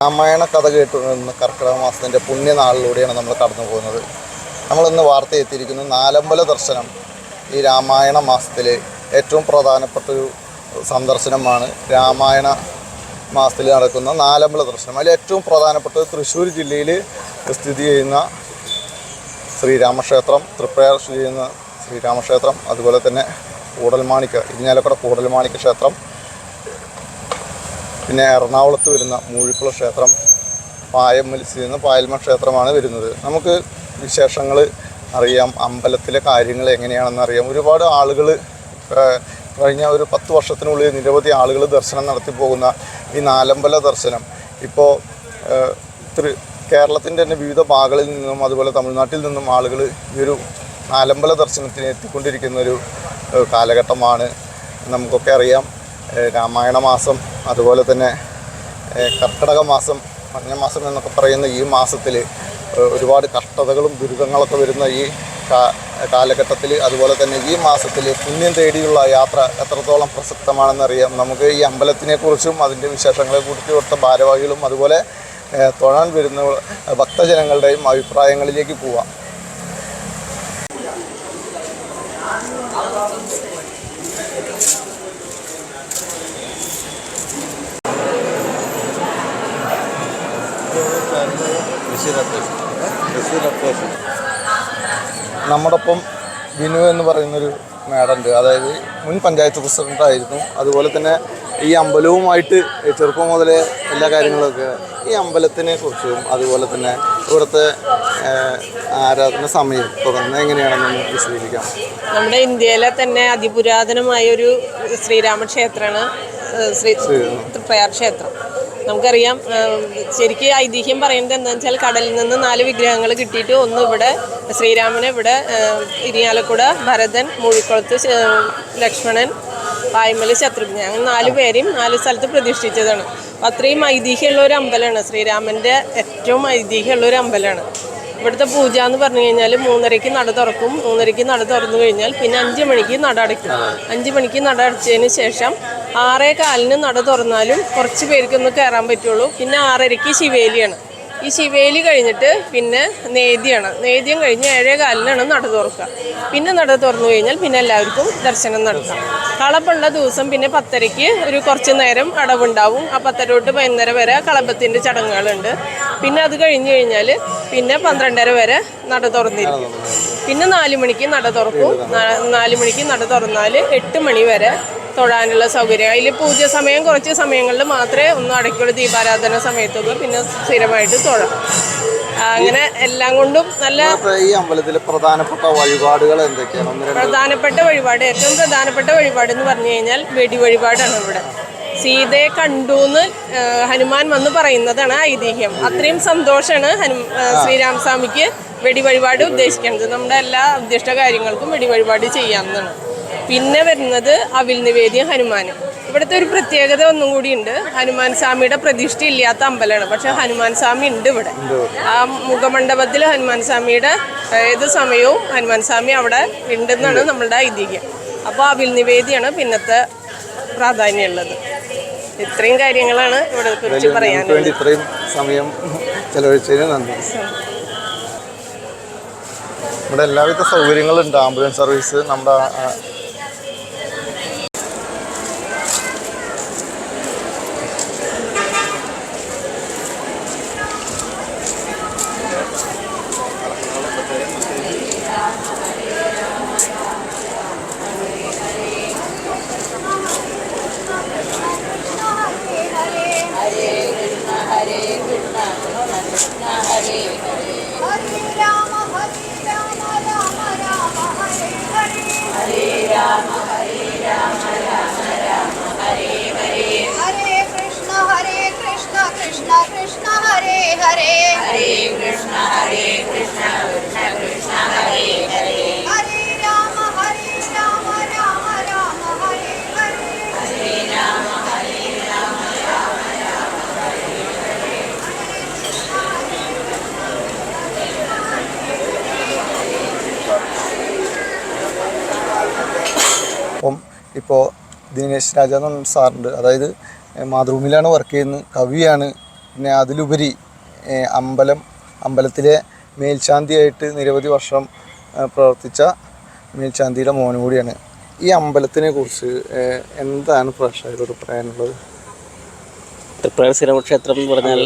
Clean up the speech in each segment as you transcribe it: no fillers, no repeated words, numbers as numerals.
രാമായണ കഥ കേട്ടുനിന്ന് കർക്കിടക മാസത്തിൻ്റെ പുണ്യനാളിലൂടെയാണ് നമ്മൾ കടന്നു പോകുന്നത്. നമ്മളിന്ന് വാർത്ത എത്തിയിരിക്കുന്നു നാലമ്പല ദർശനം. ഈ രാമായണ മാസത്തിൽ ഏറ്റവും പ്രധാനപ്പെട്ടൊരു സന്ദർശനമാണ് രാമായണ മാസത്തിൽ നടക്കുന്ന നാലമ്പല ദർശനം. അതിൽ ഏറ്റവും പ്രധാനപ്പെട്ടത് തൃശ്ശൂർ ജില്ലയിൽ സ്ഥിതി ചെയ്യുന്ന ശ്രീരാമക്ഷേത്രം, തൃപ്രയാർ സ്ഥിതി ചെയ്യുന്ന ശ്രീരാമക്ഷേത്രം, അതുപോലെ തന്നെ ഇരിഞ്ഞാലക്കുട കൂടൽമാണിക്യ ക്ഷേത്രം, പിന്നെ എറണാകുളത്ത് വരുന്ന മൂഴിക്കുള ക്ഷേത്രം, പായമ്മൽ സ്ഥിതി ചെയ്യുന്ന പായൽമ ക്ഷേത്രമാണ് വരുന്നത്. നമുക്ക് വിശേഷങ്ങൾ അറിയാം, അമ്പലത്തിലെ കാര്യങ്ങൾ എങ്ങനെയാണെന്ന് അറിയാം. ഒരുപാട് ആളുകൾ കഴിഞ്ഞ ഒരു 10 വർഷത്തിനുള്ളിൽ നിരവധി ആളുകൾ ദർശനം നടത്തി പോകുന്ന ഈ നാലമ്പല ദർശനം ഇപ്പോൾ കേരളത്തിൻ്റെ തന്നെ വിവിധ ഭാഗങ്ങളിൽ നിന്നും അതുപോലെ തമിഴ്നാട്ടിൽ നിന്നും ആളുകൾ ഈ ഒരു നാലമ്പല ദർശനത്തിന് എത്തിക്കൊണ്ടിരിക്കുന്ന ഒരു കാലഘട്ടമാണ്. നമുക്കൊക്കെ അറിയാം, രാമായണ മാസം അതുപോലെ തന്നെ കർക്കിടക മാസം, മഞ്ഞമാസം എന്നൊക്കെ പറയുന്ന ഈ മാസത്തിൽ ഒരുപാട് കഷ്ടതകളും ദുരിതങ്ങളൊക്കെ വരുന്ന ഈ കാലഘട്ടത്തിൽ അതുപോലെ തന്നെ ഈ മാസത്തിൽ പുണ്യം തേടിയുള്ള യാത്ര എത്രത്തോളം പ്രസക്തമാണെന്നറിയാം. നമുക്ക് ഈ അമ്പലത്തിനെക്കുറിച്ചും അതിൻ്റെ വിശേഷങ്ങളെക്കുറിച്ചും ഇവിടുത്തെ ഭാരവാഹികളും അതുപോലെ തൊഴാൻ വരുന്ന ഭക്തജനങ്ങളുടെയും അഭിപ്രായങ്ങളിലേക്ക് പോവാം. നമ്മോടൊപ്പം വിനു എന്ന് പറയുന്നൊരു മേഡുണ്ട്. അതായത് മുൻ പഞ്ചായത്ത് പ്രസിഡൻ്റായിരുന്നു. അതുപോലെ തന്നെ ഈ അമ്പലവുമായിട്ട് ചെറുപ്പം മുതലേ എല്ലാ കാര്യങ്ങളൊക്കെ ഈ അമ്പലത്തിനെ കുറിച്ചും അതുപോലെ തന്നെ ഇവിടുത്തെ ആരാധന സമയം തുടങ്ങുന്നത് എങ്ങനെയാണെന്ന് വിശദീകരിക്കാം. നമ്മുടെ ഇന്ത്യയിലെ തന്നെ അതിപുരാതനമായൊരു ശ്രീരാമക്ഷേത്രമാണ് തൃപ്രയാർ ക്ഷേത്രം. നമുക്കറിയാം, ശരിക്കും ഐതിഹ്യം പറയുന്നത് എന്താണെന്ന് വെച്ചാൽ കടലിൽ നിന്ന് 4 വിഗ്രഹങ്ങൾ കിട്ടിയിട്ട് ഒന്ന് ഇവിടെ ശ്രീരാമനെ, ഇവിടെ ഇരിഞ്ഞാലക്കുട ഭരതൻ, മൂഴിക്കുളത്ത് ലക്ഷ്മണൻ, പായ്മൽ ശത്രുഘ്നൻ, അങ്ങനെ 4 പേരെയും 4 സ്ഥലത്ത് പ്രതിഷ്ഠിച്ചതാണ്. അപ്പോൾ അത്രയും ഐതിഹ്യമുള്ള ഒരു അമ്പലമാണ്. ശ്രീരാമൻ്റെ ഏറ്റവും ഐതിഹ്യമുള്ള ഒരു അമ്പലമാണ്. ഇവിടുത്തെ പൂജ എന്ന് പറഞ്ഞു കഴിഞ്ഞാൽ 3:30-ക്ക് നട തുറക്കും. 3:30-ക്ക് നട തുറന്നു കഴിഞ്ഞാൽ പിന്നെ 5 മണിക്ക് നട അടയ്ക്കും. 5 മണിക്ക് നട അടച്ചതിന് ശേഷം 6:15 നട തുറന്നാലും കുറച്ച് പേർക്കൊന്ന് കയറാൻ പറ്റുള്ളൂ. പിന്നെ 6:30-ക്ക് ശിവേലിയാണ്. ഈ ശിവേലി കഴിഞ്ഞിട്ട് പിന്നെ നേദ്യമാണ്. നേദ്യം കഴിഞ്ഞ് 7:15 നട തുറക്കുക. പിന്നെ നട തുറന്നു കഴിഞ്ഞാൽ പിന്നെ എല്ലാവർക്കും ദർശനം നടത്താം. കളപ്പുള്ള ദിവസം പിന്നെ 10:30-ക്ക് ഒരു കുറച്ച് നേരം അടവുണ്ടാവും. ആ 10:30 തൊട്ട് 11:30 വരെ കളപ്പത്തിൻ്റെ ചടങ്ങുകളുണ്ട്. പിന്നെ അത് കഴിഞ്ഞ് കഴിഞ്ഞാൽ പിന്നെ 12:30 വരെ നട തുറന്നിരിക്കും. പിന്നെ 4 മണിക്ക് നട തുറക്കും. 4 മണിക്ക് നട തുറന്നാൽ 8 മണി വരെ തൊഴാനുള്ള സൗകര്യം. അതിൽ പൂജ സമയം കുറച്ച് സമയങ്ങളിൽ മാത്രമേ ഒന്നും അടയ്ക്കുള്ളൂ. ദീപാരാധന സമയത്തൊക്കെ പിന്നെ സ്ഥിരമായിട്ട് തൊഴാം. അങ്ങനെ എല്ലാം കൊണ്ടും നല്ല ഈ അമ്പലത്തിലെ പ്രധാനപ്പെട്ട വഴിപാടുകൾ എന്തൊക്കെയാണ്? പ്രധാനപ്പെട്ട വഴിപാട്, ഏറ്റവും പ്രധാനപ്പെട്ട വഴിപാട് എന്ന് പറഞ്ഞു കഴിഞ്ഞാൽ വെടി വഴിപാടാണ്. ഇവിടെ സീതയെ കണ്ടുന്ന് ഹനുമാൻ വന്ന് പറയുന്നതാണ് ഐതിഹ്യം. അത്രയും സന്തോഷമാണ് ശ്രീരാമസ്വാമിക്ക് വെടി വഴിപാട് ഉദ്ദേശിക്കുന്നത്. നമ്മുടെ എല്ലാ ഉദ്ദിഷ്ട കാര്യങ്ങൾക്കും വെടി വഴിപാട് ചെയ്യാവുന്നതാണ്. പിന്നെ വരുന്നത് അവിൽ നിവേദ്യം ഹനുമാൻ. ഇവിടുത്തെ ഒരു പ്രത്യേകത ഒന്നും കൂടി ഉണ്ട്. ഹനുമാൻ സ്വാമിയുടെ പ്രതിഷ്ഠ ഇല്ലാത്ത അമ്പലമാണ്, പക്ഷെ ഹനുമാൻ സ്വാമി ഉണ്ട് ഇവിടെ. ആ മുഖമണ്ഡപത്തിൽ ഹനുമാൻ സ്വാമിയുടെ ഏത് സമയവും ഹനുമാൻ സ്വാമി അവിടെ ഉണ്ടെന്നാണ് നമ്മളുടെ ഐതിഹ്യം. അപ്പോൾ അവിൽ നിവേദ്യമാണ് പിന്നത്തെ പ്രാധാന്യമുള്ളത്. ഇത്രയും കാര്യങ്ങളാണ് ഇവിടെ കുറിച്ച് പറയാനുള്ളത്. ഇത്രയും സമയം ചെലവഴിച്ചതിന് നന്ദി. ഇവിടെ എല്ലാവിധ സൗകര്യങ്ങളുണ്ട്. ആംബുലൻസ് സർവീസ്, നമ്മുടെ ഇപ്പോൾ ദിനേശ് രാജ എന്ന് പറഞ്ഞ സാറുണ്ട്. അതായത് മാതൃഭൂമിയിലാണ് വർക്ക് ചെയ്യുന്നത്. കവിയാണ്, പിന്നെ അതിലുപരി അമ്പലത്തിലെ മേൽശാന്തിയായിട്ട് നിരവധി വർഷം പ്രവർത്തിച്ച മേൽശാന്തിയുടെ മോനും കൂടിയാണ്. ഈ അമ്പലത്തിനെ കുറിച്ച് എന്താണ് പ്രേക്ഷകരോട് പറയാനുള്ളത്? തൃപ്പയാർ ശ്രീരാമക്ഷേത്രം എന്ന് പറഞ്ഞാൽ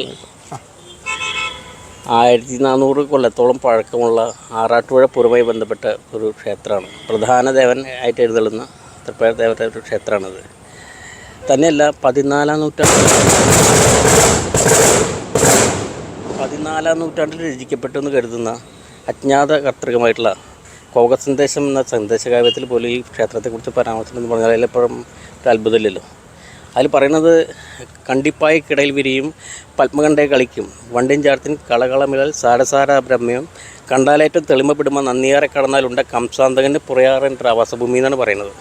1400 കൊല്ലത്തോളം പഴക്കമുള്ള ആറാട്ടുപുഴ പൂരവുമായി ബന്ധപ്പെട്ട ഒരു ക്ഷേത്രമാണ്. പ്രധാന ദേവൻ ആയിട്ട് എഴുന്നള്ളുന്ന തൃപ്പയാർ ദേവരുടെ ഒരു ക്ഷേത്രമാണത്. തന്നെയല്ല 14ാം നൂറ്റാണ്ടിൽ രചിക്കപ്പെട്ടെന്ന് കരുതുന്ന അജ്ഞാത കർത്തൃകമായിട്ടുള്ള കോകസന്ദേശം എന്ന സന്ദേശകാവ്യത്തിൽ പോലും ഈ ക്ഷേത്രത്തെക്കുറിച്ച് പരാമർശിച്ചെന്ന് പറഞ്ഞാൽ അതിലെപ്പോഴും ഒരു അത്ഭുതമില്ലല്ലോ. അതിൽ പറയുന്നത് കണ്ടിപ്പായ്ക്കിടയിൽ വിരിയും പത്മകണ്ഠയെ കളിക്കും വണ്ടിൻ ചാർത്തിൻ കളകളമിഴൽ സാരസാര ബ്രഹ്മ്യം കണ്ടാലേറ്റവും തെളിമപ്പെടുമ്പോൾ നന്ദിയാറെ കടന്നാലുണ്ട കംസാന്തകൻ്റെ പുറയാറൻ ആവാസഭൂമി എന്നാണ് പറയുന്നത്.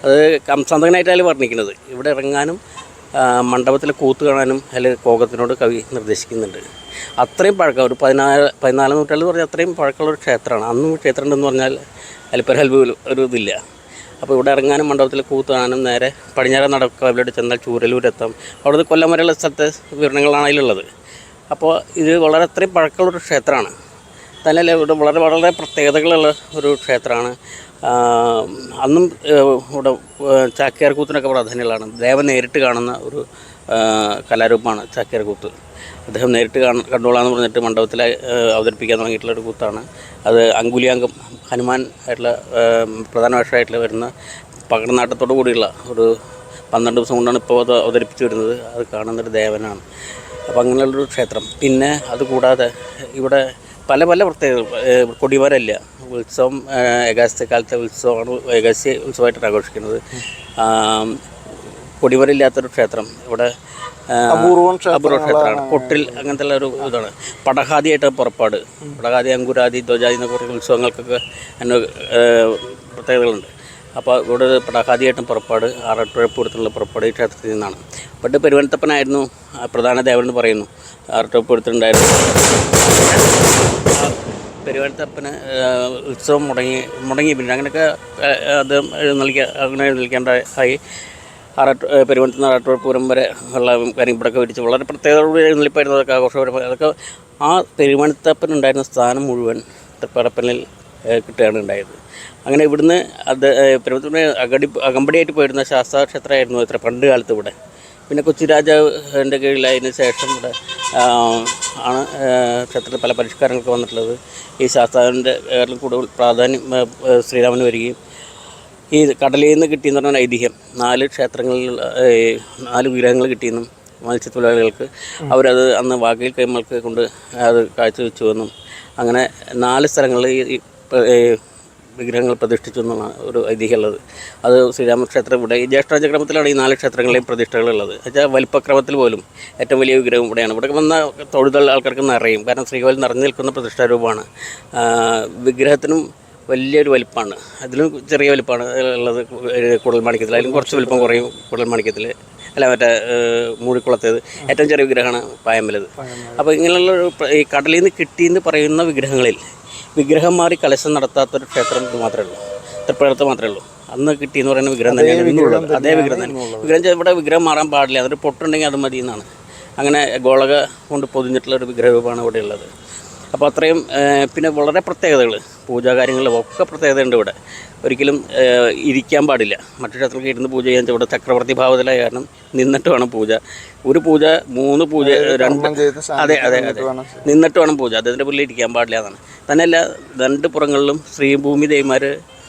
അത് കംസാന്തകനായിട്ടാണ് വർണ്ണിക്കുന്നത്. ഇവിടെ ഇറങ്ങാനും മണ്ഡപത്തിൽ കൂത്ത് കാണാനും അതിൽ കോകത്തിനോട് കവി നിർദ്ദേശിക്കുന്നുണ്ട്. അത്രയും പഴക്കം ഒരു 14ാം നൂറ്റാണ്ടിൽ പറഞ്ഞാൽ അത്രയും പഴക്കമുള്ളൊരു ക്ഷേത്രമാണ്. അന്നും ക്ഷേത്രം ഉണ്ടെന്ന് പറഞ്ഞാൽ അതിലിപ്പോൾ ഒരു ഇതില്ല. അപ്പോൾ ഇവിടെ ഇറങ്ങാനും മണ്ഡപത്തിൽ കൂത്ത് കാണാനും നേരെ പടിഞ്ഞാറൻ നടക്കാവിലോട്ട് ചെന്നാൽ ചൂരലൂരെത്താം. അവിടുന്ന് കൊല്ലം വരെയുള്ള സ്ഥലത്തെ വിവരണങ്ങളാണ് അതിലുള്ളത്. അപ്പോൾ ഇത് വളരെ അത്രയും പഴക്കമുള്ളൊരു ക്ഷേത്രമാണ്. തന്നെയല്ല ഇവിടെ വളരെ പ്രത്യേകതകളുള്ള ഒരു ക്ഷേത്രമാണ്. അന്നും ഇവിടെ ചാക്യാർ കൂത്തിനൊക്കെ പ്രാധാന്യമുള്ളതാണ്. ദേവൻ നേരിട്ട് കാണുന്ന ഒരു കലാരൂപമാണ് ചാക്യാർ കൂത്ത്. അദ്ദേഹം നേരിട്ട് കണ്ടോളാന്ന് പറഞ്ഞിട്ട് മണ്ഡപത്തിൽ അവതരിപ്പിക്കാൻ തുടങ്ങിയിട്ടുള്ളൊരു കൂത്താണ് അത്. അങ്കുലിയാങ്കം ഹനുമാൻ ആയിട്ടുള്ള പ്രധാന വേഷമായിട്ടുള്ള വരുന്ന പകർന്നാട്ടത്തോടു കൂടിയുള്ള ഒരു 12 ദിവസം കൊണ്ടാണ് ഇപ്പോൾ അത് അവതരിപ്പിച്ച് വരുന്നത്. അത് കാണുന്നൊരു ദേവനാണ്. അപ്പോൾ അങ്ങനെയുള്ളൊരു ക്ഷേത്രം. പിന്നെ അതുകൂടാതെ ഇവിടെ പല പ്രത്യേകത. കൊടിമരമില്ല ഉത്സവം, ഏകാദശി കാലത്തെ ഉത്സവമാണ് ഏകാദശി ഉത്സവമായിട്ടാണ് ആഘോഷിക്കുന്നത്. കൊടിമരമില്ലാത്തൊരു ക്ഷേത്രം ഇവിടെ അപൂർവ ക്ഷേത്രമാണ്. കൊട്ടിൽ അങ്ങനത്തെ ഒരു ഇതാണ്. പടഹാദിയായിട്ട് പുറപ്പാട്, പടഹാദി, അങ്കുരാദി, ധ്വജാദി എന്നൊക്കെ കുറേ ഉത്സവങ്ങൾക്കൊക്കെ അതിന് പ്രത്യേകതകളുണ്ട്. അപ്പോൾ ഇവിടെ പടഹാദിയായിട്ടും പുറപ്പാട്, ആറാട്ടുപുഴ പൂരത്തിലുള്ള പുറപ്പാട് ഈ ക്ഷേത്രത്തിൽ നിന്നാണ്. പണ്ട് പെരുവനത്തപ്പനായിരുന്നു പ്രധാന ദേവൻ എന്ന് പറയുന്നു. ആറാട്ടുപുഴ പൂരത്തിലുണ്ടായിരുന്നു. പെരുവനത്തപ്പന് ഉത്സവം മുടങ്ങി പിന്നെ അങ്ങനെയൊക്കെ അത് എഴുന്നള്ളിക്കേണ്ടതായി. പെരുവനത്തിൽ ആറാട്ടുപുഴ പൂരം വരെ ഉള്ള കരിമ്പടൊക്കെ വിരിച്ച് വളരെ പ്രത്യേകതയോടെ എഴുന്നള്ളിപ്പായിരുന്നു. അതൊക്കെ ആഘോഷപരമായി അതൊക്കെ ആ പെരുവനത്തപ്പനുണ്ടായിരുന്ന സ്ഥാനം മുഴുവൻ തൃപ്പരപ്പനിൽ കിട്ടുകയാണ് ഉണ്ടായത്. അങ്ങനെ ഇവിടുന്ന് അത് പെരുവനത്തപ്പന് അകമ്പടിയായിട്ട് പോയിരുന്ന ശാസ്താക്ഷേത്രമായിരുന്നു അത്ര പണ്ട് കാലത്ത് ഇവിടെ. പിന്നെ കൊച്ചിരാജാവിൻ്റെ കീഴിലായതിനു ശേഷം ഇവിടെ ആണ് ക്ഷേത്രത്തിൽ പല പരിഷ്കാരങ്ങളൊക്കെ വന്നിട്ടുള്ളത്. ഈ ശാസ്താവിൻ്റെ കൂടുതൽ പ്രാധാന്യം ശ്രീരാമന് വരികയും ഈ കടലിൽ നിന്ന് കിട്ടിയെന്ന് പറഞ്ഞാൽ ഐതിഹ്യം 4 ക്ഷേത്രങ്ങളിൽ 4 വിഗ്രഹങ്ങൾ കിട്ടിയെന്നും മത്സ്യത്തൊഴിലാളികൾക്ക് അവരത് അന്ന് വാഗയിൽ കൈമൾക്ക് കൊണ്ട് അത് കാഴ്ചവെച്ചുവെന്നും അങ്ങനെ 4 സ്ഥലങ്ങളിൽ ഈ വിഗ്രഹങ്ങൾ പ്രതിഷ്ഠിച്ചു എന്നാണ് ഒരു ഐതിഹ്യമുള്ളത്. അത് ശ്രീരാമക്ഷേത്രം ഇവിടെ ഈ ജ്യേഷ്ഠരാജക്രമത്തിലാണ് ഈ 4 ക്ഷേത്രങ്ങളിലെയും പ്രതിഷ്ഠകളുള്ളത്. എന്നുവെച്ചാൽ വലിപ്പക്രമത്തിൽ പോലും ഏറ്റവും വലിയ വിഗ്രഹം ഇവിടെയാണ്. ഇവിടെ വന്ന തൊഴുതൽ ആൾക്കാർക്ക് നിറയും. കാരണം ശ്രീകോവിൽ നിറഞ്ഞു നിൽക്കുന്ന പ്രതിഷ്ഠാരൂപമാണ്. വിഗ്രഹത്തിനും വലിയൊരു വലിപ്പമാണ്. അതിലും ചെറിയ വലിപ്പമാണ് ഉള്ളത് കുടൽമാണിക്യത്തിൽ. അതിലും കുറച്ച് വലിപ്പം കുറയും കുടൽമാണിക്യത്തിൽ. അല്ല മറ്റേ മൂഴിക്കുളത്തേത് ഏറ്റവും ചെറിയ വിഗ്രഹമാണ് പായമ്പലത്. അപ്പോൾ ഇങ്ങനെയുള്ള ഈ കടലിൽ നിന്ന് കിട്ടിയെന്ന് പറയുന്ന വിഗ്രഹങ്ങളിൽ വിഗ്രഹം മാറി കലശം നടത്താത്തൊരു ക്ഷേത്രം ഇത് മാത്രമേ ഉള്ളൂ. തൃപ്പയാറത്ത് മാത്രമേ ഉള്ളൂ. അന്ന് കിട്ടിയെന്ന് പറയുന്ന വിഗ്രഹം തന്നെയാണ് ഇന്നുള്ളത്. അതേ വിഗ്രഹം തന്നെ. ഇവിടെ വിഗ്രഹം മാറാൻ പാടില്ല. അതൊരു പൊട്ടുണ്ടെങ്കിൽ അത് മതി എന്നാണ്. അങ്ങനെ ഗോളക കൊണ്ട് പൊതിഞ്ഞിട്ടുള്ളൊരു വിഗ്രഹരൂപമാണ് ഇവിടെ ഉള്ളത്. അപ്പോൾ അത്രയും പിന്നെ വളരെ പ്രത്യേകതകൾ പൂജാകാര്യങ്ങളിലും ഒക്കെ പ്രത്യേകതയുണ്ട് ഇവിടെ. ഒരിക്കലും ഇരിക്കാൻ പാടില്ല. മറ്റു ക്ഷേത്രത്തിൽ ഇരുന്ന് പൂജ ചെയ്യാൻ ഇവിടെ ചക്രവർത്തി ഭാവത്തിലായ കാരണം നിന്നിട്ട് വേണം പൂജ. ഒരു പൂജ 3 പൂജ 2 അതെ നിന്നിട്ട് വേണം പൂജ. അതിൻ്റെ പുള്ളിൽ ഇരിക്കാൻ പാടില്ല എന്നാണ്. തന്നെയല്ല 2 പുറങ്ങളിലും ശ്രീഭൂമി ദേവിമാർ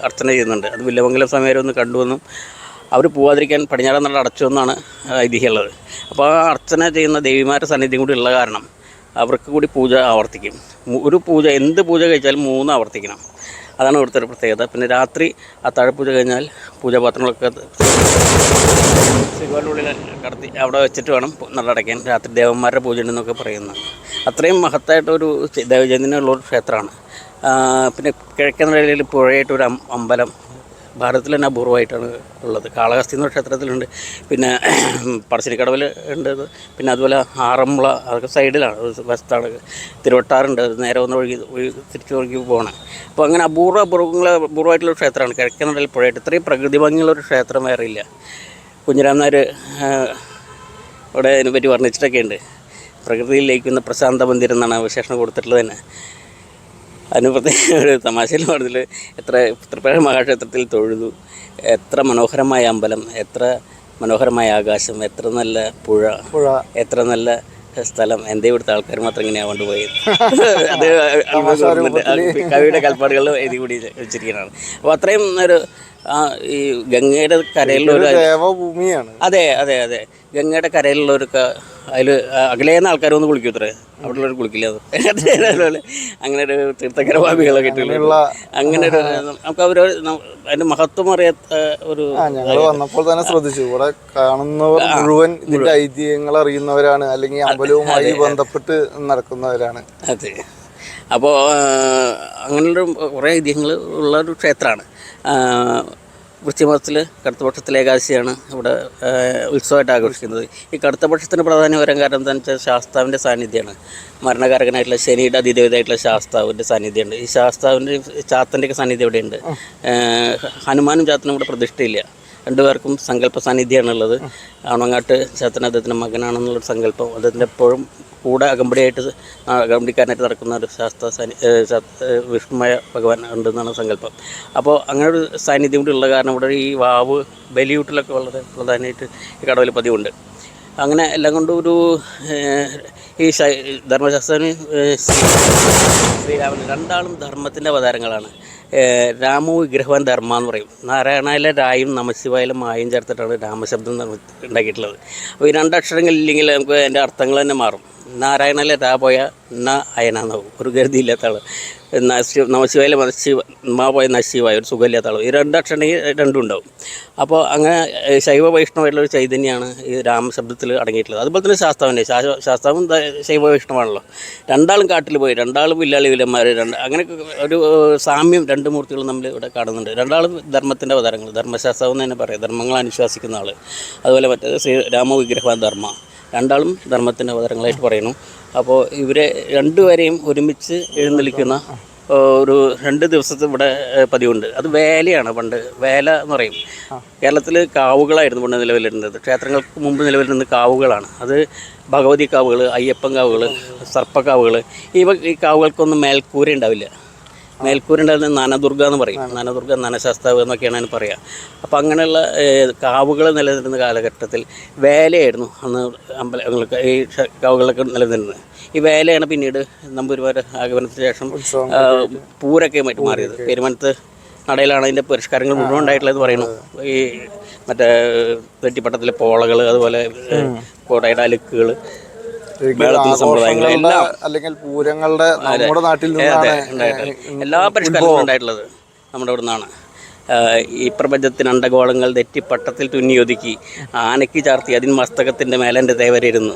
അർച്ചന ചെയ്യുന്നുണ്ട്. അത് വില്ലമംഗലം സമയം ഒന്ന് കണ്ടുവെന്നും അവർ പോവാതിരിക്കാൻ പടിഞ്ഞാറൻ നട അടച്ചു എന്നാണ് ഐതിഹ്യമുള്ളത്. അപ്പോൾ ആ അർച്ചന ചെയ്യുന്ന ദേവിമാരുടെ സാന്നിധ്യം കൂടി ഉള്ള കാരണം അവർക്ക് കൂടി പൂജ ആവർത്തിക്കും. ഒരു പൂജ എന്ത് പൂജ കഴിച്ചാലും 3 ആവർത്തിക്കണം. അതാണ് ഇവിടുത്തെ ഒരു പ്രത്യേകത. പിന്നെ രാത്രി അത്താഴപ്പൂജ കഴിഞ്ഞാൽ പൂജാപാത്രങ്ങളൊക്കെ ശ്രീകോവിലിനുള്ളിൽ കടത്തി അവിടെ വെച്ചിട്ട് വേണം നടടയ്ക്കാൻ. രാത്രി ദേവന്മാരുടെ പൂജ ഉണ്ടെന്നൊക്കെ പറയുന്നത്. അത്രയും മഹത്തായിട്ടൊരു ദേവചൈതന്യമുള്ളൊരു ക്ഷേത്രമാണ്. പിന്നെ കിഴക്കൻ നിലയിൽ പുഴയായിട്ടൊരു അമ്പലം ഭാരതത്തിൽ തന്നെ അപൂർവമായിട്ടാണ് ഉള്ളത്. കാളഹസ്തി എന്നൊരു ക്ഷേത്രത്തിലുണ്ട്. പിന്നെ പറശ്ശിനിക്കടവിൽ ഉണ്ട്. പിന്നെ അതുപോലെ ആറന്മുള അതൊക്കെ സൈഡിലാണ്, വശത്താണ്. തിരുവട്ടാറുണ്ട്. അത് നേരെ ഒന്ന് തിരിച്ചു ഒഴുകി പോകണം. അപ്പോൾ അങ്ങനെ അപൂർവമായിട്ടുള്ളൊരു ക്ഷേത്രമാണ് കിഴക്കൻ നിലയിൽ പുഴയായിട്ട്. ഇത്രയും പ്രകൃതി ഭംഗിയുള്ളൊരു ക്ഷേത്രം വേറെ ഇല്ല. കുഞ്ഞിരാമനാർ ഇവിടെ അതിനെപ്പറ്റി വർണ്ണിച്ചിട്ടൊക്കെ ഉണ്ട്. പ്രകൃതിയിൽ ലയിക്കുന്ന പ്രശാന്ത മന്ദിരം എന്നാണ് വിശേഷണം കൊടുത്തിട്ടുള്ളത് തന്നെ. അതിന് പ്രത്യേക ഒരു തമാശയിൽ പറഞ്ഞതിൽ തൃപ്പയാർ മഹാക്ഷേത്രത്തിൽ തൊഴുതു, എത്ര മനോഹരമായ അമ്പലം, എത്ര മനോഹരമായ ആകാശം, എത്ര നല്ല പുഴ, എത്ര നല്ല സ്ഥലം, എൻ്റെ ഇവിടുത്തെ ആൾക്കാർ മാത്രം ഇങ്ങനെയാണ് കൊണ്ടുപോയത്. അത് കവിയുടെ കൽപ്പാടുകൾ എഴുതി കൂടി വെച്ചിരിക്കുന്നതാണ്. അപ്പോൾ അത്രയും ഒരു ഈ ഗംഗയുടെ കരയിലുള്ളൊരു ദേവഭൂമിയാണ്. അതെ അതെ അതെ, ഗംഗയുടെ കരയിലുള്ളവർക്ക് അതിൽ അകലേന്ന ആൾക്കാരൊന്നും കുളിക്കും, ഇത്ര അവിടെ ഉള്ളവർ കുളിക്കില്ല. അത് അങ്ങനെ ഒരു തീർത്ഥകരഭാവികളൊക്കെ കിട്ടിയുള്ള അങ്ങനെ ഒരു നമുക്ക് അവർ അതിൻ്റെ മഹത്വം അറിയാത്ത ഒരു ഞങ്ങൾ വന്നപ്പോൾ തന്നെ ശ്രദ്ധിച്ചു, ഇവിടെ കാണുന്നവർ മുഴുവൻ ഇതിന്റെ ഐതിഹ്യങ്ങൾ അറിയുന്നവരാണ്, അല്ലെങ്കിൽ അമ്പലവുമായി ബന്ധപ്പെട്ട് നടക്കുന്നവരാണ്. അതെ. അപ്പോൾ അങ്ങനെയുള്ള കുറേ ഐതിഹ്യങ്ങൾ ഉള്ളൊരു ക്ഷേത്രമാണ്. വൃശ്ചികമാസത്തിൽ കറുത്തപക്ഷത്തിലെ ഏകാദശിയാണ് ഇവിടെ ഉത്സവമായിട്ട് ആഘോഷിക്കുന്നത്. ഈ കറുത്തപക്ഷത്തിന് പ്രാധാന്യം വരാൻ കാരണം എന്താണെന്ന് വെച്ചാൽ ശാസ്താവിൻ്റെ സാന്നിധ്യമാണ്. മരണകാരകനായിട്ടുള്ള ശനിയുടെ അതിദേവതയായിട്ടുള്ള ശാസ്താവിൻ്റെ സാന്നിധ്യമുണ്ട്. ഈ ശാസ്താവിൻ്റെ ചാത്തൻ്റെയൊക്കെ സാന്നിധ്യം ഇവിടെയുണ്ട്. ഹനുമാനും ചാത്തനും ഇവിടെ പ്രതിഷ്ഠയില്ല. രണ്ടുപേർക്കും സങ്കല്പ സാന്നിധ്യമാണുള്ളത്. ആണങ്ങാട്ട് ചാത്തൻ അദ്ദേഹത്തിൻ്റെ മകനാണെന്നുള്ളൊരു സങ്കല്പം, അദ്ദേഹത്തിൻ്റെ എപ്പോഴും കൂടെ അകമ്പടിക്കാരനായിട്ട് നടക്കുന്ന ഒരു വിഷ്ണുമായ ഭഗവാൻ ഉണ്ടെന്നാണ് സങ്കല്പം. അപ്പോൾ അങ്ങനെ ഒരു സാന്നിധ്യം കൂടി ഉള്ള കാരണം ഇവിടെ ഈ വാവ് ബലിയൂട്ടിലൊക്കെ വളരെ പ്രധാനമായിട്ട് ഈ കടവിൽ പതിവുണ്ട്. അങ്ങനെ എല്ലാം കൊണ്ടും ഒരു ഈ ധർമ്മശാസ്ത്രന് ശ്രീരാമൻ രണ്ടാളും ധർമ്മത്തിൻ്റെ അവതാരങ്ങളാണ്. രാമോ വിഗ്രഹവാൻ ധർമ്മ എന്ന് പറയും. നാരായണയിലെ രായും നമശിവായാലും മായും ചേർത്തിട്ടാണ് രാമശബ്ദം ഉണ്ടാക്കിയിട്ടുള്ളത്. അപ്പോൾ ഈ രണ്ടക്ഷരങ്ങളില്ലെങ്കിൽ നമുക്ക് അതിൻ്റെ അർത്ഥങ്ങൾ തന്നെ മാറും. നാരായണയിലെ രാ പോയാൽ അയനാന്നാവും, ഒരു ഗതിയില്ലാത്ത ആൾ. നമശിവായാലും മാ പോയ നശിവായ, ഒരു സുഖമില്ലാത്ത ആൾ. ഈ രണ്ടക്ഷരമെങ്കിൽ രണ്ടും ഉണ്ടാവും. അപ്പോൾ അങ്ങനെ ശൈവ വൈഷ്ണവായിട്ടുള്ളൊരു ചൈതന്യമാണ് ഈ രാമശബ്ദത്തിൽ അടങ്ങിയിട്ടുള്ളത്. അതുപോലെ തന്നെ ശാസ്താവും ശൈവ വൈഷ്ണവാണല്ലോ. രണ്ടാളും കാട്ടിൽ പോയി, രണ്ടാളും വില്ലാളി വില്ലന്മാർ, അങ്ങനെ ഒരു സാമ്യം രണ്ട് മൂർത്തികളും നമ്മൾ ഇവിടെ കാണുന്നുണ്ട്. രണ്ടാളും ധർമ്മത്തിൻ്റെ അവതാരങ്ങൾ, ധർമ്മശാസ്താവ് എന്ന് തന്നെ പറയാം, ധർമ്മങ്ങൾ അനുശാസിക്കുന്ന ആൾ. അതുപോലെ മറ്റേ രാമോ വിഗ്രഹവാൻ ധർമ്മ, രണ്ടാളും ധർമ്മത്തിൻ്റെ അവതാരങ്ങളായിട്ട് പറയുന്നു. അപ്പോൾ ഇവരെ രണ്ടുപേരെയും ഒരുമിച്ച് എഴുന്നള്ളിക്കുന്ന ഒരു 2 ദിവസത്തെ ഇവിടെ പതിവുണ്ട്. അത് വേലയാണ്. പണ്ട് വേല എന്ന് പറയും. കേരളത്തിൽ കാവുകളായിരുന്നു പണ്ട് നിലവിലിരുന്നത്. ക്ഷേത്രങ്ങൾക്ക് മുമ്പ് നിലവിലിരുന്നത് കാവുകളാണ്. അത് ഭഗവതി കാവുകൾ, അയ്യപ്പൻ കാവുകൾ, സർപ്പക്കാവുകൾ. ഈ കാവുകൾക്കൊന്നും മേൽക്കൂര ഉണ്ടാവില്ല. മേൽക്കൂര ഉണ്ടാകുന്നത് നനദുർഗ എന്ന് പറയും. നനദുർഗ, നനശാസ്താവ് എന്നൊക്കെയാണ് അതിന് പറയുക. അപ്പോൾ അങ്ങനെയുള്ള കാവുകൾ നിലനിന്നിരുന്ന കാലഘട്ടത്തിൽ വേലയായിരുന്നു അന്ന് അമ്പലങ്ങൾക്ക്, ഈ കാവുകളൊക്കെ നിലനിന്നിരുന്നത്. ഈ വേലയാണ് പിന്നീട് നമ്പൂതിരിമാർ ആഗമനത്തിന് ശേഷം പൂരൊക്കെ മറ്റും മാറിയത്. പെരുമനത്ത് നടയിലാണ് അതിൻ്റെ പരിഷ്കാരങ്ങൾ മുഴുവൻ ഉണ്ടായിട്ടുള്ളതെന്ന് പറയുന്നു. ഈ മറ്റേ തെറ്റിപ്പട്ടത്തിലെ പോളകൾ, അതുപോലെ കോടയുടെ അലുക്കുകൾ, സമ്പ്രദായങ്ങളെല്ലാം അല്ലെങ്കിൽ പൂരങ്ങളുടെ നമ്മുടെ നാട്ടിൽ നിന്നാണ് എല്ലാ പരിഷ്കാരങ്ങളും ഉണ്ടായിട്ടുള്ളത് നമ്മുടെ ഇവിടെ നിന്നാണ്. ഈ പ്രപഞ്ചത്തിന് അണ്ടഗോളങ്ങൾ തെറ്റിപ്പട്ടത്തിൽ തുന്നിയൊതുക്കി ആനയ്ക്ക് ചാർത്തി അതിന് മസ്തകത്തിൻ്റെ മേലെൻ്റെ ദേവരിരുന്നു.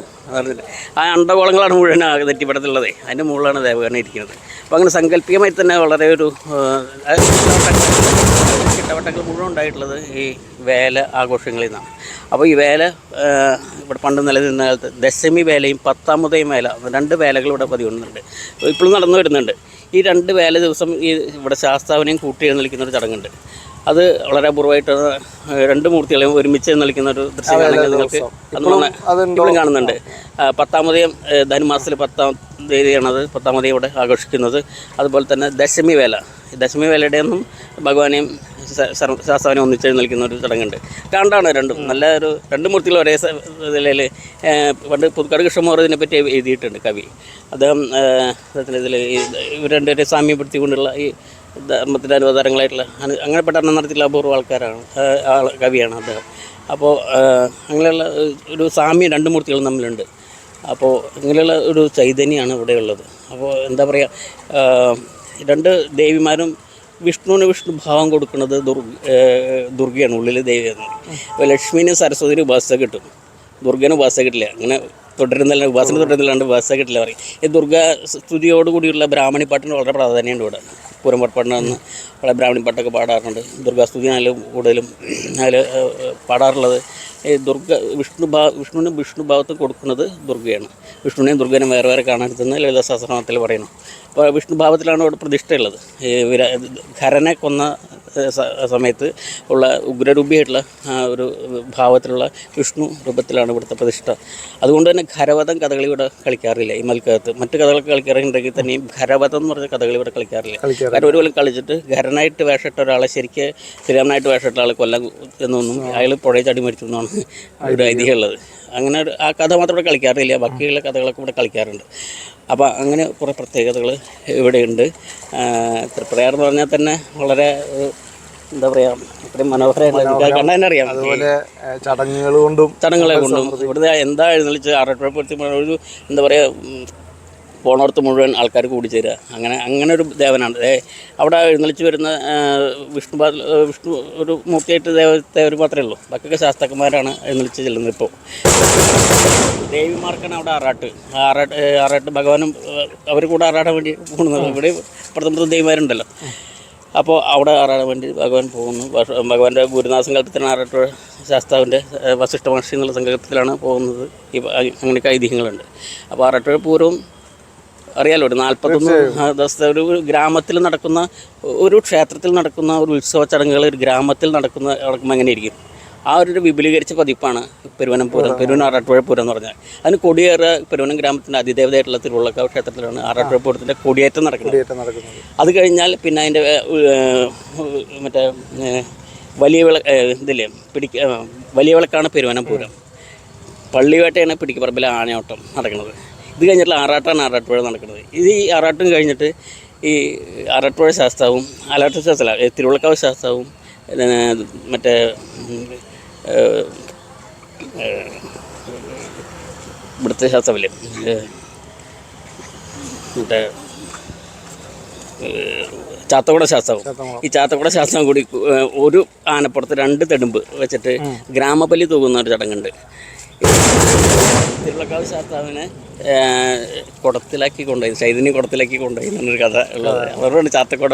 ആ അണ്ടഗോളങ്ങളാണ് മുഴുവൻ തെറ്റിപ്പട്ടത്തിലുള്ളത്. അതിൻ്റെ മുകളിലാണ് ദേവകരണം ഇരിക്കുന്നത്. അപ്പോൾ അങ്ങനെ സങ്കല്പികമായി തന്നെ വളരെ ഒരു ചിട്ടവട്ടങ്ങൾ മുഴുവൻ ഉണ്ടായിട്ടുള്ളത് ഈ വേല ആഘോഷങ്ങളിൽ നിന്നാണ്. അപ്പോൾ ഈ വേല ഇവിടെ പണ്ട് നിലനിന്ന കാലത്ത് ദശമി വേലയും 10ാമതയും വേല, 2 വേലകൾ ഇവിടെ പതിവുന്നുണ്ട്, ഇപ്പോഴും നടന്നു വരുന്നുണ്ട്. ഈ 2 വേല ദിവസം ഈ ഇവിടെ ശാസ്താവിനെയും കൂട്ടി എഴുന്നള്ളിക്കുന്നൊരു ചടങ്ങുണ്ട്. അത് വളരെ അപൂർവമായിട്ട് 2 മൂർത്തികളെയും ഒരുമിച്ച് എഴുന്നള്ളിക്കുന്ന ഒരു ദൃശ്യമാണെങ്കിൽ നിങ്ങൾക്ക് ഇപ്പോഴും കാണുന്നുണ്ട്. 10ാമതയും ധനുമാസത്തിൽ 10ാം തീയതിയാണത് 10ാമതയും ഇവിടെ ആഘോഷിക്കുന്നത്. അതുപോലെ തന്നെ ദശമി വേല, ദശമി വേലയുടെയൊന്നും ഭഗവാനെയും ശാസ്താവിനെ ഒന്നിച്ചെഴുന്നള്ളിക്കുന്ന ഒരു ചടങ്ങുണ്ട്. രണ്ടാണ് രണ്ടും നല്ല ഒരു 2 മൂർത്തികൾ ഒരേ ഇതിൽ. പണ്ട് പുതുക്കാട് കൃഷ്ണമോർ ഇതിനെപ്പറ്റി എഴുതിയിട്ടുണ്ട് കവി. അദ്ദേഹത്തിൻ്റെ ഇതിൽ ഇവർ രണ്ടുപേരെ സാമ്യപ്പെടുത്തിക്കൊണ്ടുള്ള ഈ ധർമ്മത്തിൻ്റെ അനുവതാരങ്ങളായിട്ടുള്ള അങ്ങനെ പഠനം നടത്തിയിട്ടുള്ള അപൂർവ കവിയാണ് അദ്ദേഹം. അപ്പോൾ അങ്ങനെയുള്ള ഒരു സാമ്യം 2 മൂർത്തികളും തമ്മിലുണ്ട്. അപ്പോൾ ഇങ്ങനെയുള്ള ഒരു ചൈതന്യമാണ് ഇവിടെയുള്ളത്. അപ്പോൾ എന്താ പറയുക, 2 ദേവിമാരും വിഷ്ണുവിന് വിഷ്ണുഭാവം കൊടുക്കുന്നത് ദുർഗയാണ്, ഉള്ളിൽ ദേവിയാണ്. അപ്പോൾ ലക്ഷ്മീനും സരസ്വതിനും ഉപാസന കിട്ടും, ദുർഗന് ഉപാസന കിട്ടില്ല. അങ്ങനെ തുടരുന്നല്ല, ഉപാസന തുടരുന്നില്ലാണ്ട് ഉപാസന കിട്ടില്ല പറയും. ഈ ദുർഗ സ്തുതിയോടുകൂടിയുള്ള ബ്രാഹ്മണിപ്പാട്ടിന് വളരെ പ്രാധാന്യമുണ്ട് ഇവിടെ. പൂരം പുറപ്പെടുന്ന വളരെ ബ്രാഹ്മണിപ്പാട്ടൊക്കെ പാടാറുണ്ട്. ദുർഗാസ്തുതിയാലും കൂടുതലും അതിൽ പാടാറുള്ളത് ഈ വിഷ്ണുവിന് വിഷ്ണുഭാവത്ത് കൊടുക്കുന്നത് ദുർഗയാണ്. വിഷ്ണുവിനെയും ദുർഗനെയും വേറെ വേറെ കാണരുതെന്ന് ലളിതാ സഹസ്രനാമത്തിൽ പറയുന്നു. അപ്പോൾ വിഷ്ണുഭാവത്തിലാണ് ഇവിടെ പ്രതിഷ്ഠയുള്ളത്. ഈ ഖരനെ കൊന്ന സമയത്ത് ഉള്ള ഉഗ്രരൂപിയായിട്ടുള്ള ഒരു ഭാവത്തിലുള്ള വിഷ്ണു രൂപത്തിലാണ് ഇവിടുത്തെ പ്രതിഷ്ഠ. അതുകൊണ്ട് തന്നെ ഖരവധം കഥകളി ഇവിടെ കളിക്കാറില്ല ഈ മൽക്കകത്ത്. മറ്റ് കഥകളൊക്കെ കളിക്കാറുണ്ടെങ്കിൽ തന്നെയും ഖരവധം എന്ന് പറഞ്ഞ കഥകളി ഇവിടെ കളിക്കാറില്ല. കാരണം ഒരു കൊല്ലം കളിച്ചിട്ട് ഖരനായിട്ട് വേഷമിട്ട ഒരാളെ ശരിക്ക് ശ്രീരാമനായിട്ട് വേഷമിട്ട ആളെ കൊല്ലം എന്നൊന്നും അയാൾ പുഴയിൽ ചടി മരിച്ചു എന്നാണ് ഇവിടെ ഐതിഹ്യമുള്ളത്. അങ്ങനെ ആ കഥ മാത്രം ഇവിടെ കളിക്കാറില്ല, ബാക്കിയുള്ള കഥകളൊക്കെ ഇവിടെ കളിക്കാറുണ്ട്. അപ്പോൾ അങ്ങനെ കുറേ പ്രത്യേകതകൾ ഇവിടെയുണ്ട്. തൃപ്രയാർ എന്ന് പറഞ്ഞാൽ തന്നെ വളരെ എന്താ പറയുക, അത്രയും മനോഹരമായിട്ട് കണ്ടാൽ തന്നെ അറിയാം. അതുപോലെ ചടങ്ങുകളെ കൊണ്ടും ഇവിടുത്തെ എന്താ എഴുന്നള്ളിച്ച് ആറട്ടുപുരത്തി ഒരു എന്താ പറയുക പോണോർത്ത് മുഴുവൻ ആൾക്കാർ കൂടിച്ചേരുക. അങ്ങനെ ഒരു ദേവനാണ്. അവിടെ എഴുന്നള്ളിച്ച് വരുന്ന വിഷ്ണു ഒരു മൂർത്തിയായിട്ട് ദേവർ മാത്രമേ ഉള്ളൂ. ബാക്കിയൊക്കെ ശാസ്ത്രജ്ഞന്മാരാണ് എഴുന്നള്ളിച്ച് ചെല്ലുന്നത്. ഇപ്പോൾ ദേവിമാർക്കാണ് അവിടെ ആറാട്ട് ഭഗവാനും അവർ കൂടെ ആറാടാൻ വേണ്ടി പോകുന്നത്. ഇവിടെ പ്രഥമ ദേവിമാരുണ്ടല്ലോ, അപ്പോൾ അവിടെ ആറാടാൻ വേണ്ടി ഭഗവാൻ പോകുന്നു. ഭഗവാന്റെ ഗുരുനാഥ സങ്കല്പത്തിലാണ് ആറാട്ട് ശാസ്താവിൻ്റെ വസിഷ്ഠ മഹർഷി എന്നുള്ള സങ്കല്പത്തിലാണ് പോകുന്നത്. അങ്ങനെയൊക്കെ ഐതിഹ്യങ്ങളുണ്ട്. അപ്പോൾ ആറാട്ട് പൂരവും അറിയാലോ, ഒരു 41 ദിവസത്തെ ഒരു ഗ്രാമത്തിൽ നടക്കുന്ന ഒരു ക്ഷേത്രത്തിൽ നടക്കുന്ന ഒരു ഉത്സവ ചടങ്ങുകൾ ഒരു ഗ്രാമത്തിൽ നടക്കുമ്പോൾ എങ്ങനെയിരിക്കും? ആ ഒരു വിപുലീകരിച്ച പതിപ്പാണ് പെരുവനം ആറാട്ടുപുഴ പൂരം എന്ന് പറഞ്ഞാൽ. അതിന് കൊടിയേറ് പെരുവനം ഗ്രാമത്തിൻ്റെ അതിദേവതയായിട്ടുള്ള തിരുവള്ളക്കാവ് ക്ഷേത്രത്തിലാണ് ആറാട്ടുപുഴ പൂരത്തിൻ്റെ കൊടിയേറ്റം നടക്കുന്നത്. അത് കഴിഞ്ഞാൽ പിന്നെ അതിൻ്റെ മറ്റേ വലിയ വിളക്കാണ് പെരുവനം പൂരം. പള്ളിവേട്ടയാണ് പിടിക്കപ്പറമ്പിലെ ആനയോട്ടം നടക്കുന്നത്. ഇത് കഴിഞ്ഞിട്ടുള്ള ആറാട്ടാണ് ആറാട്ടുപുഴ നടക്കുന്നത്. ഇത് ഈ ആറാട്ടും കഴിഞ്ഞിട്ട് ഈ ആറാട്ടുപുഴ ശാസ്താവും തിരുവള്ളക്കാവ് ശാസ്താവും മറ്റേ ഇവിടുത്തെ ശാസ്താവില്ലേ മറ്റേ ചാത്തക്കുട ശാസ്താവും, ഈ ചാത്തക്കുട ശാസ്താവും കൂടി ഒരു ആനപ്പുറത്ത് 2 തെടുമ്പ് വെച്ചിട്ട് ഗ്രാമബലി തൂകുന്ന ഒരു ചടങ്ങുണ്ട്. തിരുവള്ളക്കാവ് ശാസ്താവിനെ കുടത്തിലാക്കി കൊണ്ടുപോയി, ചൈതന്യം കുടത്തിലാക്കി കൊണ്ടുപോയി എന്നൊരു കഥ ഉള്ളത്. അവരോട് ശാസ്തക്കുട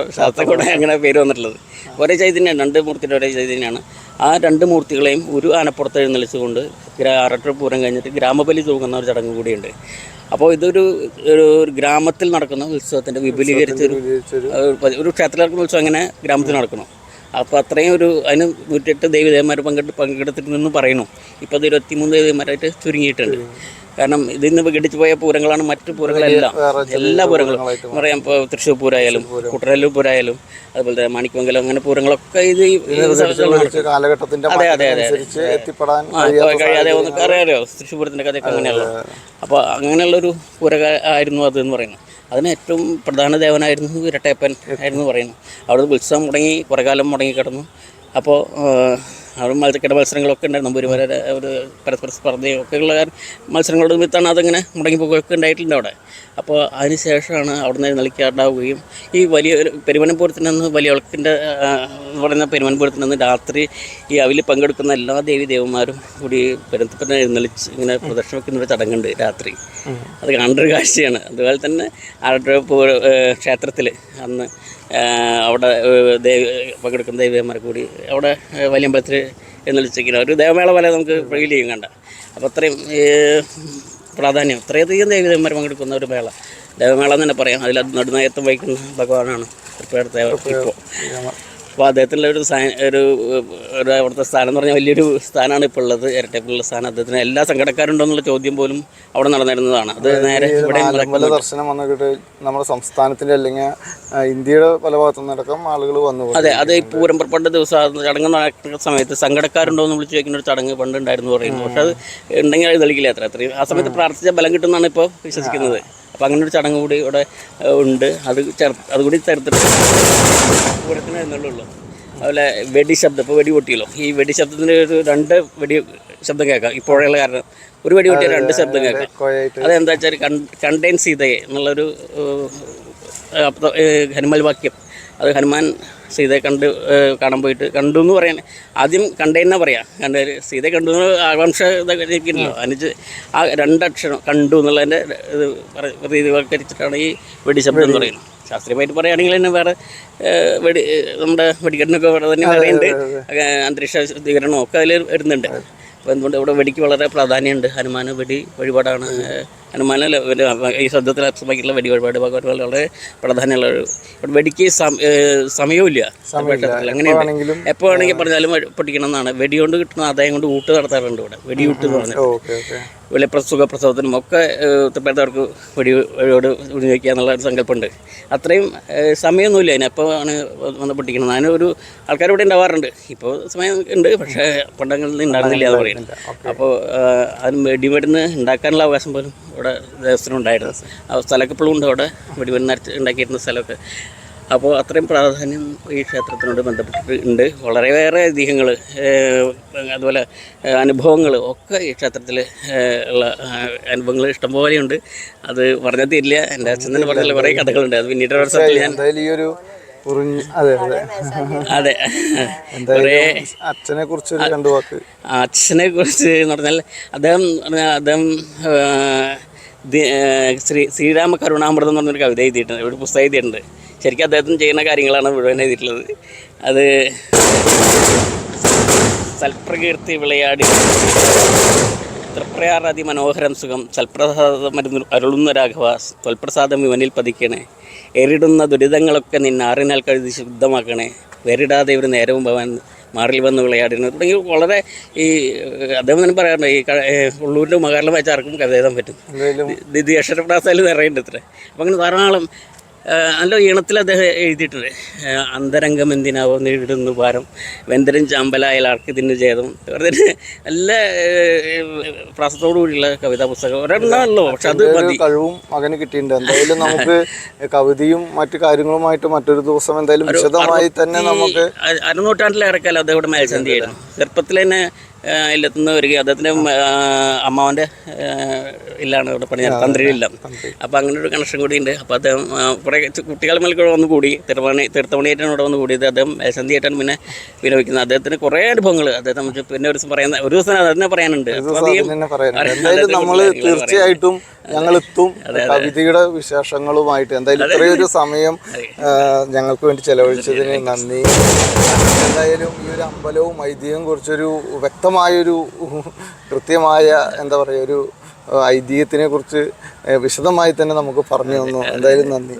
അങ്ങനെ പേര് വന്നിട്ടുള്ളത്. ഒരേ ചൈതന്യമാണ്, 2 മൂർത്തിയുടെ ഒരേ ചൈതന്യമാണ്. ആ 2 മൂർത്തികളെയും ഒരു ആനപ്പുറത്ത് എഴുന്നള്ളിച്ചുകൊണ്ട് ആറാട്ടുപുഴ പൂരം കഴിഞ്ഞിട്ട് ഗ്രാമബലി തൂകുന്ന ഒരു ചടങ്ങ് കൂടിയുണ്ട്. അപ്പോൾ ഇതൊരു ഗ്രാമത്തിൽ നടക്കുന്ന ഉത്സവത്തിൻ്റെ വിപുലീകരിച്ചൊരു ഒരു ക്ഷേത്രത്തിൽ നടക്കുന്ന ഉത്സവം അങ്ങനെ ഗ്രാമത്തിൽ നടക്കണം. അപ്പോൾ അത്രയും അതിന് 108 ദേവീദേവന്മാർ പങ്കെടുത്തിട്ടുണ്ടെന്ന് പറയുന്നു. ഇപ്പോൾ അത് 23 ദേവീദേവന്മാരായിട്ട് ചുരുങ്ങിയിട്ടുണ്ട്. കാരണം ഇതിന്ന് വിഘടിച്ചു പോയ പൂരങ്ങളാണ് മറ്റു പൂരങ്ങളെല്ലാം, എല്ലാ പൂരങ്ങളും പറയാം. ഇപ്പോൾ തൃശ്ശൂർ പൂരമായാലും കുട്ടനല്ലൂർ പൂരമായാലും അതുപോലെ തന്നെ മാണിക്യമംഗലം, അങ്ങനെ പൂരങ്ങളൊക്കെ ഇത് കഴിയാതെ അറിയാലോ തൃശ്ശൂർ പൂരത്തിൻ്റെ കഥയൊക്കെ അങ്ങനെയല്ലോ. അപ്പോൾ അങ്ങനെയുള്ളൊരു പൂര ആയിരുന്നു അത് എന്ന് പറയുന്നത്. അതിന് ഏറ്റവും പ്രധാന ദേവനായിരുന്നു ഇരട്ടയപ്പൻ ആയിരുന്നു പറയുന്നു. അവിടെ ഉത്സവം മുടങ്ങി കുറേ കാലം മുടങ്ങി കിടന്നു. അപ്പോൾ അവിടെ മത്സരങ്ങളൊക്കെ ഉണ്ടായിരുന്നു. നമ്പൂരിമാരെ ഒരു പരസ്പര സ്പർദ്ധയും ഒക്കെ ഉള്ള മത്സരങ്ങളുടെ നിമിത്തമാണ് അതങ്ങനെ മുടങ്ങിപ്പോയൊക്കെ ഉണ്ടായിട്ടുണ്ട് അവിടെ. അപ്പോൾ അതിന് ശേഷമാണ് അവിടെ നിന്ന് എഴുന്നള്ളിക്കാണ്ടാവുകയും ഈ വലിയ പെരുവനം പൂരത്തിൽ നിന്ന് വലിയ വിളക്കിൻ്റെ പറയുന്ന പെരുവനം പൂരത്തിൽ നിന്ന് രാത്രി ഈ അതിൽ പങ്കെടുക്കുന്ന എല്ലാ ദേവന്മാരും കൂടി പെരുന്തപ്പനെ എഴുന്നള്ളിച്ച് ഇങ്ങനെ പ്രദർശനം വയ്ക്കുന്നൊരു ചടങ്ങുണ്ട് രാത്രി. അത് കാണേണ്ട ഒരു കാഴ്ചയാണ്. അതുപോലെ തന്നെ ആറാട്ടുപുഴ ക്ഷേത്രത്തിൽ അന്ന് അവിടെ പങ്കെടുക്കുന്ന ദേവന്മാരെ കൂടി അവിടെ വലിയ അമ്പലത്തിൽ എഴുന്നള്ളിച്ചിരിക്കുന്ന ഒരു ദേവമേള പോലെ നമുക്ക് ഫീൽ ചെയ്യും കണ്ട. അപ്പോൾ അത്രയും പ്രാധാന്യം, അത്രയധികം ദേവന്മാർ പങ്കെടുക്കുന്ന ഒരു മേള, ദേവമേള എന്ന് തന്നെ പറയാം. അതിൽ നടുനായത്വം വഹിക്കുന്ന ഭഗവാനാണ് തൃപ്പേടത്തെ ഇപ്പോൾ. അപ്പോൾ അദ്ദേഹത്തിൻ്റെ ഒരു അവിടുത്തെ സ്ഥാനം എന്ന് പറഞ്ഞാൽ വലിയൊരു സ്ഥാനമാണ് ഇപ്പോൾ ഉള്ളത്, ഇരട്ടപ്പിലുള്ള സ്ഥാനം. അദ്ദേഹത്തിന് എല്ലാ സംഘടനക്കാരുണ്ടോ എന്നുള്ള ചോദ്യം പോലും അവിടെ നടന്നിരുന്നതാണ്. അത് നേരെ ഇവിടെ ദർശനം വന്നിട്ട് നമ്മുടെ സംസ്ഥാനത്തിൻ്റെ അല്ലെങ്കിൽ ഇന്ത്യയുടെ പല ഭാഗത്തു നിന്നടക്കം ആളുകൾ വന്നു. അതെ, അത് ഈ പൂരം പുറപ്പെട്ട ദിവസം ചടങ്ങ് നടക്കുന്ന സമയത്ത് സംഘടനക്കാരുണ്ടോ എന്ന് വിളിച്ച് ചോദിക്കുന്ന ഒരു ചടങ്ങ് പണ്ട് ഉണ്ടായിരുന്നു പറയുന്നു. പക്ഷെ അത് ഉണ്ടെങ്കിൽ അത് തെളിയിക്കില്ല. അത്രയും ആ സമയത്ത് പ്രാർത്ഥിച്ച ബലം കിട്ടുമെന്നാണ് ഇപ്പോൾ വിശ്വസിക്കുന്നത്. അപ്പോൾ അങ്ങനെ ഒരു ചടങ്ങ് കൂടി ഇവിടെ ഉണ്ട്. അതുകൂടി ചേർത്തിട്ട് പൂരത്തിന് എന്നുള്ളൂ. അതുപോലെ വെടിശബ്ദം, ഇപ്പോൾ വെടി പൊട്ടിയല്ലോ, ഈ വെടി ശബ്ദത്തിൻ്റെ ഒരു 2 വെടി ശബ്ദം കേൾക്കാം. ഇപ്പോഴുള്ള കാരണം ഒരു വെടി പൊട്ടിയ 2 ശബ്ദം കേൾക്കാം. അതെന്താ വെച്ചാൽ കണ്ടെയ്ൻ സീതയെ എന്നുള്ളൊരു ഹനുമാൻ വാക്യം. അത് ഹനുമാൻ സീതയെ കാണാൻ പോയിട്ട് കണ്ടു എന്ന് പറയാൻ ആദ്യം കണ്ടെയ്നെന്നാ പറയാം. സീതയെ കണ്ടു എന്ന് ആകാംക്ഷ ഇതൊക്കെ ഇരിക്കുന്നുണ്ടല്ലോ. അതിന് ആ 2 അക്ഷരം കണ്ടു എന്നുള്ളതിൻ്റെ രീതിവൽക്കരിച്ചിട്ടാണ് ഈ വെടിശബ്ദം എന്ന് പറയുന്നത്. ശാസ്ത്രീയമായിട്ട് പറയുകയാണെങ്കിൽ തന്നെ വേറെ നമ്മുടെ വെടിക്കെട്ടിനൊക്കെ വേറെ തന്നെ പറയുന്നുണ്ട്. അന്തരീക്ഷ ശുദ്ധീകരണവും ഒക്കെ അതിൽ വരുന്നുണ്ട്. അപ്പോൾ എന്തുകൊണ്ട് ഇവിടെ വെടിക്ക് വളരെ പ്രാധാന്യമുണ്ട്. ഹനുമാൻ വെടി വഴിപാടാണ് ഹനുമാനിൽ ഈ ശബ്ദത്തിൽ അർത്ഥമാക്കിയിട്ടുള്ള വെടി വഴിപാട് ഭഗവാൻ വളരെ പ്രാധാന്യമുള്ള ഒരു വെടിക്ക് സമയവുമില്ല അങ്ങനെയുണ്ട്. എപ്പോൾ വേണമെങ്കിൽ പറഞ്ഞാലും പൊട്ടിക്കണം എന്നാണ്. വെടികൊണ്ട് കിട്ടുന്ന ആദായം കൊണ്ട് ഊട്ട് നടത്താറുണ്ട് ഇവിടെ. വെടിയൂട്ട് എന്ന് പറഞ്ഞാൽ സുഖപ്രസവത്തിനും ഒക്കെ ഉത്തരപ്പേട്ടവർക്ക് വെടിയോട് വിനിയോഗിക്കുക എന്നുള്ള ഒരു സങ്കല്പമുണ്ട്. അത്രയും സമയമൊന്നുമില്ല അതിന്. എപ്പോൾ ആണ് വന്ന് പൊട്ടിക്കണം. അതിനൊരു ആൾക്കാർ ഇവിടെ ഉണ്ടാവാറുണ്ട്. ഇപ്പോൾ സമയം ഉണ്ട്, പക്ഷേ പണ്ടങ്ങളിൽ ഉണ്ടായിരുന്നില്ല എന്ന് പറയുന്നത്. അപ്പോൾ അതിന് വെടിമരുന്ന് ഉണ്ടാക്കാനുള്ള അവകാശം പോലും ഇവിടെ ദേവസ്ഥനം ഉണ്ടായിരുന്നു. ആ സ്ഥലമൊക്കെ ഇപ്പോഴും ഉണ്ട് അവിടെ, വെടിമരുന്ന് ഉണ്ടാക്കിയിരുന്ന സ്ഥലമൊക്കെ. അപ്പോൾ അത്രയും പ്രാധാന്യം ഈ ക്ഷേത്രത്തിനോട് ബന്ധപ്പെട്ടിട്ട് ഉണ്ട്. വളരെയേറെ ഐതിഹ്യങ്ങൾ അതുപോലെ അനുഭവങ്ങൾ ഒക്കെ ഈ ക്ഷേത്രത്തിൽ ഉള്ള അനുഭവങ്ങൾ ഇഷ്ടംപോലെയുണ്ട്. അത് പറഞ്ഞാൽ തീരില്ല. എൻ്റെ അച്ഛൻ തന്നെ പറഞ്ഞാൽ കുറേ കഥകളുണ്ട്. അത് പിന്നീട് വർഷത്തിൽ ഞാൻ അതെ അച്ഛനെ കുറിച്ച് എന്ന് പറഞ്ഞാൽ അദ്ദേഹം ശ്രീരാമ കരുണാമൃതം എന്ന് പറഞ്ഞൊരു കവിത എഴുതിയിട്ടുണ്ട്, ഒരു പുസ്തകം എഴുതിയിട്ടുണ്ട്. ശരിക്കും അദ്ദേഹത്തിന് ചെയ്യുന്ന കാര്യങ്ങളാണ് മുഴുവൻ എഴുതിയിട്ടുള്ളത്. അത് സൽപ്രകീർത്തി വിളയാടി തൃപ്രയാർ അതിമനോഹരം സുഖം സൽപ്രസാദം അരുളുന്ന രാഘവ തൊൽപ്രസാദം ഇവനിൽ പതിക്കണേ എറിടുന്ന ദുരിതങ്ങളൊക്കെ നിന്നാറിനാൽ കഴുതി ശുദ്ധമാക്കണേ വേറിടാതെ ഒരു നേരവും ഭവൻ മാറിൽ വന്ന് വിളയാടുന്നത് തുടങ്ങി വളരെ ഈ അദ്ദേഹം തന്നെ പറയാറുണ്ട്. ഈ ഉള്ളൂരിൻ്റെ മകാറിലും വെച്ച് ആർക്കും കവിത എഴുതാൻ പറ്റും. ഇത് അക്ഷരപ്രാസായാലും നിറയുണ്ട് ഇത്ര. അപ്പം അങ്ങനെ ധാരാളം നല്ല ഈണത്തിൽ അദ്ദേഹം എഴുതിയിട്ടുണ്ട്. അന്തരംഗം എന്തിനാവോ നേരിടുന്നു ഭാരം വെന്തരം ചാമ്പലായാൽ ആർക്കിതിന് ജേതം വെറുതെ നല്ല പ്രാസത്തോടു കൂടിയുള്ള കവിതാ പുസ്തകം ഒരെണ്ണമല്ലോ. പക്ഷെ അത് കഴിവും മകന് കിട്ടിയിട്ടുണ്ട്. എന്തായാലും നമുക്ക് കവിതയും മറ്റു കാര്യങ്ങളുമായിട്ട് മറ്റൊരു ദിവസം എന്തായാലും വിശദമായി തന്നെ നമുക്ക് അരനൂറ്റാണ്ടിലേറെക്കാലം അദ്ദേഹം ഇവിടെ മേൽസന്ധിയായിരുന്നു. ചെറുപ്പത്തിൽ തന്നെ ഇല്ലെത്തുന്ന വരിക. അദ്ദേഹത്തിൻ്റെ അമ്മാവൻ്റെ ഇല്ലാണ് ഇവിടെ പണിയാൻ തന്ത്രിയില്ല. അപ്പോൾ അങ്ങനെ ഒരു കണക്ഷൻ കൂടി ഉണ്ട്. അപ്പോൾ അദ്ദേഹം കുറേ കുട്ടികൾ മേൽക്കൂടെ വന്ന് കൂടി തീർത്ഥമണിയായിട്ടാണ് ഇവിടെ വന്ന് കൂടിയത്. അദ്ദേഹം മേൽസന്ധിയായിട്ടാണ് പിന്നെ വിനിയോഗിക്കുന്നത്. അദ്ദേഹത്തിന് കുറേ അനുഭവങ്ങൾ അദ്ദേഹത്തെ സംബന്ധിച്ച് പിന്നെ ഒരു ദിവസം അതിനെ പറയാനുണ്ട്. നമ്മൾ തീർച്ചയായിട്ടും ഞങ്ങളെത്തും കവിതയുടെ വിശേഷങ്ങളുമായിട്ട്. എന്തായാലും ഇത്രയൊരു സമയം ഞങ്ങൾക്ക് വേണ്ടി ചെലവഴിച്ചതിന് നന്ദി. എന്തായാലും ഈ ഒരു അമ്പലവും ഐതിഹ്യവും കുറിച്ചൊരു വ്യക്തമായൊരു കൃത്യമായ എന്താ പറയുക ഒരു ഐതിഹ്യത്തിനെ കുറിച്ച് വിശദമായി തന്നെ നമുക്ക് പറഞ്ഞു തന്നു. എന്തായാലും നന്ദി.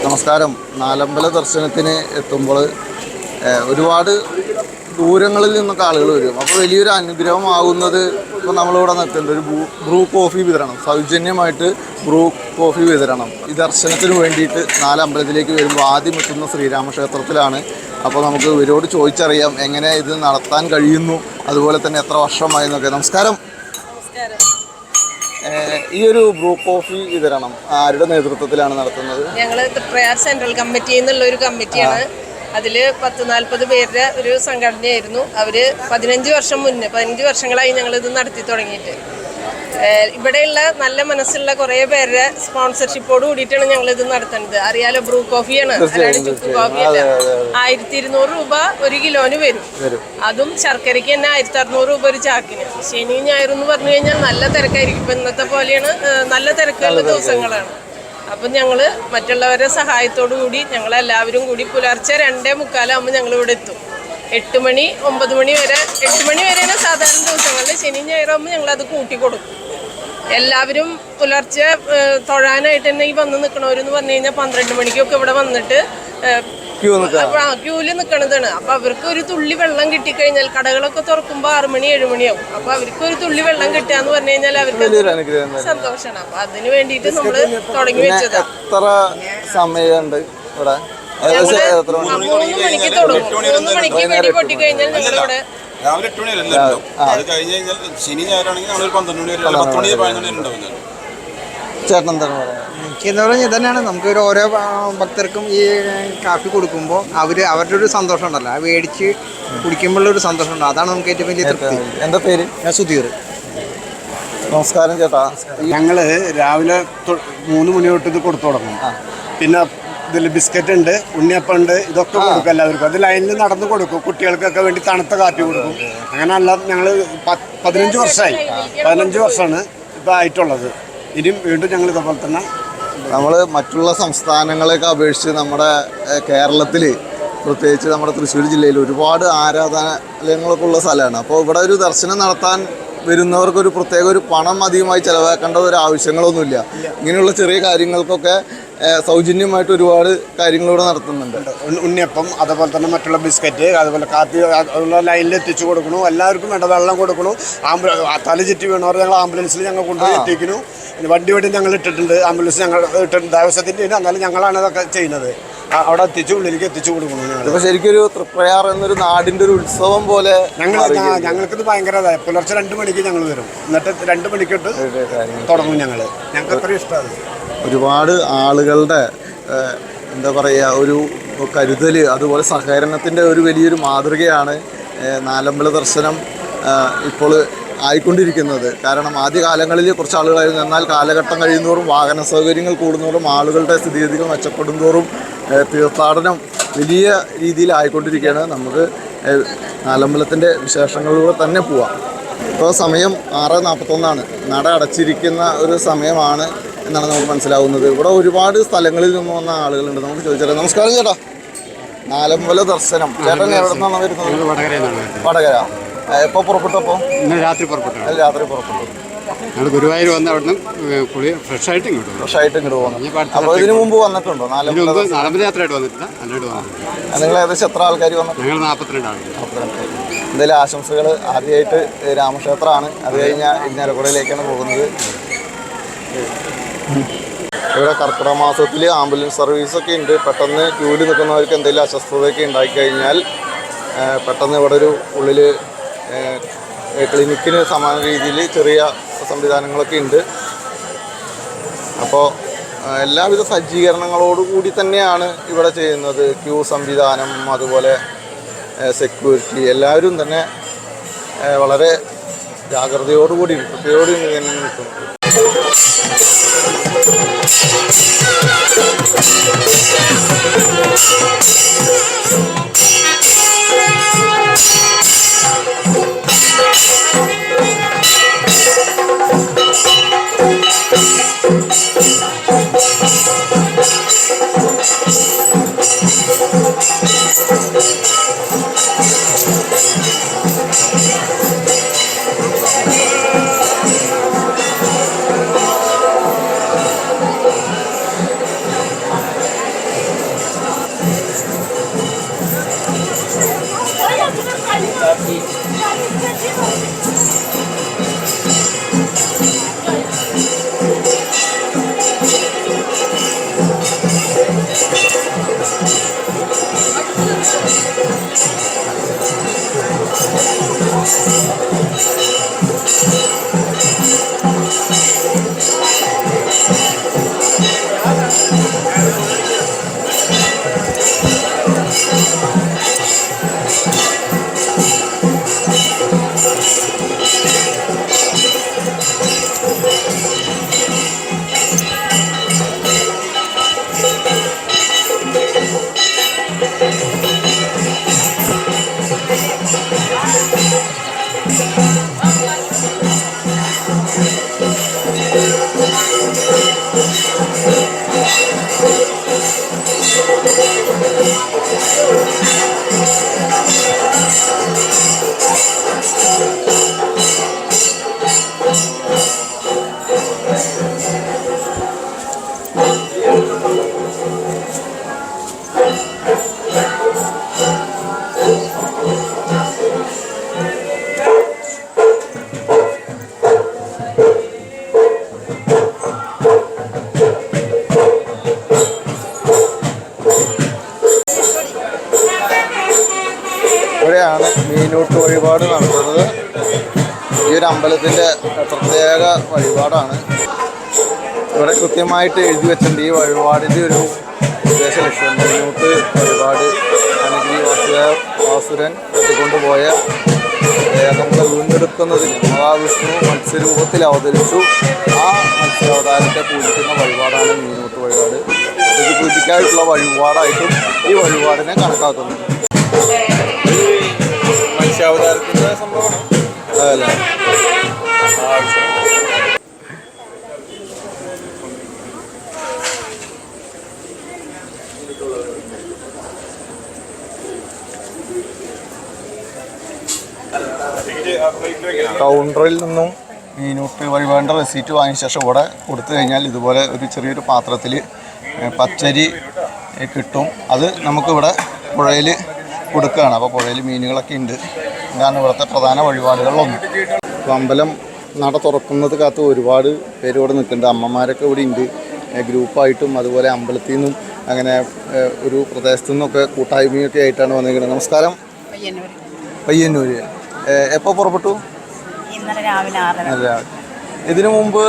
നമസ്കാരം. നാലമ്പല ദർശനത്തിന് എത്തുമ്പോൾ ഒരുപാട് ദൂരങ്ങളിൽ നിന്നൊക്കെ ആളുകൾ വരും. അപ്പോൾ വലിയൊരു അനുഗ്രഹമാകുന്നത് ഇപ്പോൾ നമ്മളിവിടെ നിൽക്കുന്നത് ഒരു ബ്രൂ കോഫി വിതരണം, സൗജന്യമായിട്ട് ബ്രൂ കോഫി വിതരണം. ഈ ദർശനത്തിന് വേണ്ടിയിട്ട് നാലമ്പലത്തിലേക്ക് വരുമ്പോൾ ആദ്യം എത്തുന്ന ശ്രീരാമക്ഷേത്രത്തിലാണ്. അപ്പോൾ നമുക്ക് ഇവരോട് ചോദിച്ചറിയാം എങ്ങനെ ഇത് നടത്താൻ കഴിയുന്നു, അതുപോലെ തന്നെ എത്ര വർഷമായി എന്നൊക്കെ. നമസ്കാരം. ഈ ഒരു ബ്രൂ കോഫി വിതരണം ആരുടെ നേതൃത്വത്തിലാണ് നടത്തുന്നത്? ഞങ്ങൾ തൃപ്രയാർ സെൻട്രൽ കമ്മിറ്റി എന്നുള്ള ഒരു കമ്മിറ്റിയാണ്. അതിൽ 10-40 പേരുടെ ഒരു സംഘടനയായിരുന്നു. അവർ 15 വർഷങ്ങളായി ഞങ്ങളിത് നടത്തി തുടങ്ങിയിട്ട്. ഇവിടെയുള്ള നല്ല മനസ്സുള്ള കുറേ പേരുടെ സ്പോൺസർഷിപ്പോട് കൂടിയിട്ടാണ് ഞങ്ങളിത് നടത്തുന്നത്. അറിയാലോ, ബ്രൂ കോഫിയാണ്, അല്ലാണ്ട് ചുക്ക് കോഫിയല്ല. 1200 രൂപ 1 കിലോന് വരും. അതും ശർക്കരയ്ക്ക് തന്നെ 1600 രൂപ ഒരു ചാക്കിന്. ശനി ഞായറും എന്ന് പറഞ്ഞു കഴിഞ്ഞാൽ നല്ല തിരക്കായിരിക്കും. ഇപ്പം ഇന്നത്തെ പോലെയാണ്, നല്ല തിരക്കുള്ള ദിവസങ്ങളാണ്. അപ്പം ഞങ്ങൾ മറ്റുള്ളവരുടെ സഹായത്തോടു കൂടി ഞങ്ങളെല്ലാവരും കൂടി പുലർച്ചെ 2:45 ഞങ്ങൾ ഇവിടെ എത്തും. 8 മണി 9 മണി വരെ, 8 മണി വരെയാണ് സാധാരണ ദിവസങ്ങളിൽ. ശനി ഞായറാകുമ്പോൾ ഞങ്ങളത് കൂട്ടിക്കൊടുക്കും. എല്ലാവരും പുലർച്ചെ തൊഴാനായിട്ട് തന്നെ ഈ വന്ന് നിൽക്കണവരെന്ന് പറഞ്ഞു കഴിഞ്ഞാൽ 12 മണിക്കൊക്കെ ഇവിടെ വന്നിട്ട് ക്യൂവിൽ നിൽക്കണതാണ്. അപ്പം അവർക്ക് ഒരു തുള്ളി വെള്ളം കിട്ടിക്കഴിഞ്ഞാൽ, കടകളൊക്കെ തുറക്കുമ്പോൾ 6 മണി 7 മണിയാവും. അപ്പം അവർക്ക് ഒരു തുള്ളി വെള്ളം കിട്ടുക എന്ന് പറഞ്ഞു കഴിഞ്ഞാൽ അവർക്ക് സന്തോഷമാണ്. അപ്പം അതിന് വേണ്ടിയിട്ട് നമ്മൾ തുടങ്ങി വെച്ചതാണ്. എത്ര സമയമുണ്ട് ഇവിടെ? 3 മണിക്ക് തുടങ്ങും. 3 മണിക്ക് വെടി പൊട്ടിക്കഴിഞ്ഞാൽ ഞങ്ങളിവിടെ രാവിലെ 8 മണി വരെ ഉണ്ടാവും. അത് കഴിഞ്ഞ് കഴിഞ്ഞാൽ ശനി ഞായറാണെങ്കിൽ നമ്മളൊരു 12 മണി വരെ, 10 മണി 11 മണി ഉണ്ടാവും. ചേട്ടൻ എന്താണ് പറയുക? എന്ന് പറഞ്ഞാൽ ഇതന്നെയാണ്. നമുക്ക് ഓരോ ഭക്തർക്കും ഈ കാപ്പി കൊടുക്കുമ്പോൾ അവരുടെ ഒരു സന്തോഷം ഉണ്ടല്ലോ, അത് മേടിച്ച് കുടിക്കുമ്പോഴുള്ളൊരു സന്തോഷം ഉണ്ട്. അതാണ് നമുക്ക് ഏറ്റവും വലിയ തൃപ്തി. എന്താ പേര്? ഞാൻ സുധീർ. നമസ്കാരം ചേട്ടാ. ഞങ്ങൾ രാവിലെ 3 മണി തൊട്ട് ഇത് കൊടുത്തു തുടങ്ങും. പിന്നെ ഇതിൽ ബിസ്ക്കറ്റ് ഉണ്ട്, ഉണ്ണിയപ്പം ഉണ്ട്, ഇതൊക്കെ കൊടുക്കും എല്ലാവർക്കും. അത് ലൈനിൽ നടന്ന് കൊടുക്കും. കുട്ടികൾക്കൊക്കെ വേണ്ടി തണുത്ത കാപ്പി കൊടുക്കും. അങ്ങനെയല്ല, ഞങ്ങൾ 15 വർഷമാണ് ഇപ്പോൾ ആയിട്ടുള്ളത്. ഇനിയും വീണ്ടും ഞങ്ങൾ ഇതേപോലെ തന്നെ നമ്മൾ മറ്റുള്ള സംസ്ഥാനങ്ങളെയൊക്കെ അപേക്ഷിച്ച് നമ്മുടെ കേരളത്തിൽ, പ്രത്യേകിച്ച് നമ്മുടെ തൃശ്ശൂർ ജില്ലയിൽ ഒരുപാട് ആരാധനാലയങ്ങളൊക്കെ ഉള്ള സ്ഥലമാണ്. അപ്പോൾ ഇവിടെ ഒരു ദർശനം നടത്താൻ വരുന്നവർക്കൊരു പ്രത്യേക ഒരു പണം അധികമായി ചിലവാക്കേണ്ട ഒരു ആവശ്യങ്ങളൊന്നുമില്ല. ഇങ്ങനെയുള്ള ചെറിയ കാര്യങ്ങൾക്കൊക്കെ സൗജന്യമായിട്ട് ഒരുപാട് കാര്യങ്ങളിവിടെ നടത്തുന്നുണ്ട്. ഉണ്ണിയപ്പം, അതുപോലെ തന്നെ മറ്റുള്ള ബിസ്ക്കറ്റ്, അതുപോലെ കാപ്പി ഉള്ള ലൈനിൽ എത്തിച്ചു കൊടുക്കണു. എല്ലാവർക്കും വേണ്ട വെള്ളം കൊടുക്കണു. തല ചുറ്റി വീണവർ ഞങ്ങൾ ആംബുലൻസിൽ ഞങ്ങൾ കൊണ്ടുപോയി എത്തിക്കുന്നു. വണ്ടി ഞങ്ങൾ ഇട്ടിട്ടുണ്ട്, ആംബുലൻസ് ഞങ്ങൾ ഇട്ടിട്ടുണ്ട്. ദേവസ്വത്തിൻ്റെ എന്നാലും ഞങ്ങളാണ് ഇതൊക്കെ ചെയ്യുന്നത്. അവിടെ ഉള്ളിലേക്ക് എത്തിച്ചു കൊടുക്കുന്നു. ഇപ്പോൾ ശരിക്കും ഒരു തൃപ്രയാർ എന്നൊരു നാടിൻ്റെ ഒരു ഉത്സവം പോലെ ഞങ്ങൾക്കിത് ഭയങ്കര പുലർച്ചെ 2 മണിക്ക് ഞങ്ങൾ വരും. എന്നിട്ട് 2 മണിക്കൊട്ട് തുടങ്ങും. ഞങ്ങൾക്ക് അത്രയും ഇഷ്ടമാണ്. ഒരുപാട് ആളുകളുടെ എന്താ പറയുക, ഒരു കരുതൽ, അതുപോലെ സഹകരണത്തിൻ്റെ ഒരു വലിയൊരു മാതൃകയാണ് നാലമ്പല ദർശനം ഇപ്പോൾ ആയിക്കൊണ്ടിരിക്കുന്നത്. കാരണം ആദ്യകാലങ്ങളിൽ കുറച്ച് ആളുകളായിരുന്നു. എന്നാൽ കാലഘട്ടം കഴിയുന്നതോറും വാഹന സൗകര്യങ്ങൾ കൂടുന്നതോറും ആളുകളുടെ സ്ഥിതിഗതികൾ മെച്ചപ്പെടുന്നതോറും തീർത്ഥാടനം വലിയ രീതിയിൽ ആയിക്കൊണ്ടിരിക്കുകയാണ്. നമുക്ക് നാലമ്പലത്തിൻ്റെ വിശേഷങ്ങളിലൂടെ തന്നെ പോവാം. ഇപ്പോൾ സമയം 6:41 നട അടച്ചിരിക്കുന്ന ഒരു സമയമാണ് എന്നാണ് നമുക്ക് മനസ്സിലാവുന്നത്. ഇവിടെ ഒരുപാട് സ്ഥലങ്ങളിൽ നിന്ന് വന്ന ആളുകളുണ്ട്. നമുക്ക് ചോദിച്ചാൽ. നമസ്കാരം ചേട്ടാ. നാലമ്പല ദർശനം ചേട്ടൻ എവിടെ നിന്നാണ് വരുന്നത്? വടകര. എപ്പോൾ പുറപ്പെട്ടപ്പോൾ? രാത്രി പുറപ്പെട്ടു. ഞങ്ങൾ ഗുരുവായൂർ വന്ന് അവിടെ നിന്ന് ഫ്രഷായിട്ട് ഇങ്ങോട്ട് പോകുന്നു. അപ്പോൾ ഇതിനു മുമ്പ് വന്നിട്ടുണ്ടോ? നാലമ്പല യാത്രയായിട്ട് വന്നിട്ടില്ല. നിങ്ങൾ ഏകദേശം എത്ര ആൾക്കാർ വന്നു? ഞങ്ങൾ 42 ആളുകൾ. എന്തെങ്കിലും ആശംസകൾ? ആദ്യമായിട്ട് രാമക്ഷേത്രമാണ്, അത് കഴിഞ്ഞാൽ ഇരിഞ്ഞാലക്കുടയിലേക്കാണ് പോകുന്നത്. ഇവിടെ കർക്കിടക മാസത്തിൽ ആംബുലൻസ് സർവീസൊക്കെ ഉണ്ട്. പെട്ടെന്ന് ക്യൂവിൽ നിൽക്കുന്നവർക്ക് എന്തെങ്കിലും അസ്വസ്ഥതയൊക്കെ ഉണ്ടായിക്കഴിഞ്ഞാൽ പെട്ടെന്ന് ഇവിടെ ഒരു ഉള്ളിൽ ക്ലിനിക്കിന് സമാന രീതിയിൽ ചെറിയ സംവിധാനങ്ങളൊക്കെ ഉണ്ട്. അപ്പോൾ എല്ലാവിധ സജ്ജീകരണങ്ങളോടുകൂടി തന്നെയാണ് ഇവിടെ ചെയ്യുന്നത്. ക്യൂ സംവിധാനം, അതുപോലെ സെക്യൂരിറ്റി, എല്ലാവരും തന്നെ വളരെ ജാഗ്രതയോടുകൂടി വൃത്തിയോട് തന്നെ നിൽക്കുന്നു. ഇവിടെയാണ് മീനൂട്ട് വഴിപാട് നടത്തുന്നത്. ഈ ഒരു അമ്പലത്തിൻ്റെ പ്രത്യേക വഴിപാടാണ്. ഇവിടെ കൃത്യമായിട്ട് എഴുതി വെച്ചിട്ടുണ്ട് ഈ വഴിപാടിൻ്റെ ഒരു ഉദ്ദേശ ലക്ഷ്യം. മീനൂട്ട് വഴിപാട് അനുഗ്രഹി വാസുരൻ കെട്ടിക്കൊണ്ടുപോയ നമ്മളെ വീണ്ടെടുക്കുന്നതിന് മഹാവിഷ്ണു മത്സ്യരൂപത്തിൽ അവതരിച്ചു. ആ മത്സ്യാവതാരത്തെ പൂജിക്കുന്ന വഴിപാടാണ് മീനൂട്ട് വഴിപാട്. ഇത് പൂജിക്കായിട്ടുള്ള വഴിപാടായിട്ടും ഈ വഴിപാടിനെ കണക്കാക്കുന്നു. മത്സ്യാവതാരത്തിൻ്റെ സംഭവമാണ് അതല്ലേ. കൗണ്ടറിൽ നിന്നും മീനൂട്ട് വഴിപാടിൻ്റെ റെസീറ്റ് വാങ്ങിയ ശേഷം ഇവിടെ കൊടുത്തു കഴിഞ്ഞാൽ ഇതുപോലെ ഒരു ചെറിയൊരു പാത്രത്തിൽ പച്ചരി കിട്ടും. അത് നമുക്കിവിടെ പുഴയിൽ കൊടുക്കുകയാണ്. അപ്പോൾ പുഴയിൽ മീനുകളൊക്കെ ഉണ്ട്. ഇതാണ് ഇവിടുത്തെ പ്രധാന വഴിപാടുകളിലൊന്നും. അപ്പോൾ അമ്പലം നട തുറക്കുന്നത് കാത്ത് ഒരുപാട് പേര് ഇവിടെ നിൽക്കുന്നുണ്ട്. അമ്മമാരൊക്കെ ഇവിടെ ഉണ്ട്. ഗ്രൂപ്പായിട്ടും അതുപോലെ അമ്പലത്തിൽ നിന്നും അങ്ങനെ ഒരു പ്രദേശത്തു നിന്നൊക്കെ കൂട്ടായ്മയൊക്കെ ആയിട്ടാണ് വന്നിരിക്കുന്നത്. നമസ്കാരം. പയ്യന്നൂർ. എപ്പോൾ പുറപ്പെട്ടു? ഇന്നലെ രാവിലെ 6:30. ഇതിനു മുമ്പ്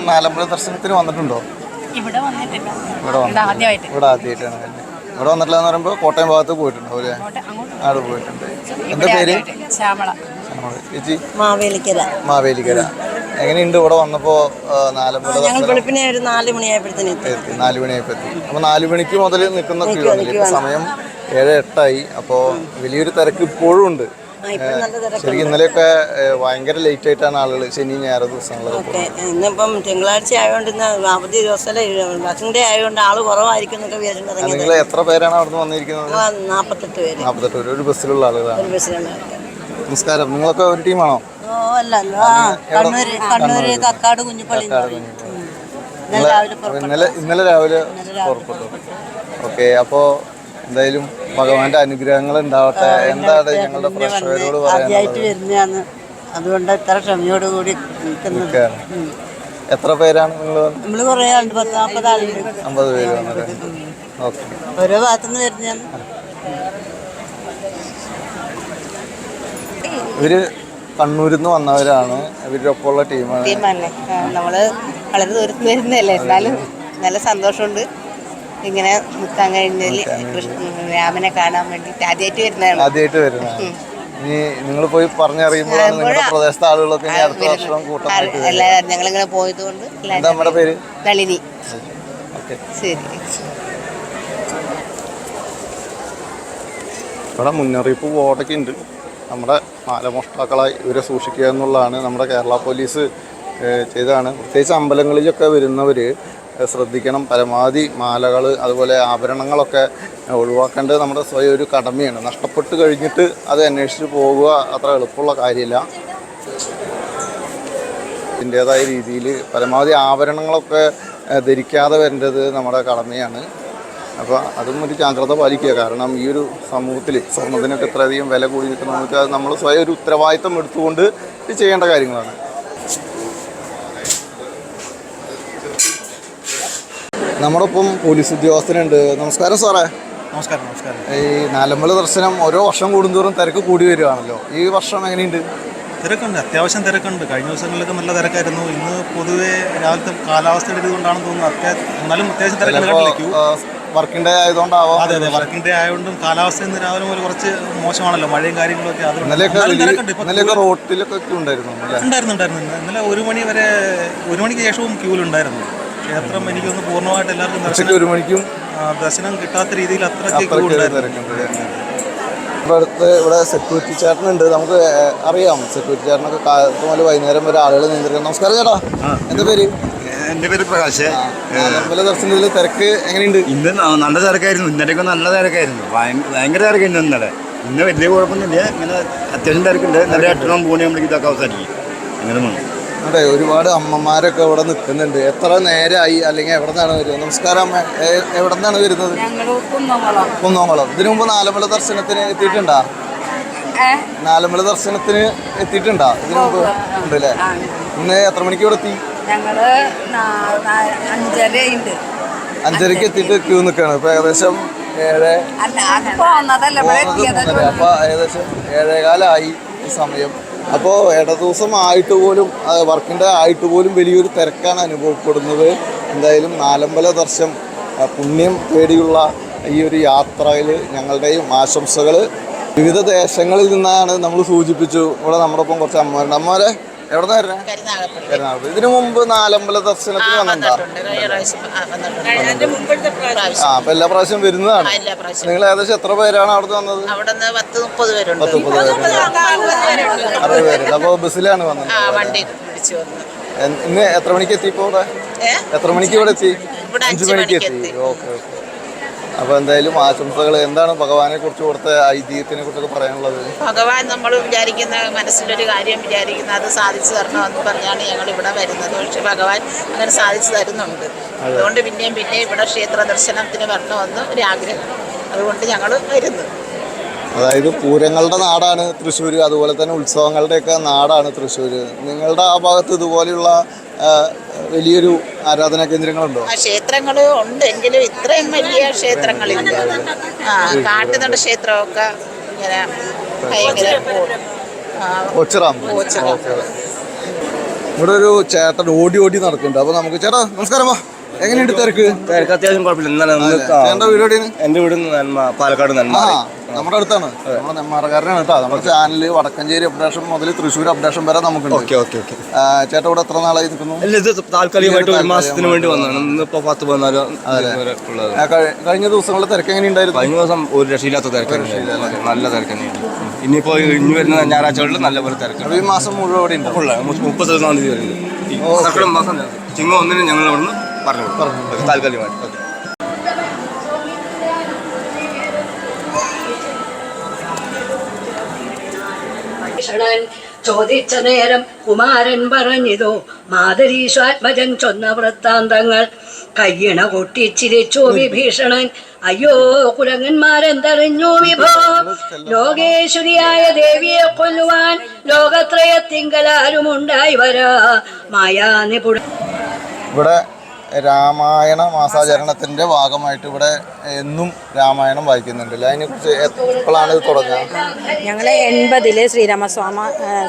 നാലമ്പല ദർശനത്തിന് വന്നിട്ടുണ്ടോ? ഇവിടെ വന്നിട്ടില്ല. ഇവിടെ ആദ്യമായിട്ടാണ്. ഇവിടെ വന്നിട്ടില്ല എന്ന് പറയുമ്പോൾ കോട്ടയം ഭാഗത്ത് പോയിട്ടുണ്ടോ? അല്ലേ, അവിടെ പോയിട്ടുണ്ട്. എന്താ പേര്? ശ്യാമള. ചേച്ചി? മാവേലിക്കര. എങ്ങനെയുണ്ട് ഇവിടെ വന്നപ്പോൾ നാലമ്പല ഞങ്ങൾ വെളുപ്പിനെ ഒരു 4 മണിയായപ്പോഴത്തേന് എത്തി. 4 മണിയായപ്പോൾ. അപ്പോൾ 4 മണിക്ക് മുതൽ നിൽക്കുന്ന ക്യൂ ആണല്ലേ. ഇപ്പോൾ സമയം 7-8 അപ്പോൾ വലിയൊരു തിരക്ക് ഇപ്പോഴും ഉണ്ട്. ശരിക്കും ഇന്നലെയൊക്കെ ഭയങ്കര ലേറ്റ് ആയിട്ടാണ് ആളുകൾ ശനി ഞായർ ദിവസങ്ങളിലൊക്കെ. ഇന്നിപ്പം തിങ്കളാഴ്ച ആയതുകൊണ്ട് ഇന്ന് അവധി ദിവസമല്ലേ, വർക്കിംഗ് ഡേ ആയതുകൊണ്ട് ആള് കുറവായിരിക്കും എന്നൊക്കെ വിചാരിച്ചിട്ടുണ്ടെങ്കിൽ. നിങ്ങൾ എത്ര പേരാണ് അവിടെ നിന്ന് വന്നിരിക്കുന്നത്? 48 പേര്. 48 പേര് ഒരു ബസ്സിലുള്ള ആളുകളാണ്. ഒരു ബസ്സിലാണ്. നമസ്കാരം. നിങ്ങളൊക്കെ ഒരു ടീമാണോ? കണ്ണൂര് കക്കാട് കുഞ്ഞിപ്പള്ളി. ഇന്നലെ രാവിലെ പുറപ്പെട്ടു. ഓക്കെ. അപ്പോൾ എന്തായാലും ഭഗവാന്റെ അനുഗ്രഹങ്ങൾ ഉണ്ടാവട്ടെ. എന്താണ് ഞങ്ങളുടെ പ്രേക്ഷകരോട് ആദ്യമായിട്ട് വരുന്നതാണ്, അതുകൊണ്ട് ഇത്ര ക്ഷമയോടുകൂടി നിൽക്കുന്നത്. എത്ര പേരാണ് നിങ്ങൾ? നമ്മള് കുറേ ആളുണ്ട്, 40-50 ആളുണ്ട്. 50 പേര് വന്നത്. ഓക്കെ. ഓരോ ഭാഗത്തുനിന്ന് വരുന്നതാണ്. ഇവര് കണ്ണൂരിൽ നിന്ന് വന്നവരാണ്. ഇവരുടെ ഒപ്പമുള്ള ടീമാണ്. നമ്മള് വളരെ ദൂരത്ത് വരുന്നതല്ലേ, എന്നാലും നല്ല സന്തോഷമുണ്ട് ഇങ്ങനെ നിൽക്കാൻ കഴിഞ്ഞതിൽ. രാമനെ കാണാൻ വേണ്ടിയിട്ട് ആദ്യമായിട്ട് വരുന്നതാണ്. ഇനി നിങ്ങൾ പോയി പറഞ്ഞറിയുമ്പോഴാണ് നിങ്ങളുടെ പ്രദേശത്തെ ആളുകളൊക്കെ ഇനി അടുത്ത വർഷം കൂട്ടമായിട്ട്. ഞങ്ങളിങ്ങനെ പോയത് കൊണ്ട്. എന്താ നമ്മുടെ പേര്? നളിനി. ഓക്കെ, ശരി. ഇവിടെ മുന്നറിയിപ്പ് ബോർഡൊക്കെ ഉണ്ട്. നമ്മുടെ മാലമോഷ്ടാക്കളായി ഇവരെ സൂക്ഷിക്കുക എന്നുള്ളതാണ് നമ്മുടെ കേരള പോലീസ് ചെയ്തതാണ്. പ്രത്യേകിച്ച് അമ്പലങ്ങളിലൊക്കെ വരുന്നവർ ശ്രദ്ധിക്കണം. പരമാവധി മാലകൾ അതുപോലെ ആഭരണങ്ങളൊക്കെ ഒഴിവാക്കേണ്ടത് നമ്മുടെ സ്വയം ഒരു കടമയാണ്. നഷ്ടപ്പെട്ട് കഴിഞ്ഞിട്ട് അത് അന്വേഷിച്ച് പോകുക അത്ര എളുപ്പമുള്ള കാര്യമില്ല. അതിൻ്റേതായ രീതിയിൽ പരമാവധി ആഭരണങ്ങളൊക്കെ ധരിക്കാതെ വരേണ്ടത് നമ്മുടെ കടമയാണ്. അപ്പോൾ അതും ഒരു ജാഗ്രത പാലിക്കുക. കാരണം ഈ ഒരു സമൂഹത്തിൽ സ്വർണ്ണത്തിനൊക്കെ ഇത്രയധികം വില കൂടി നിൽക്കുന്നതൊക്കെ അത് നമ്മൾ സ്വയം ഒരു ഉത്തരവാദിത്തം എടുത്തുകൊണ്ട് ഇത് ചെയ്യേണ്ട കാര്യങ്ങളാണ്. നമ്മുടെ ഒപ്പം പോലീസ് ഉദ്യോഗസ്ഥനുണ്ട്. നമസ്കാരം സാറേ. നമസ്കാരം. നമസ്കാരം. ഈ നാലമ്പല ദർശനം ഓരോ വർഷം കൂടുന്തോറും തിരക്ക് കൂടി വരികയാണല്ലോ. ഈ വർഷം എങ്ങനെയുണ്ട്? തിരക്കുണ്ട്, അത്യാവശ്യം തിരക്കുണ്ട്. കഴിഞ്ഞ ദിവസങ്ങളിലൊക്കെ നല്ല തിരക്കായിരുന്നു. ഇന്ന് പൊതുവേ രാവിലത്തെ കാലാവസ്ഥയുടെ ഇതുകൊണ്ടാണെന്ന് തോന്നുന്നു. എന്നാലും അത്യാവശ്യം തിരക്കുണ്ട്. വർക്കിംഗ് ഡേ ആയതുകൊണ്ടാവാം. അതെ, വർക്കിംഗ് ഡേ ആയതുകൊണ്ടും കാലാവസ്ഥ ഇന്ന് രാവിലെ മുതൽ കുറച്ച് മോശമാണല്ലോ, മഴയും കാര്യങ്ങളൊക്കെ. ഇന്നലെയൊക്കെ റോട്ടിലൊക്കെ ക്യൂ ഉണ്ടായിരുന്നു. ഇന്നലെ 1 മണി വരെ, 1 മണിക്ക് ശേഷവും ക്യൂലുണ്ടായിരുന്നു. ക്ഷേത്രം എനിക്കൊന്ന് പൂർണ്ണമായിട്ട് എല്ലാവർക്കും ദർശനം കിട്ടാത്ത രീതിയിൽ അത്രയ്ക്ക് ക്യൂ ഉണ്ടായിരുന്നു. ഇവിടെ സെക്യൂരിറ്റി ചേട്ടനുണ്ട്. നമുക്ക് അറിയാം സെക്യൂരിറ്റി ചേട്ടനൊക്കെ കാലത്ത് മുതൽ വൈകുന്നേരം വരെ ആളുകൾ നിയന്ത്രിക്കണം. നമസ്കാരം ചേട്ടാ. എന്താ പേര്? എൻ്റെ പേര് പ്രകാശ്. നാലമ്പല ദർശനത്തിൽ തിരക്ക് എങ്ങനെയുണ്ട്? ഇന്ന് നല്ല തിരക്കായിരുന്നു. ഇന്നലെയൊക്കെ നല്ല തിരക്കായിരുന്നു. ഭയങ്കര തിരക്കായിരുന്നു ഇന്നലെ. ഇന്ന് വലിയ കുഴപ്പമൊന്നുമില്ല. ഇങ്ങനെ അത്യാവശ്യം തിരക്കുണ്ട്. നല്ല 8-9 മണിയാകുമ്പോഴേക്കും ഇതൊക്കെ അവസാനിക്കും. അങ്ങനെ വേണം. അതെ, ഒരുപാട് അമ്മമാരൊക്കെ ഇവിടെ നിൽക്കുന്നുണ്ട്. എത്ര നേരമായി, അല്ലെങ്കിൽ എവിടെ നിന്നാണ് വരുന്നത്? നമസ്കാരം അമ്മ, എവിടെ നിന്നാണ് വരുന്നത്? കുന്നോളം. ഇതിനു മുമ്പ് നാലമ്പല ദർശനത്തിന് എത്തിയിട്ടുണ്ടോ? നാലമ്പല ദർശനത്തിന് എത്തിയിട്ടുണ്ടോ? ഇതിനു മുമ്പ് ഉണ്ടല്ലേ? ഇന്ന് എത്ര മണിക്ക് ഇവിടെ എത്തി? 5:30 എത്തിയിട്ട് ക്യൂ നിൽക്കുകയാണ്. ഇപ്പൊ ഏകദേശം 7 അപ്പൊ ഏകദേശം 7:15 ഈ സമയം. അപ്പോൾ ഇടദിവസം ആയിട്ട് പോലും, വർക്കിൻ്റെ ആയിട്ട് പോലും വലിയൊരു തിരക്കാണ് അനുഭവപ്പെടുന്നത്. എന്തായാലും നാലമ്പല ദർശനം പുണ്യം തേടിയുള്ള ഈ ഒരു യാത്രയിൽ ഞങ്ങളുടെയും ആശംസകൾ. വിവിധ ദേശങ്ങളിൽ നിന്നാണ് നമ്മൾ സൂചിപ്പിച്ചു. ഇവിടെ നമ്മുടെ ഒപ്പം കുറച്ച് അമ്മമാരുണ്ട്. അമ്മമാരെ എവിടെ നിന്ന് വരുന്നത്? കരുനാഗപ്പള്ളി. ഇതിനു മുമ്പ് നാലമ്പല ദർശനത്തിന് വന്നിട്ടുണ്ടോ? അപ്പൊ എല്ലാ പ്രാവശ്യം വരുന്നതാണ്. നിങ്ങൾ ഏകദേശം എത്ര പേരാണ് അവിടെ വന്നത്? 10-30 പേരുണ്ട്. 60 പേര്. അപ്പോൾ ബസ്സിലാണ് വന്നത്. ഇന്ന് എത്ര മണിക്ക് എത്തി? ഇപ്പോൾ ഇവിടെ എത്ര മണിക്ക് ഇവിടെ എത്തി? 5 മണിക്ക് എത്തി. ഓക്കെ. അപ്പോൾ എന്തായാലും ആശംസകൾ. എന്താണ് ഭഗവാനെ കുറിച്ച് കൊടുത്ത ഐതിഹ്യത്തിനെ കുറിച്ചൊക്കെ പറയാനുള്ളത്? ഭഗവാൻ നമ്മൾ വിചാരിക്കുന്ന മനസ്സിലൊരു കാര്യം വിചാരിക്കുന്ന അത് സാധിച്ചു തരണമെന്ന് പറഞ്ഞാണ് ഞങ്ങൾ ഇവിടെ വരുന്നത്. പക്ഷെ ഭഗവാൻ അങ്ങനെ സാധിച്ചു തരുന്നുണ്ട്. അതുകൊണ്ട് പിന്നെയും ഇവിടെ ക്ഷേത്ര ദർശനത്തിന് വരണമെന്ന് ഒരു ആഗ്രഹം. അതുകൊണ്ട് ഞങ്ങൾ വരുന്നു. അതായത് പൂരങ്ങളുടെ നാടാണ് തൃശ്ശൂർ, അതുപോലെ തന്നെ ഉത്സവങ്ങളുടെയൊക്കെ നാടാണ് തൃശ്ശൂർ. നിങ്ങളുടെ ആ ഭാഗത്ത് ഇതുപോലെയുള്ള വലിയൊരു ആരാധനാ കേന്ദ്രങ്ങളുണ്ടോ? ക്ഷേത്രങ്ങൾ ഉണ്ട്, എങ്കിലും ഇത്രയും വലിയ ക്ഷേത്രങ്ങളില്ല. കാട്ടുനട ക്ഷേത്രമൊക്കെ ഇങ്ങനെ ഭയങ്കര. ഇവിടെ ഒരു ചേട്ടൻ ഓടി നടക്കുന്നുണ്ട്. അപ്പൊ നമുക്ക് ചേട്ടാ നമസ്കാരം. എങ്ങനെയുണ്ട് തിരക്ക്? അത്യാവശ്യം കുഴപ്പമില്ല. എൻ്റെ വീട് പാലക്കാട് നമ്മുടെ അടുത്താണ്. നമ്മുടെ നെന്മാറക്കാരനാണ് കേട്ടോ. നമ്മുടെ ചാനല് വടക്കഞ്ചേരി അപ്ഡേഷൻ മുതൽ തൃശ്ശൂർ അപ്ഡേഷൻ വരെ നമുക്കുണ്ട്. ചേട്ടാ ഇവിടെ എത്ര നാളായി നിൽക്കുന്നു? താൽക്കാലികമായിട്ട് 1 മാസത്തിന് വേണ്ടി വന്നതാണ്. ഇന്നിപ്പോൾ 10-14 കഴിഞ്ഞ ദിവസങ്ങളുടെ തിരക്ക് എങ്ങനെയുണ്ടായിരുന്നു? കഴിഞ്ഞ ദിവസം ഒരു രക്ഷയില്ലാത്ത തിരക്കാണ്. നല്ല തിരക്ക് തന്നെയാണ്. ഇനിയിപ്പോൾ ഇനി വരുന്ന ഞായറാഴ്ചകളിൽ നല്ലപോലെ തിരക്കാണ്. ഈ മാസം മുഴുവൻ ഇവിടെ ഉണ്ട്. 31-ാം തീയതി വരുന്നുണ്ട്. കർക്കിടക മാസം ചിങ്ങം 1-ന് ഞങ്ങൾ ഇവിടുന്ന് പറഞ്ഞു താൽക്കാലികമായിട്ട്. ചോദിച്ച നേരം കുമാരൻ പറഞ്ഞിതോ മാതരീശ്വാത്മജൻ ചൊന്ന വൃത്താന്തങ്ങൾ. കയ്യണ കൊട്ടിച്ചിരിച്ചു വിഭീഷണൻ. അയ്യോ കുരങ്ങന്മാരെന്തറിഞ്ഞു വിഭോ. ലോകേശ്വരിയായ ദേവിയെ കൊല്ലുവാൻ ലോകത്രയത്തിങ്കലാരുമുണ്ടായി വരാ മായാ നിപുണ. ഇവിടെ രാമായണ മാസാചരണത്തിൻ്റെ ഭാഗമായിട്ട് ഇവിടെ എന്നും രാമായണം വായിക്കുന്നുണ്ടല്ലോ. അതിനെക്കുറിച്ച് എപ്പോഴാണ് ഇത് തുടങ്ങുക? ഞങ്ങൾ 80-ൽ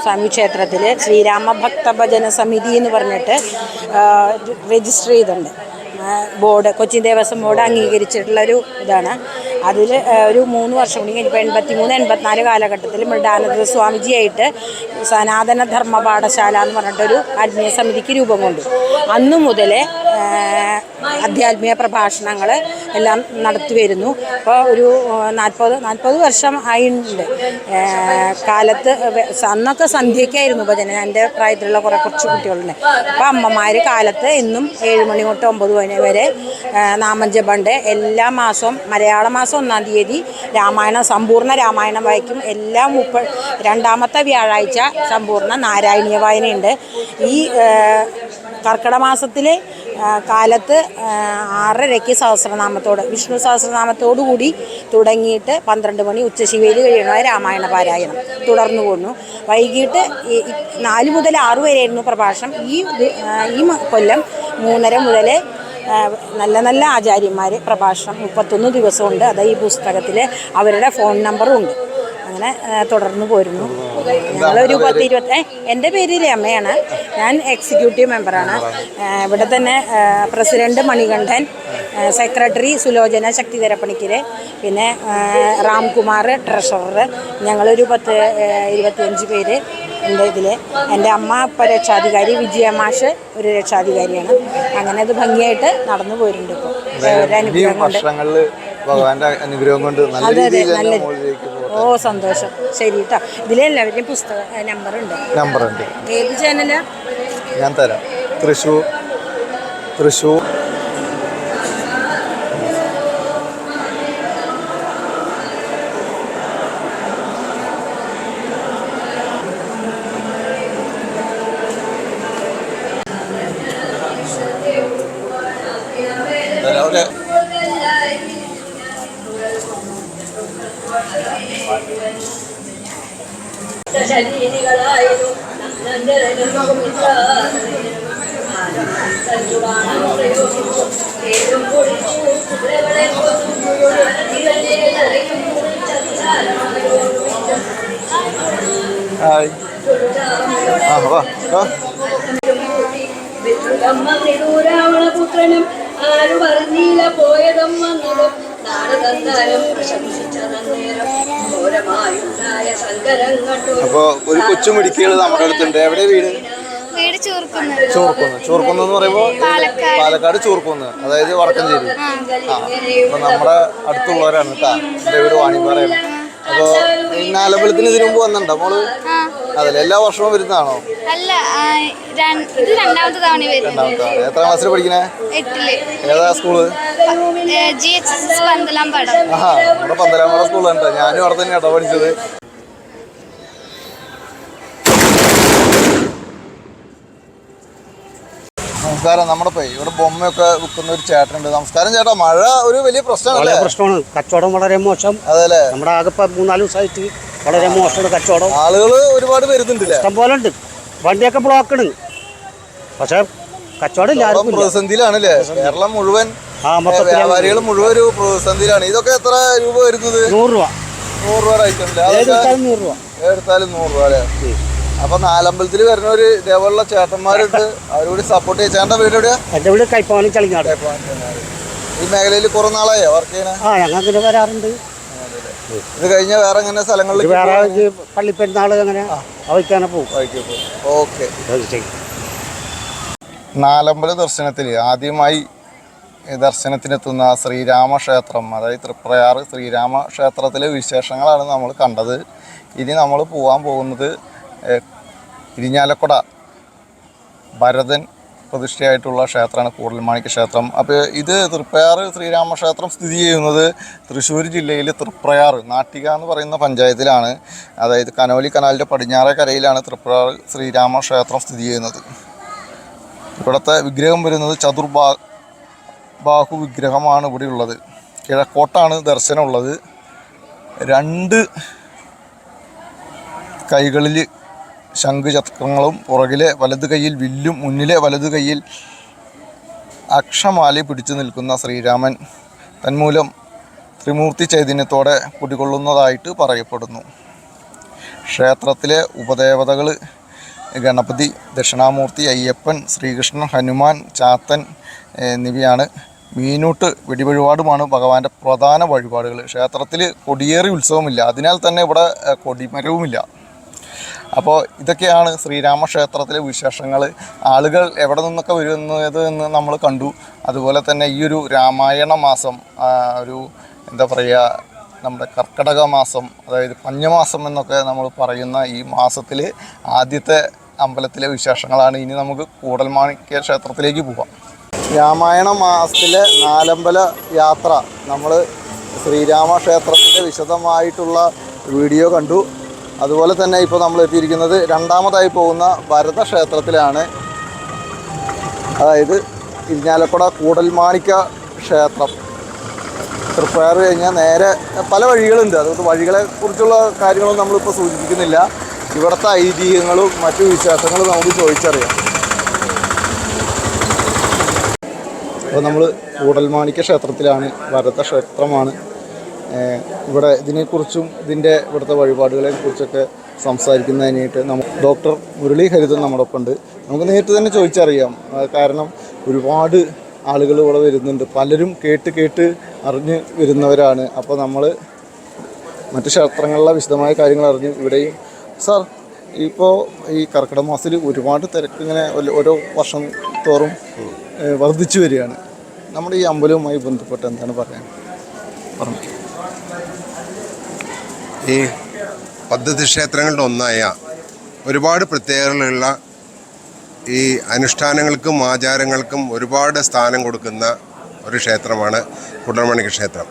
സ്വാമി ക്ഷേത്രത്തിൽ ശ്രീരാമ ഭക്തഭജന സമിതി എന്ന് പറഞ്ഞിട്ട് രജിസ്റ്റർ ചെയ്തിട്ടുണ്ട്. ബോർഡ്, കൊച്ചിൻ ദേവസ്വം ബോർഡ് അംഗീകരിച്ചിട്ടുള്ളൊരു ഇതാണ്. അതിൽ ഒരു 3 വർഷം കൂടി കഴിഞ്ഞപ്പോൾ 83-84 കാലഘട്ടത്തിൽ മൃഡാനന്ദ സ്വാമിജിയായിട്ട് സനാതന ധർമ്മ പാഠശാല എന്ന് പറഞ്ഞിട്ടൊരു ആത്മീയ സമിതിക്ക് രൂപം കൊണ്ടു. അന്നു മുതൽ ആധ്യാത്മിക പ്രഭാഷണങ്ങൾ എല്ലാം നടത്തി വരുന്നു. അപ്പോൾ ഒരു 40 വർഷം ആയിട്ടുണ്ട്. കാലത്ത് അന്നൊക്കെ സന്ധ്യയ്ക്കായിരുന്നു ഭജന. എൻ്റെ പ്രായത്തിലുള്ള കുറച്ച് കുട്ടികളുണ്ട്. അപ്പോൾ അമ്മമാർ കാലത്ത് എന്നും 7 മണി തൊട്ട് 9 മണി വരെ നാമജപമുണ്ട്. എല്ലാ മാസവും മലയാള മാസം 1-ാം തീയതി രാമായണം, സമ്പൂർണ്ണ രാമായണം വായിക്കും. എല്ലാ 32ാമത്തെ വ്യാഴാഴ്ച സമ്പൂർണ്ണ നാരായണീയ വായനയുണ്ട്. ഈ കർക്കിടക മാസത്തിൽ കാലത്ത് 6:30 സഹസ്രനാമത്തോട്, വിഷ്ണു സഹസ്രനാമത്തോടു കൂടി തുടങ്ങിയിട്ട് 12 മണി ഉച്ചശിവയിൽ കഴിയണമായ രാമായണ പാരായണം തുടർന്നു പോകുന്നു. വൈകിട്ട് 4 മുതൽ 6 വരെയായിരുന്നു പ്രഭാഷണം. ഈ കൊല്ലം 3:30 മുതൽ നല്ല ആചാര്യന്മാർ പ്രഭാഷണം 31 ദിവസമുണ്ട്. അത് ഈ പുസ്തകത്തിൽ അവരുടെ ഫോൺ നമ്പറും ഉണ്ട്. അങ്ങനെ തുടർന്ന് പോരുന്നു. ഞങ്ങളൊരു 10-20. എൻ്റെ പേര് രമയാണ്. ഞാൻ എക്സിക്യൂട്ടീവ് മെമ്പറാണ്. ഇവിടെ തന്നെ പ്രസിഡന്റ് മണികണ്ഠൻ, സെക്രട്ടറി സുലോചന ശക്തിധരപ്പണിക്കർ, പിന്നെ റാംകുമാർ ട്രഷറർ. ഞങ്ങളൊരു 10-25 പേര് ഉണ്ട് ഇതിൽ. എൻ്റെ അമ്മ ഇപ്പോൾ രക്ഷാധികാരി, വിജയമാഷ് ഒരു രക്ഷാധികാരിയാണ്. അങ്ങനെ അത് ഭംഗിയായിട്ട് നടന്നു പോരുന്നുണ്ട്. ഇപ്പോൾ അനുഗ്രഹം കൊണ്ട്, ഭഗവാന്റെ അനുഗ്രഹം കൊണ്ട് അതെ നല്ല. ഓ സന്തോഷം. ശരി കേട്ടോ. ഇതിലെല്ലാവരുടെയും നമ്പറുണ്ട്. നമ്പറുണ്ട്. ഏത് ചാനലാ? ഞാൻ തരാം. തൃശ്ശൂർ തൃശ്ശൂർ രാവിലെ ഹായ് ആ വാ വാ പുത്രനും ആരു പറഞ്ഞില്ല പോയതം വന്നതും നാട് തന്നാലും പ്രശംസിച്ച നന്നേരം ഘോരമായുണ്ടായ സങ്കരം കണ്ടു. അപ്പൊ ഒരു കൊച്ചു മിടിക്കുകൾ നമ്മുടെ അടുത്തുണ്ട്. എവിടെ വീട്? ചൂർക്കുന്ന് എന്ന് പറയുമ്പോൾ പാലക്കാട് ചൂർക്കുന്ന്, അതായത് വടക്കഞ്ചേരി. അപ്പൊ നമ്മുടെ അടുത്തുള്ളവരാണ് കേട്ടാ. എൻ്റെ വീട് വാണിപ്പാറയാണ്. അപ്പൊ ഈ നാലമ്പലത്തിന് ഇതിനു മുമ്പ് വന്നിട്ടുണ്ടോ മോള്? അതല്ലേ, എല്ലാ വർഷവും വരുന്നതാണോ? അല്ല, ഇത് രണ്ടാമത്തെ തവണ. എത്ര ക്ലാസ്സിൽ പഠിക്കണേ? 8ല്. ഏതാ സ്കൂള്? പന്തലാംപാടം. ആഹാ, നമ്മുടെ പന്തലാംപാടം സ്കൂളുണ്ട്. ഞാനും അവിടെ തന്നെ കേട്ടോ പഠിച്ചത്. നമസ്കാരം. നമ്മുടെ ഇവിടെ ബൊമ്മയൊക്കെ വിൽക്കുന്ന ഒരു ചേട്ടനുണ്ട്. നമസ്കാരം ചേട്ടാ. മഴ ഒരു വലിയ പ്രശ്നമാണ്. കച്ചവടം വളരെ മോശം. അതല്ലേ, നമ്മുടെ ആകെ 3-4 ദിവസമായിട്ട് വളരെ മോശമാണ് കച്ചവടം. ആളുകൾ ഒരുപാട് വരുന്നുണ്ടല്ലേ? ഇഷ്ടം പോലെ ഉണ്ട്. വണ്ടിയൊക്കെ ബ്ലോക്കാണ്. പക്ഷെ കച്ചവടം ഇല്ല. പ്രതിസന്ധിയിലാണല്ലേ കേരളം മുഴുവൻ? വ്യാപാരികൾ മുഴുവൻ ഒരു പ്രതിസന്ധിയിലാണ്. ഇതൊക്കെ എത്ര രൂപ വരുന്നത്? 100 രൂപ. 100 രൂപ ഐറ്റം അല്ലേ? 100 രൂപ. എടുത്താലും 100 രൂപ അല്ലേ? അപ്പൊ നാലമ്പലത്തിൽ വരുന്നവര് ഇതേപോലുള്ള ചേട്ടന്മാരുണ്ട്, അവരോട് സപ്പോർട്ട് ചെയ്യാൻ. ചേട്ടൻ്റെ വീട് എവിടെയാ? എന്റെ വീട് കൈപ്പാവനം ചളിങ്ങാട്. ഈ മേഖലയിൽ കുറെ നാളായോ വർക്ക് ചെയ്യണേ? ഞങ്ങൾക്ക് വരാറുണ്ട്. ഇത് കഴിഞ്ഞ വേറെ എങ്ങനെ സ്ഥലങ്ങളിൽ? വേറെ പള്ളിപ്പെരുന്നാൾ അങ്ങനെ വഹിക്കാനെ പോകും. ഓക്കെ. നാലമ്പല ദർശനത്തിൽ ആദ്യമായി ദർശനത്തിനെത്തുന്ന ശ്രീരാമക്ഷേത്രം, അതായത് തൃപ്രയാർ ശ്രീരാമക്ഷേത്രത്തിലെ വിശേഷങ്ങളാണ് നമ്മൾ കണ്ടത്. ഇനി നമ്മൾ പോകാൻ പോകുന്നത് ഇരിഞ്ഞാലക്കുട ഭരതൻ പ്രതിഷ്ഠയായിട്ടുള്ള ക്ഷേത്രമാണ് കൂടൽമാണിക്യ ക്ഷേത്രം. അപ്പോൾ ഇത് തൃപ്രയാർ ശ്രീരാമക്ഷേത്രം സ്ഥിതി ചെയ്യുന്നത് തൃശ്ശൂർ ജില്ലയിൽ തൃപ്രയാർ നാട്ടിക എന്ന് പറയുന്ന പഞ്ചായത്തിലാണ്. അതായത് കനോലി കനാലിൻ്റെ പടിഞ്ഞാറേ കരയിലാണ് തൃപ്രയാർ ശ്രീരാമക്ഷേത്രം സ്ഥിതി ചെയ്യുന്നത്. ഇവിടുത്തെ വിഗ്രഹം വരുന്നത് ചതുർബാഹു വിഗ്രഹമാണ് ഇവിടെ ഉള്ളത്. കിഴക്കോട്ടാണ് ദർശനമുള്ളത്. 2 കൈകളിൽ ശംഖുചക്രങ്ങളും, പുറകിലെ വലത് കൈയിൽ വില്ലും, മുന്നിലെ വലത് കൈയിൽ അക്ഷമാല പിടിച്ചു നിൽക്കുന്ന ശ്രീരാമൻ തന്മൂലം ത്രിമൂർത്തി ചൈതന്യത്തോടെ കുടികൊള്ളുന്നതായിട്ട് പറയപ്പെടുന്നു. ക്ഷേത്രത്തിലെ ഉപദേവതകൾ ഗണപതി, ദക്ഷിണാമൂർത്തി, അയ്യപ്പൻ, ശ്രീകൃഷ്ണൻ, ഹനുമാൻ, ചാത്തൻ എന്നിവയാണ്. മീനൂട്ട് വെടിവഴിപാടുമാണ് ഭഗവാന്റെ പ്രധാന വഴിപാടുകൾ. ക്ഷേത്രത്തിൽ കൊടിയേറി ഉത്സവമില്ല, അതിനാൽ തന്നെ ഇവിടെ കൊടിമരവുമില്ല. അപ്പോൾ ഇതൊക്കെയാണ് ശ്രീരാമക്ഷേത്രത്തിലെ വിശേഷങ്ങൾ. ആളുകൾ എവിടെ നിന്നൊക്കെ വരുന്നത് എന്ന് നമ്മൾ കണ്ടു. അതുപോലെ തന്നെ ഈ ഒരു രാമായണ മാസം, ഒരു എന്താ പറയുക, നമ്മുടെ കർക്കിടക മാസം, അതായത് പഞ്ഞമാസം എന്നൊക്കെ നമ്മൾ പറയുന്ന ഈ മാസത്തിൽ ആദ്യത്തെ അമ്പലത്തിലെ വിശേഷങ്ങളാണ്. ഇനി നമുക്ക് കൂടൽമാണിക്യ ക്ഷേത്രത്തിലേക്ക് പോകാം. രാമായണ മാസത്തിലെ നാലമ്പല യാത്ര, നമ്മൾ ശ്രീരാമക്ഷേത്രത്തിൻ്റെ വിശദമായിട്ടുള്ള വീഡിയോ കണ്ടു. അതുപോലെ തന്നെ ഇപ്പോൾ നമ്മൾ എത്തിയിരിക്കുന്നത് രണ്ടാമതായി പോകുന്ന ഭരതക്ഷേത്രത്തിലാണ്. അതായത് ഇരിഞ്ഞാലക്കുട കൂടൽമാണിക്യ ക്ഷേത്രം. തൃപ്രയാർ കഴിഞ്ഞാൽ നേരെ പല വഴികളുണ്ട്. അതുകൊണ്ട് വഴികളെക്കുറിച്ചുള്ള കാര്യങ്ങളും നമ്മളിപ്പോൾ സൂചിപ്പിക്കുന്നില്ല. ഇവിടുത്തെ ഐതിഹ്യങ്ങളും മറ്റു വിശേഷങ്ങളും നമുക്ക് ചോദിച്ചറിയാം. അപ്പോൾ നമ്മൾ കൂടൽമാണിക്യ ക്ഷേത്രത്തിലാണ്. ഭരതക്ഷേത്രമാണ്. ഇവിടെ ഇതിനെക്കുറിച്ചും ഇവിടുത്തെ വഴിപാടുകളെ കുറിച്ചൊക്കെ സംസാരിക്കുന്നതിനായിട്ട് ഡോക്ടർ മുരളി ഹരിതൻ നമ്മുടെ ഒപ്പം ഉണ്ട്. നമുക്ക് നേരിട്ട് തന്നെ ചോദിച്ചറിയാം. കാരണം ഒരുപാട് ആളുകൾ ഇവിടെ വരുന്നുണ്ട്. പലരും കേട്ട് അറിഞ്ഞ് വരുന്നവരാണ്. അപ്പോൾ നമ്മൾ മറ്റ് ക്ഷേത്രങ്ങളിലെ വിശദമായ കാര്യങ്ങൾ അറിഞ്ഞ് ഇവിടെയും. സാർ, ഇപ്പോൾ ഈ കർക്കിടക മാസത്തിൽ ഒരുപാട് തിരക്ക് ഇങ്ങനെ ഓരോ വർഷം തോറും വർദ്ധിച്ചു വരികയാണ്. നമ്മുടെ ഈ അമ്പലവുമായി ബന്ധപ്പെട്ട് എന്താണ് പറയാൻ? പറഞ്ഞു. ഈ പദ്ധതി ക്ഷേത്രങ്ങളുടെ ഒന്നായ ഒരുപാട് പ്രത്യേകതകളുള്ള ഈ അനുഷ്ഠാനങ്ങൾക്കും ആചാരങ്ങൾക്കും ഒരുപാട് സ്ഥാനം കൊടുക്കുന്ന ഒരു ക്ഷേത്രമാണ് കുടൽമാണിക്യ ക്ഷേത്രം.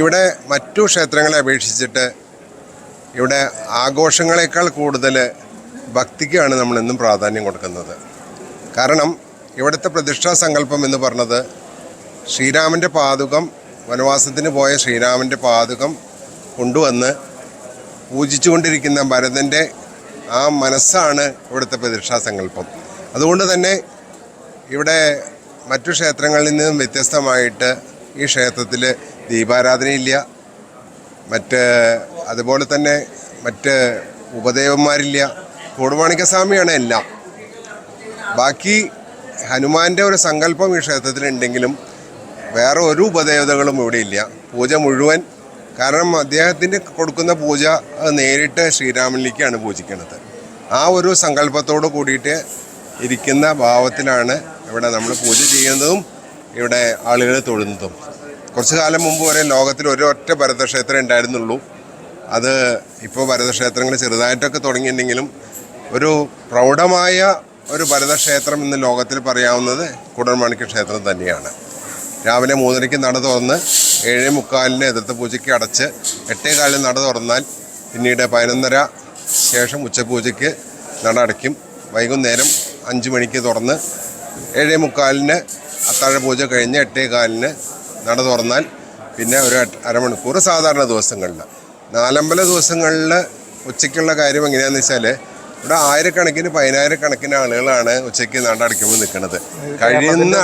ഇവിടെ മറ്റു ക്ഷേത്രങ്ങളെ അപേക്ഷിച്ചിട്ട് ഇവിടെ ആഘോഷങ്ങളെക്കാൾ കൂടുതൽ ഭക്തിക്കാണ് നമ്മളെന്നും പ്രാധാന്യം കൊടുക്കുന്നത്. കാരണം ഇവിടുത്തെ പ്രതിഷ്ഠാ സങ്കല്പം എന്ന് പറഞ്ഞത് ശ്രീരാമൻ്റെ പാദുകം, വനവാസത്തിന് പോയ ശ്രീരാമൻ്റെ പാദുകം കൊണ്ടുവന്ന് പൂജിച്ചുകൊണ്ടിരിക്കുന്ന ഭരതൻ്റെ ആ മനസ്സാണ് ഇവിടുത്തെ പ്രതിഷ്ഠാ സങ്കല്പം. അതുകൊണ്ട് തന്നെ ഇവിടെ മറ്റു ക്ഷേത്രങ്ങളിൽ നിന്നും വ്യത്യസ്തമായിട്ട് ഈ ക്ഷേത്രത്തിൽ ദീപാരാധനയില്ല, അതുപോലെ തന്നെ മറ്റ് ഉപദേവന്മാരില്ല. കൂടുമാണിക്യസ്വാമിയാണ് എല്ലാം. ബാക്കി ഹനുമാൻ്റെ ഒരു സങ്കല്പം ഈ ക്ഷേത്രത്തിലുണ്ടെങ്കിലും വേറെ ഒരു ഉപദേവതകളും ഇവിടെ ഇല്ല. പൂജ മുഴുവൻ, കാരണം അദ്ദേഹത്തിന് കൊടുക്കുന്ന പൂജ അത് നേരിട്ട് ശ്രീരാമനിലേക്കാണ് പൂജിക്കുന്നത്. ആ ഒരു സങ്കല്പത്തോട് കൂടിയിട്ട് ഇരിക്കുന്ന ഭാവത്തിലാണ് ഇവിടെ നമ്മൾ പൂജ ചെയ്യുന്നതും ഇവിടെ ആളുകൾ തൊഴുന്നതും. കുറച്ചു കാലം മുമ്പ് വരെ ലോകത്തിൽ ഒരൊറ്റ ഭരതക്ഷേത്രം ഉണ്ടായിരുന്നുള്ളൂ. അത് ഇപ്പോൾ ഭരതക്ഷേത്രങ്ങൾ ചെറുതായിട്ടൊക്കെ തുടങ്ങിയിട്ടുണ്ടെങ്കിലും ഒരു പ്രൗഢമായ ഒരു ഭരതക്ഷേത്രം ഇന്ന് ലോകത്തിൽ പറയാവുന്നത് കുടൽമാണിക്യ ക്ഷേത്രം തന്നെയാണ്. രാവിലെ 3:30 നട തുറന്ന് 7:45 എതിർത്ത പൂജയ്ക്ക് അടച്ച് 8:15 നട തുറന്നാൽ പിന്നീട് 11:30 ശേഷം ഉച്ചപൂജയ്ക്ക് നട അടയ്ക്കും. വൈകുന്നേരം 5 മണിക്ക് തുറന്ന് 7:45 അത്താഴ പൂജ കഴിഞ്ഞ് 8:15 നട തുറന്നാൽ പിന്നെ ഒരു അരമണിക്കൂർ സാധാരണ ദിവസങ്ങളിൽ. നാലമ്പല ദിവസങ്ങളിൽ ഉച്ചയ്ക്കുള്ള കാര്യം എങ്ങനെയാണെന്ന് വെച്ചാൽ ഇവിടെ ആയിരക്കണക്കിന് 10,000-കണക്കിന് ആളുകളാണ് ഉച്ചയ്ക്ക് നട അടയ്ക്കുമ്പോൾ നിൽക്കുന്നത്. കഴിയുന്ന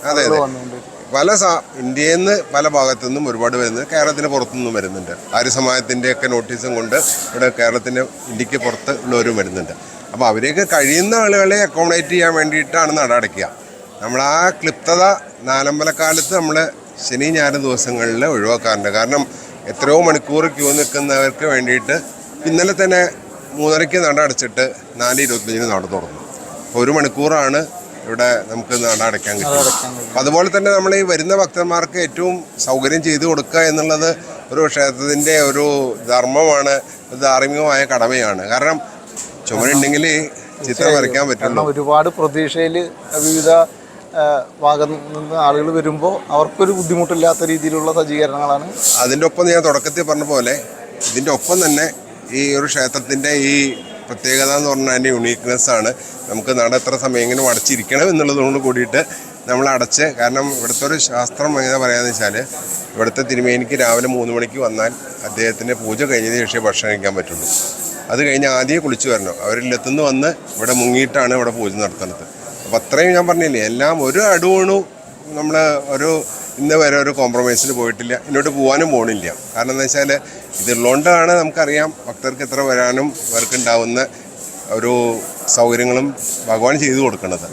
അതെ ഇന്ത്യയിൽ നിന്ന് പല ഭാഗത്തുനിന്നും ഒരുപാട് വരുന്നത്, കേരളത്തിന് പുറത്തുനിന്നും വരുന്നുണ്ട്. ആര്യസമാജത്തിൻ്റെയൊക്കെ നോട്ടീസും കൊണ്ട് ഇവിടെ ഇന്ത്യക്ക് പുറത്ത് ഉള്ളവരും വരുന്നുണ്ട്. അപ്പോൾ അവരെയൊക്കെ കഴിയുന്ന ആളുകളെ അക്കോമഡേറ്റ് ചെയ്യാൻ വേണ്ടിയിട്ടാണ് നട അടയ്ക്കുക. നമ്മൾ ആ ക്ലിപ്തത നാലമ്പലക്കാലത്ത് നമ്മൾ ശനി ഞായർ ദിവസങ്ങളിൽ ഒഴിവാക്കാറുണ്ട്. കാരണം എത്രയോ മണിക്കൂർ ക്യൂ നിൽക്കുന്നവർക്ക് വേണ്ടിയിട്ട് ഇന്നലെ തന്നെ 3:30 നട അടച്ചിട്ട് 4:25 നട തുറന്നു. അപ്പോൾ 1 മണിക്കൂറാണ് ഇവിടെ നമുക്ക് നട അടയ്ക്കാൻ കിട്ടുന്നത്. അപ്പം അതുപോലെ തന്നെ നമ്മൾ ഈ വരുന്ന ഭക്തന്മാർക്ക് ഏറ്റവും സൗകര്യം ചെയ്തു കൊടുക്കുക എന്നുള്ളത് ഒരു ക്ഷേത്രത്തിൻ്റെ ഒരു ധർമ്മമാണ്, ധാർമ്മികമായ കടമയാണ്. കാരണം ചുമരുണ്ടെങ്കിൽ ചിത്രം വരയ്ക്കാൻ പറ്റുള്ളൂ. ഒരുപാട് പ്രതീക്ഷയിൽ വിവിധ ഭാഗത്ത് നിന്ന് ആളുകൾ വരുമ്പോൾ അവർക്കൊരു ബുദ്ധിമുട്ടില്ലാത്ത രീതിയിലുള്ള സജ്ജീകരണങ്ങളാണ്. അതിൻ്റെ ഒപ്പം ഞാൻ തുടക്കത്തിൽ പറഞ്ഞ പോലെ ഇതിൻ്റെ ഒപ്പം തന്നെ ഈ ഒരു ക്ഷേത്രത്തിൻ്റെ ഈ പ്രത്യേകത എന്ന് പറഞ്ഞാൽ അതിൻ്റെ യുണീക്ക്നെസ്സാണ്. നമുക്ക് നട എത്ര സമയമെങ്കിലും അടച്ചിരിക്കണം എന്നുള്ളതുകൊണ്ട് കൂടിയിട്ട് നമ്മൾ അടച്ച്, കാരണം ഇവിടുത്തെ ഒരു ശാസ്ത്രം എങ്ങനെ പറയാമെന്ന് വെച്ചാൽ ഇവിടുത്തെ തിരുമേനിക്ക് രാവിലെ 3 മണിക്ക് വന്നാൽ അദ്ദേഹത്തിൻ്റെ പൂജ കഴിഞ്ഞതിന് ശേഷം ഭക്ഷണം കഴിക്കാൻ പറ്റുള്ളൂ. അത് കഴിഞ്ഞ് ആദ്യം കുളിച്ചു വരണം. അവരില്ലെത്തുനിന്ന് വന്ന് ഇവിടെ മുങ്ങിയിട്ടാണ് ഇവിടെ പൂജ നടത്തുന്നത്. അപ്പോൾ അത്രയും ഞാൻ പറഞ്ഞില്ലേ, എല്ലാം ഒരു അടൂണു നമ്മൾ ഇന്ന് വരെ ഒരു കോംപ്രമൈസിന് പോയിട്ടില്ല, ഇങ്ങോട്ട് പോകാനും പോകണില്ല. കാരണം എന്താ വെച്ചാൽ ഇതുള്ളതുകൊണ്ടാണ് നമുക്കറിയാം ഭക്തർക്ക് എത്ര വരാനും അവർക്കുണ്ടാവുന്ന ഒരു സൗകര്യങ്ങളും ഭഗവാൻ ചെയ്തു കൊടുക്കുന്നത്.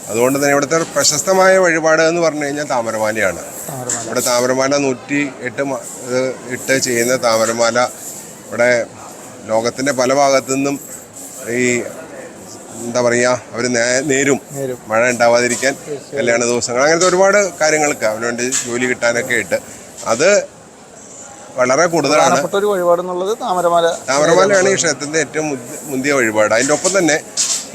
അതുകൊണ്ട് തന്നെ ഇവിടുത്തെ പ്രശസ്തമായ വഴിപാട് എന്ന് പറഞ്ഞു കഴിഞ്ഞാൽ താമരമാലയാണ്. ഇവിടെ താമരമാല 108 ചെയ്യുന്ന താമരമാല ഇവിടെ ലോകത്തിൻ്റെ പല ഭാഗത്തു നിന്നും ഈ എന്താ പറയുക അവർ നേരും മഴ ഉണ്ടാവാതിരിക്കാൻ, കല്യാണ ദിവസങ്ങൾ, അങ്ങനത്തെ ഒരുപാട് കാര്യങ്ങൾക്ക് അവനുവേണ്ടി ജോലി കിട്ടാനൊക്കെ ആയിട്ട് അത് വളരെ കൂടുതലാണ്. ഒരു വഴിപാട് എന്നുള്ളത് താമരമാലയാണ് ഈ ക്ഷേത്രത്തിൻ്റെ ഏറ്റവും മുന്തിയ വഴിപാട്. അതിൻ്റെ ഒപ്പം തന്നെ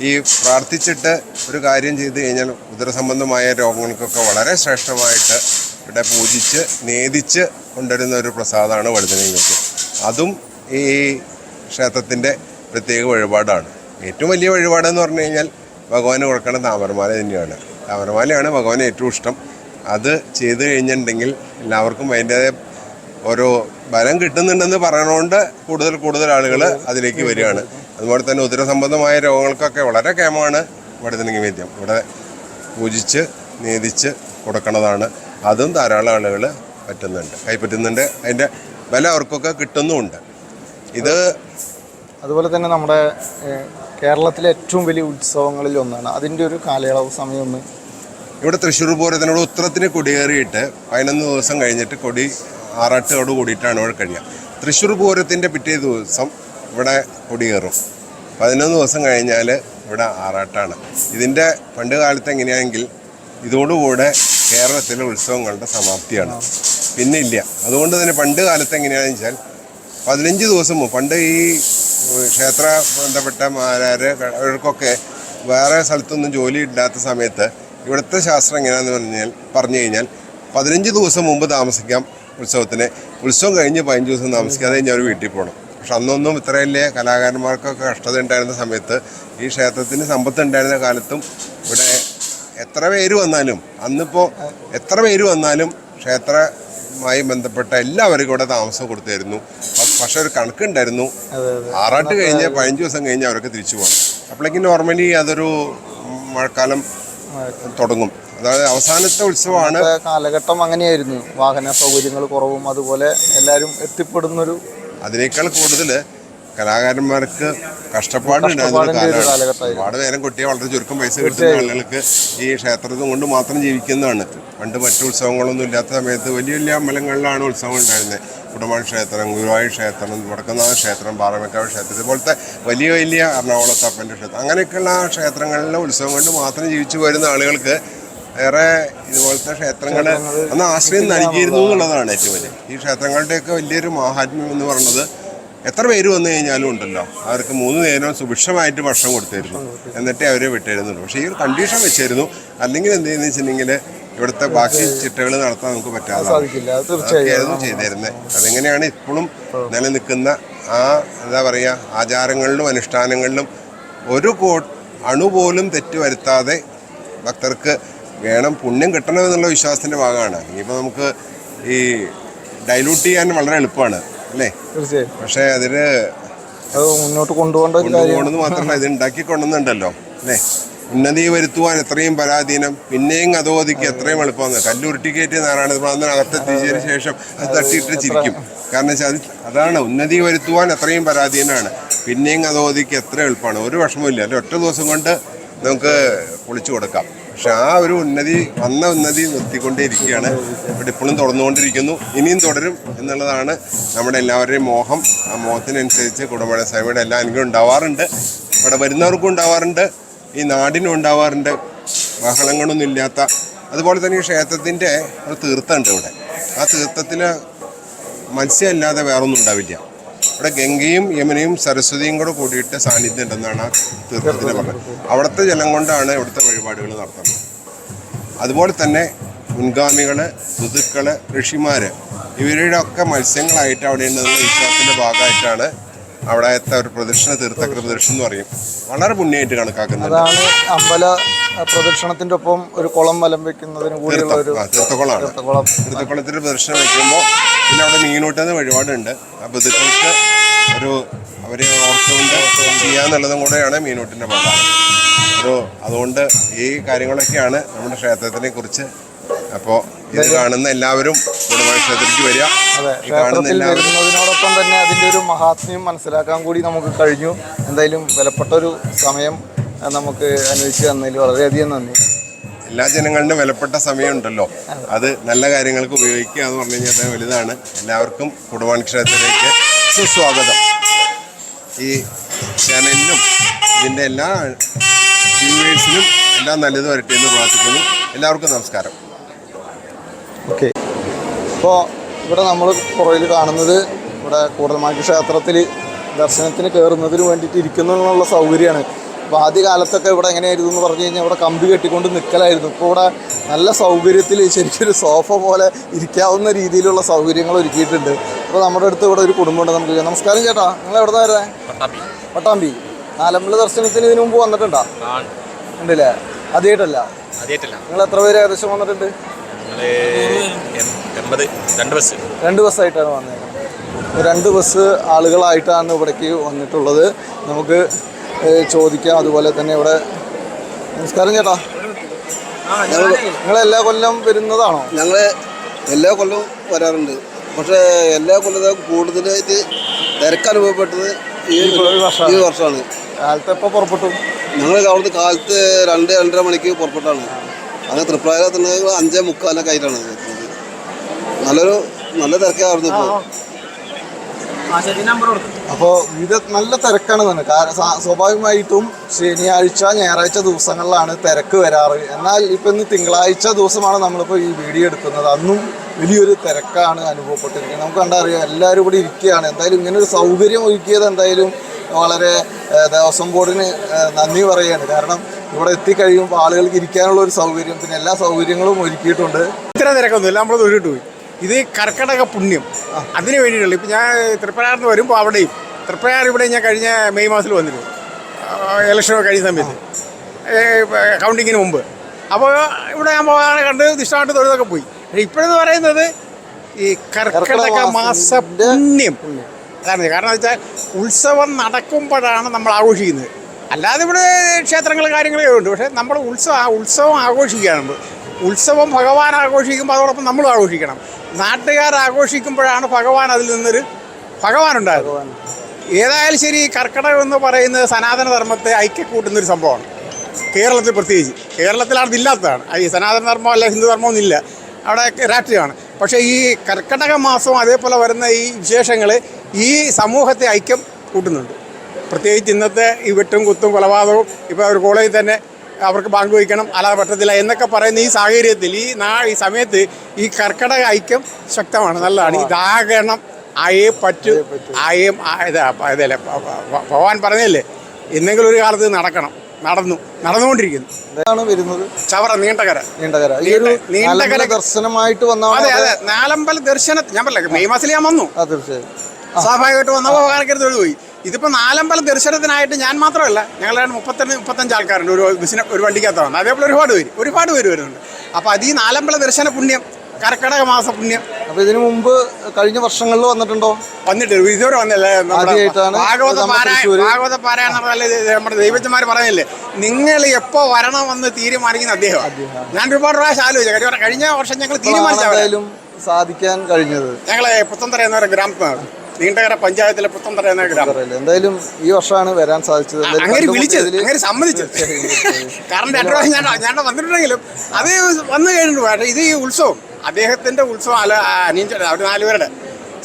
ഈ പ്രാർത്ഥിച്ചിട്ട് ഒരു കാര്യം ചെയ്ത് കഴിഞ്ഞാൽ ഉദരസംബന്ധമായ രോഗങ്ങൾക്കൊക്കെ വളരെ ശ്രേഷ്ഠമായിട്ട് ഇവിടെ പൂജിച്ച് നേദിച്ച് കൊണ്ടുവരുന്ന ഒരു പ്രസാദമാണ് വഴുതനങ്ങയ്ക്ക്. അതും ഈ ക്ഷേത്രത്തിൻ്റെ പ്രത്യേക വഴിപാടാണ്. ഏറ്റവും വലിയ വഴിപാടെന്ന് പറഞ്ഞു കഴിഞ്ഞാൽ ഭഗവാന് കൊടുക്കേണ്ട താമരമാല തന്നെയാണ്. താമരമാലയാണ് ഭഗവാന് ഏറ്റവും ഇഷ്ടം. അത് ചെയ്ത് കഴിഞ്ഞിട്ടുണ്ടെങ്കിൽ എല്ലാവർക്കും അതിൻ്റേതായ ഓരോ ബലം കിട്ടുന്നുണ്ടെന്ന് പറയണോണ്ട് കൂടുതൽ ആളുകൾ അതിലേക്ക് വരികയാണ്. അതുപോലെ തന്നെ ഉദരസംബന്ധമായ രോഗങ്ങൾക്കൊക്കെ വളരെ കേമമാണ് വഴുതനങ്ങ വേദ്യം. ഇവിടെ പൂജിച്ച് നേദിച്ച് കൊടുക്കുന്നതാണ്. അതും ധാരാളം ആളുകൾ കൈപ്പറ്റുന്നുണ്ട്. അതിൻ്റെ ബലം അവർക്കൊക്കെ കിട്ടുന്നുമുണ്ട്. അതുപോലെ തന്നെ നമ്മുടെ കേരളത്തിലെ ഏറ്റവും വലിയ ഉത്സവങ്ങളിൽ ഒന്നാണ്. അതിൻ്റെ ഒരു കാലയളവ് സമയം ഒന്ന് ഇവിടെ തൃശ്ശൂർ പൂരത്തിനോട് ഉത്രത്തിന് കൊടിയേറിയിട്ട് 11 ദിവസം കഴിഞ്ഞിട്ട് ആറാട്ടോട് കൂടിയിട്ടാണ് ഇവിടെ കഴിയുക. തൃശ്ശൂർ പൂരത്തിൻ്റെ പിറ്റേ ദിവസം ഇവിടെ കൊടിയേറും. 11 ദിവസം കഴിഞ്ഞാൽ ഇവിടെ ആറാട്ടാണ്. ഇതിൻ്റെ പണ്ട് കാലത്ത് എങ്ങനെയാണെങ്കിൽ ഇതോടുകൂടെ കേരളത്തിലെ ഉത്സവങ്ങളുടെ സമാപ്തിയാണ്, പിന്നെ ഇല്ല. അതുകൊണ്ട് തന്നെ പണ്ട് കാലത്ത് എങ്ങനെയാണെന്ന് വെച്ചാൽ 15 ദിവസം മുമ്പ്, പണ്ട് ഈ ക്ഷേത്ര ബന്ധപ്പെട്ട മാരാർ അവർക്കൊക്കെ വേറെ സ്ഥലത്തൊന്നും ജോലി ഇല്ലാത്ത സമയത്ത് ഇവിടുത്തെ ശാസ്ത്രം എങ്ങനെയാണെന്ന് പറഞ്ഞു കഴിഞ്ഞാൽ 15 ദിവസം മുമ്പ് താമസിക്കാം ഉത്സവത്തിന്. ഉത്സവം കഴിഞ്ഞ് 15 ദിവസം താമസിക്കാതെ കഴിഞ്ഞ് അവർ വീട്ടിൽ പോകണം. പക്ഷെ അന്നൊന്നും ഇത്ര വലിയ കലാകാരന്മാർക്കൊക്കെ കഷ്ടത ഉണ്ടായിരുന്ന സമയത്ത് ഈ ക്ഷേത്രത്തിന് സമ്പത്ത് ഉണ്ടായിരുന്ന കാലത്തും ഇവിടെ എത്ര പേര് വന്നാലും അന്നിപ്പോൾ എത്ര പേര് വന്നാലും ക്ഷേത്രമായി ബന്ധപ്പെട്ട എല്ലാവർക്കും ഇവിടെ താമസം കൊടുത്തായിരുന്നു. പക്ഷെ ഒരു കണക്കുണ്ടായിരുന്നു, ആറാട്ട് കഴിഞ്ഞ് 15 ദിവസം കഴിഞ്ഞ് അവർക്ക് തിരിച്ചു പോകണം. അപ്പോഴേക്കും നോർമലി അതൊരു മഴക്കാലം തുടങ്ങും. അതായത് അവസാനത്തെ ഉത്സവമാണ്. കാലഘട്ടം അങ്ങനെയായിരുന്നു, വാഹന സൗകര്യങ്ങൾ കുറവും അതുപോലെ എല്ലാവരും എത്തിപ്പെടുന്നൊരു. അതിനേക്കാൾ കൂടുതൽ കലാകാരന്മാർക്ക് കഷ്ടപ്പാടുണ്ടായിരുന്ന കാലമാണ്. ഒരുപാട് നേരം കൊട്ടിയാൽ വളരെ ചുരുക്കം പൈസ കിട്ടുന്ന ആളുകൾക്ക് ഈ ക്ഷേത്രത്തിൽ കൊണ്ട് മാത്രം ജീവിക്കുന്നതാണ്. പണ്ട് മറ്റു ഉത്സവങ്ങളൊന്നും ഇല്ലാത്ത സമയത്ത് വലിയ വലിയ അമ്പലങ്ങളിലാണ് ഉത്സവം ഉണ്ടായിരുന്നത്. കുടമാൻ ക്ഷേത്രം, ഗുരുവായൂർ ക്ഷേത്രം, വടക്കുന്നാഥ ക്ഷേത്രം, പാറമേക്കാവ് ക്ഷേത്രം, ഇതുപോലത്തെ വലിയ വലിയ എറണാകുളത്ത് അപ്പൻ്റെ ക്ഷേത്രം, അങ്ങനെയൊക്കെയുള്ള ക്ഷേത്രങ്ങളിലെ ഉത്സവം കൊണ്ട് മാത്രം ജീവിച്ചു വരുന്ന ആളുകൾക്ക് ഏറെ ഇതുപോലത്തെ ക്ഷേത്രങ്ങൾ അന്ന് ആശ്രയം നൽകിയിരുന്നു എന്നുള്ളതാണ് ഏറ്റവും വലിയ. ഈ ക്ഷേത്രങ്ങളുടെയൊക്കെ വലിയൊരു മാഹാത്മ്യം എന്ന് പറയുന്നത് എത്ര പേര് വന്നു കഴിഞ്ഞാലും ഉണ്ടല്ലോ, അവർക്ക് 3 നേരം സുഭിക്ഷമായിട്ട് ഭക്ഷണം കൊടുത്തിരുന്നു, എന്നിട്ടേ അവരെ വിട്ടിരുന്നുള്ളൂ. പക്ഷേ ഈ ഒരു കണ്ടീഷൻ വെച്ചിരുന്നു, അല്ലെങ്കിൽ എന്ത് ചെയ്യുന്നത് വെച്ചിട്ടുണ്ടെങ്കിൽ ഇവിടുത്തെ ബാക്കി ചിട്ടകൾ നടത്താൻ നമുക്ക് പറ്റാതായിരുന്നു ചെയ്തിരുന്നത്. അതെങ്ങനെയാണ് ഇപ്പോഴും നിലനിൽക്കുന്ന ആ എന്താ പറയുക ആചാരങ്ങളിലും അനുഷ്ഠാനങ്ങളിലും ഒരു അണു പോലും തെറ്റ് വരുത്താതെ ഭക്തർക്ക് വേണം പുണ്യം കിട്ടണമെന്നുള്ള വിശ്വാസത്തിൻ്റെ ഭാഗമാണ്. ഇനിയിപ്പോൾ നമുക്ക് ഈ ഡൈലൂട്ട് ചെയ്യാൻ വളരെ എളുപ്പമാണ് അല്ലേ? തീർച്ചയായും. പക്ഷേ അതിന് മുന്നോട്ട് കൊണ്ടുപോകേണ്ടത് മാത്രമല്ല, ഇത് ഉണ്ടാക്കി കൊണ്ടുവന്നുണ്ടല്ലോ അല്ലേ? ഉന്നതി വരുത്തുവാൻ എത്രയും പരാധീനം, പിന്നെയും അധോഗതിക്ക് എത്രയും എളുപ്പമാണ്. കല്ലുരുട്ടിക്കയറ്റി നാരായണ അകത്തെത്തിച്ചതിന് ശേഷം അത് തട്ടിയിട്ട് ചിരിക്കും. കാരണം വെച്ചാൽ അതാണ് ഉന്നതി വരുത്തുവാൻ എത്രയും പരാധീനമാണ്, പിന്നെയും അധോഗതിക്ക് എത്ര എളുപ്പമാണ്. ഒരു വിഷമമില്ല, അല്ലെ? ഒറ്റ ദിവസം കൊണ്ട് നമുക്ക് പൊളിച്ചു കൊടുക്കാം. പക്ഷെ ആ ഒരു വന്ന ഉന്നതി നിർത്തിക്കൊണ്ടേയിരിക്കുകയാണ്. ഇവിടെ ഇപ്പോഴും തുടർന്നുകൊണ്ടിരിക്കുന്നു, ഇനിയും തുടരും എന്നുള്ളതാണ് നമ്മുടെ എല്ലാവരുടെയും മോഹം. ആ മോഹത്തിനനുസരിച്ച് കുടമഴ സ്വാമിയുടെ എല്ലാ അനുഗ്രഹം ഉണ്ടാവാറുണ്ട്, ഇവിടെ വരുന്നവർക്കും ഉണ്ടാവാറുണ്ട്, ഈ നാടിനും ഉണ്ടാവാറുണ്ട്. ബഹളങ്ങളൊന്നും ഇല്ലാത്ത. അതുപോലെ തന്നെ ഈ ക്ഷേത്രത്തിൻ്റെ ഒരു തീർത്ഥമുണ്ട് ഇവിടെ. ആ തീർത്ഥത്തിൽ മത്സ്യം അല്ലാതെ വേറൊന്നും ഉണ്ടാവില്ല. ഇവിടെ ഗംഗയും യമുനയും സരസ്വതിയും കൂടെ കൂടിയിട്ട് സാന്നിധ്യം ഉണ്ടെന്നാണ് ആ തീർത്ഥത്തിന് പറഞ്ഞത്. അവിടുത്തെ ജലം കൊണ്ടാണ് ഇവിടുത്തെ വഴിപാടുകൾ നടത്തുന്നത്. അതുപോലെ തന്നെ മുൻഗാമികൾ, ഋതുക്കൾ, ഋഷിമാർ ഇവരുടെ ഒക്കെ മത്സ്യങ്ങളായിട്ട് അവിടെ ഉണ്ടെന്നുള്ള വിശ്വാസത്തിൻ്റെ ഭാഗമായിട്ടാണ് അവിടത്തെ ഒരു പ്രദക്ഷിണ തീർത്ഥക്ര പ്രദക്ഷിണം എന്ന് പറയും. വളരെ പുണ്യമായിട്ട് കണക്കാക്കുന്നത്. അതാണ് അമ്പല പ്രദക്ഷിണത്തിൻ്റെ ഒപ്പം ഒരു കുളം വലം വെക്കുന്നതിന് കൂടിയുള്ള ഒരു തീർത്ഥക്കുളമാണ്. തീർത്ഥക്കുളത്തിൽ പ്രദക്ഷിണം വയ്ക്കുമ്പോൾ പിന്നെ അവിടെ മീനൂട്ടുന്ന വഴിപാടുണ്ട്. ആ ബന്ധുക്കൾക്ക് അവരെ ഓർത്തുകൊണ്ട് ചെയ്യാന്നുള്ളതും കൂടെയാണ് മീനൂട്ടിൻ്റെ ഭാഗം. അതുകൊണ്ട് ഈ കാര്യങ്ങളൊക്കെയാണ് നമ്മുടെ ക്ഷേത്രത്തിനെ കുറിച്ച്. അപ്പോൾ ഇത് കാണുന്ന എല്ലാവരും കുടമാൻ ക്ഷേത്രത്തിലേക്ക് വരിക. വരുന്നതിനോടൊപ്പം തന്നെ അതിൻ്റെ ഒരു മഹാത്മ്യം മനസ്സിലാക്കാൻ കൂടി നമുക്ക് കഴിഞ്ഞു. എന്തായാലും വിലപ്പെട്ടൊരു സമയം നമുക്ക് അനുവദിച്ച് തന്നതിൽ വളരെയധികം നന്ദി. എല്ലാ ജനങ്ങളുടെയും വിലപ്പെട്ട സമയമുണ്ടല്ലോ, അത് നല്ല കാര്യങ്ങൾക്ക് ഉപയോഗിക്കുക എന്ന് പറഞ്ഞു കഴിഞ്ഞാൽ വലുതാണ്. എല്ലാവർക്കും കുടമാൻ ക്ഷേത്രത്തിലേക്ക് സുസ്വാഗതം. ഈ ചാനലിനും ഇതിൻ്റെ എല്ലാ വ്യൂവേഴ്സിനും എല്ലാം നല്ലത് വരട്ടെ എന്ന് പ്രാർത്ഥിക്കുന്നു. എല്ലാവർക്കും നമസ്കാരം. ഓക്കെ, ഇപ്പോൾ ഇവിടെ നമ്മൾ പുറകിൽ കാണുന്നത് ഇവിടെ കൂടൽമാണിക്യ ക്ഷേത്രത്തിൽ ദർശനത്തിന് കയറുന്നതിന് വേണ്ടിയിട്ട് ഇരിക്കുന്നതിനുള്ള സൗകര്യമാണ്. അപ്പോൾ ആദ്യ കാലത്തൊക്കെ ഇവിടെ എങ്ങനെയായിരുന്നു എന്ന് പറഞ്ഞു കഴിഞ്ഞാൽ ഇവിടെ കമ്പി കെട്ടിക്കൊണ്ട് നിൽക്കലായിരുന്നു. ഇപ്പോൾ ഇവിടെ നല്ല സൗകര്യത്തിൽ ശരിക്കൊരു സോഫ പോലെ ഇരിക്കാവുന്ന രീതിയിലുള്ള സൗകര്യങ്ങൾ ഒരുക്കിയിട്ടുണ്ട്. അപ്പോൾ നമ്മുടെ അടുത്ത് ഇവിടെ ഒരു കുടുംബമുണ്ട്. നമുക്ക് നമസ്കാരം ചേട്ടാ, നിങ്ങൾ എവിടെ നിന്ന് വരുന്നത്? പട്ടാമ്പി. നാലമ്പല ദർശനത്തിന് ഇതിനു മുമ്പ് വന്നിട്ടുണ്ടോ? ഉണ്ടല്ലേ? ആദ്യമായിട്ടല്ല? നിങ്ങൾ എത്ര പേര് ഏകദേശം വന്നിട്ടുണ്ട്? 2 ബസ്സായിട്ടാണ് വന്നേക്കുന്നത്. 2 ബസ് ആളുകളായിട്ടാണ് ഇവിടേക്ക് വന്നിട്ടുള്ളത്. നമുക്ക് ചോദിക്കാം. അതുപോലെ തന്നെ ഇവിടെ നമസ്കാരം ചേട്ടാ, നിങ്ങൾ എല്ലാ കൊല്ലം വരുന്നതാണോ? ഞങ്ങൾ എല്ലാ കൊല്ലവും വരാറുണ്ട്. പക്ഷേ എല്ലാ കൊല്ലത്തും കൂടുതലായിട്ട് തിരക്കനുഭവപ്പെട്ടത് ഈ വർഷമാണ്. കാലത്ത് എപ്പോൾ പുറപ്പെട്ടു? ഞങ്ങൾ അവിടുത്തെ കാലത്ത് 2-2:30 മണിക്ക് പുറപ്പെട്ടാണ്. അങ്ങനെ തൃപ്രായത്തിൻ്റെ 5:45 ആയിട്ടാണ് എത്തുന്നത്. നല്ല തിരക്കായിരുന്നു ഇപ്പോൾ. അപ്പോൾ ഇത് നല്ല തിരക്കാണ് തന്നെ. കാരണം സ്വാഭാവികമായിട്ടും ശനിയാഴ്ച ഞായറാഴ്ച ദിവസങ്ങളിലാണ് തിരക്ക് വരാറ്. എന്നാൽ ഇപ്പം ഇന്ന് തിങ്കളാഴ്ച ദിവസമാണ് നമ്മളിപ്പോൾ ഈ വീഡിയോ എടുക്കുന്നത്. അന്നും വലിയൊരു തിരക്കാണ് അനുഭവപ്പെട്ടിരിക്കുന്നത്. നമുക്ക് കണ്ടറിയാം, എല്ലാവരും ഇവിടെ ഇരിക്കുകയാണ്. എന്തായാലും ഇങ്ങനൊരു സൗകര്യം ഒരുക്കിയത് എന്തായാലും വളരെ ദേവസ്വം ബോർഡിന് നന്ദി പറയുകയാണ്. കാരണം ഇവിടെ എത്തിക്കഴിയുമ്പോൾ ആളുകൾക്ക് ഇരിക്കാനുള്ള ഒരു സൗകര്യം, പിന്നെ എല്ലാ സൗകര്യങ്ങളും ഒരുക്കിയിട്ടുണ്ട്. ഇത്ര തിരക്കൊന്നുമില്ല, നമ്മൾ തൊഴിലിട്ട് പോയി. ഇത് കർക്കിടക പുണ്യം, അതിന് വേണ്ടിയിട്ടുള്ള. ഇപ്പം ഞാൻ തൃപ്രയാറിന് വരുമ്പോൾ അവിടെയും തൃപ്രയാർ ഇവിടെ ഞാൻ കഴിഞ്ഞ മെയ് മാസത്തിൽ വന്നിരുന്നു, ഇലക്ഷനൊക്കെ കഴിഞ്ഞ സമയത്ത്, കൗണ്ടിങ്ങിന് മുമ്പ്. അപ്പോൾ ഇവിടെ ഞാൻ പോകാതെ കണ്ട് നിഷ്ഠായിട്ട് തൊഴിലൊക്കെ പോയി. ഇപ്പോഴെന്ന് പറയുന്നത് ഈ കർക്കിടക മാസ പുണ്യം അതാണ്. കാരണം എന്ന് വെച്ചാൽ ഉത്സവം നടക്കുമ്പോഴാണ് നമ്മൾ ആഘോഷിക്കുന്നത്. അല്ലാതെ ഇവിടെ ക്ഷേത്രങ്ങൾ കാര്യങ്ങളൊക്കെ ഉണ്ട്, പക്ഷേ നമ്മൾ ഉത്സവം ആഘോഷിക്കുകയാണ്. ഉത്സവം ഭഗവാൻ ആഘോഷിക്കുമ്പോൾ അതോടൊപ്പം നമ്മളും ആഘോഷിക്കണം. നാട്ടുകാർ ആഘോഷിക്കുമ്പോഴാണ് ഭഗവാൻ അതിൽ നിന്നൊരു ഭഗവാനുണ്ടായത്. ഏതായാലും ശരി, കർക്കിടകം എന്ന് പറയുന്നത് സനാതന ധർമ്മത്തെ ഐക്യക്കൂട്ടുന്നൊരു സംഭവമാണ്. കേരളത്തിൽ പ്രത്യേകിച്ച്, കേരളത്തിലാണ് ഇതില്ലാത്തതാണ്. ഈ സനാതന ധർമ്മം അല്ല ഹിന്ദു ധർമ്മമൊന്നും ഇല്ല, അവിടെ രാഷ്ട്രീയമാണ്. പക്ഷേ ഈ കർക്കിടക മാസവും അതേപോലെ വരുന്ന ഈ വിശേഷങ്ങൾ ഈ സമൂഹത്തെ ഐക്യം കൂട്ടുന്നുണ്ട്. പ്രത്യേകിച്ച് ഇന്നത്തെ ഈ വെട്ടും കുത്തും കൊലപാതകവും, ഇപ്പോൾ ഒരു കോളേജിൽ തന്നെ അവർക്ക് ബാങ്ക് വയ്ക്കണം, അല്ലാതെ പറ്റത്തില്ല എന്നൊക്കെ പറയുന്ന ഈ സാഹചര്യത്തിൽ ഈ സമയത്ത് ഈ കർക്കിടക ഐക്യം ശക്തമാണ്, നല്ലതാണ്. ഇതാകണം, ആയേ പറ്റൂ, ആയേം ഇതല്ലേ ഭഗവാൻ പറഞ്ഞല്ലേ, എന്തെങ്കിലും ഒരു കാലത്ത് നടന്നുകൊണ്ടിരിക്കുന്നു. വരുന്നത് ചവറ നീണ്ടകര ദർശനമായിട്ട് വന്ന. അതെ അതെ, നാലമ്പല ദർശനത്തിൽ ഞാൻ പറഞ്ഞില്ല, മെയ് മാസത്തിൽ ഞാൻ വന്നു, സ്വാഭാവികമായിട്ട് വന്നപ്പോൾ ഭഗവാനൊക്കെ തൊഴിൽ പോയി. ഇതിപ്പോൾ നാലമ്പല ദർശനത്തിനായിട്ട് ഞാൻ മാത്രമല്ല, ഞങ്ങൾ 35 ആൾക്കാരുണ്ട് ഒരു വണ്ടിക്കകത്താണ്. അതേപോലെ ഒരുപാട് പേര് വരുന്നുണ്ട്. അപ്പോൾ അത് ഈ നാലമ്പല ദർശന പുണ്യം, കർക്കിടക മാസ പുണ്യം. അപ്പോൾ ഇതിനു മുമ്പ് കഴിഞ്ഞ വർഷങ്ങളിൽ വന്നിട്ടുണ്ടോ? വന്നിട്ടുണ്ട്, ഇതുവരെ വന്നില്ല. ഭാഗവത പാരായണം നമ്മുടെ ദൈവജ്ഞന്മാർ പറഞ്ഞില്ലേ, നിങ്ങൾ എപ്പോൾ വരണമെന്ന് തീരുമാനിക്കുന്ന അദ്ദേഹം. ഞാൻ ഒരുപാട് പ്രാവശ്യം ആലോചിച്ചു. കഴിഞ്ഞ വർഷം ഞങ്ങൾ തീരുമാനിച്ചാലും സാധിക്കാൻ കഴിഞ്ഞത് ഞങ്ങളെ പുത്തന്തറ എന്ന ഗ്രാമത്തിലാണ്, നീണ്ടകര പഞ്ചായത്തിലെ പുത്തന്തറ എന്ന ഗ്രാമം. എന്തായാലും ഈ വർഷമാണ് വരാൻ സാധിച്ചത്, അങ്ങനെ വിളിച്ചത്, അങ്ങനെ സമ്മതിച്ചത്. കാരണം 2 പ്രാവശ്യം ഞാൻ വന്നിട്ടുണ്ടെങ്കിലും അത് വന്നു കഴിഞ്ഞിട്ട്. പക്ഷേ ഇത് ഈ ഉത്സവം, അദ്ദേഹത്തിൻ്റെ ഉത്സവം അല്ല, അവർ 4 പേരുടെ,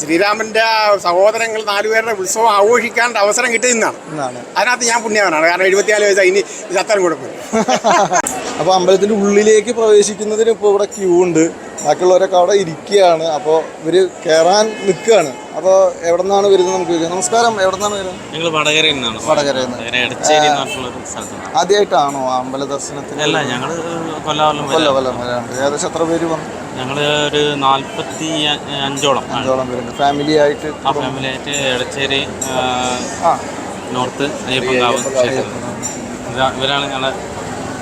ശ്രീരാമൻ്റെ സഹോദരങ്ങൾ 4 പേരുടെ ഉത്സവം ആഘോഷിക്കാൻ അവസരം കിട്ടിയെന്നാണ്. അതിനകത്ത് ഞാൻ പുണ്യവാനാണ്. കാരണം 74 വയസ്സായി, ഇനി ഇത് അത്രയും കുഴപ്പമില്ല. അപ്പോൾ അമ്പലത്തിൻ്റെ ഉള്ളിലേക്ക് പ്രവേശിക്കുന്നതിന് ഇപ്പോൾ ഇവിടെ ക്യൂ ഉണ്ട്, ബാക്കിയുള്ളവരൊക്കെ അവിടെ ഇരിക്കുകയാണ്. അപ്പോൾ ഇവർ കയറാൻ നിൽക്കുകയാണ്. അപ്പോൾ എവിടെ നിന്നാണ് വരുന്നത് നമുക്ക് ചോദിക്കാം. നമസ്കാരം, എവിടെ നിന്നാണ് വരുന്നത്? ഞങ്ങൾ വടകരയിൽ നിന്നാണ്. ആദ്യമായിട്ടാണോ അമ്പല ദർശനത്തിന്? അല്ല, ഞങ്ങൾ കൊല്ലം വരാറുണ്ട്. ഏകദേശം എത്ര പേര് വന്നു? ഞങ്ങൾ ഒരു 45ഓളം പേരുണ്ട്. ഫാമിലി ആയിട്ട് എടച്ചേരി നോർത്ത് അയ്യപ്പൻകാവ് ക്ഷേത്രം, ഇവരാണ് ഞങ്ങളെ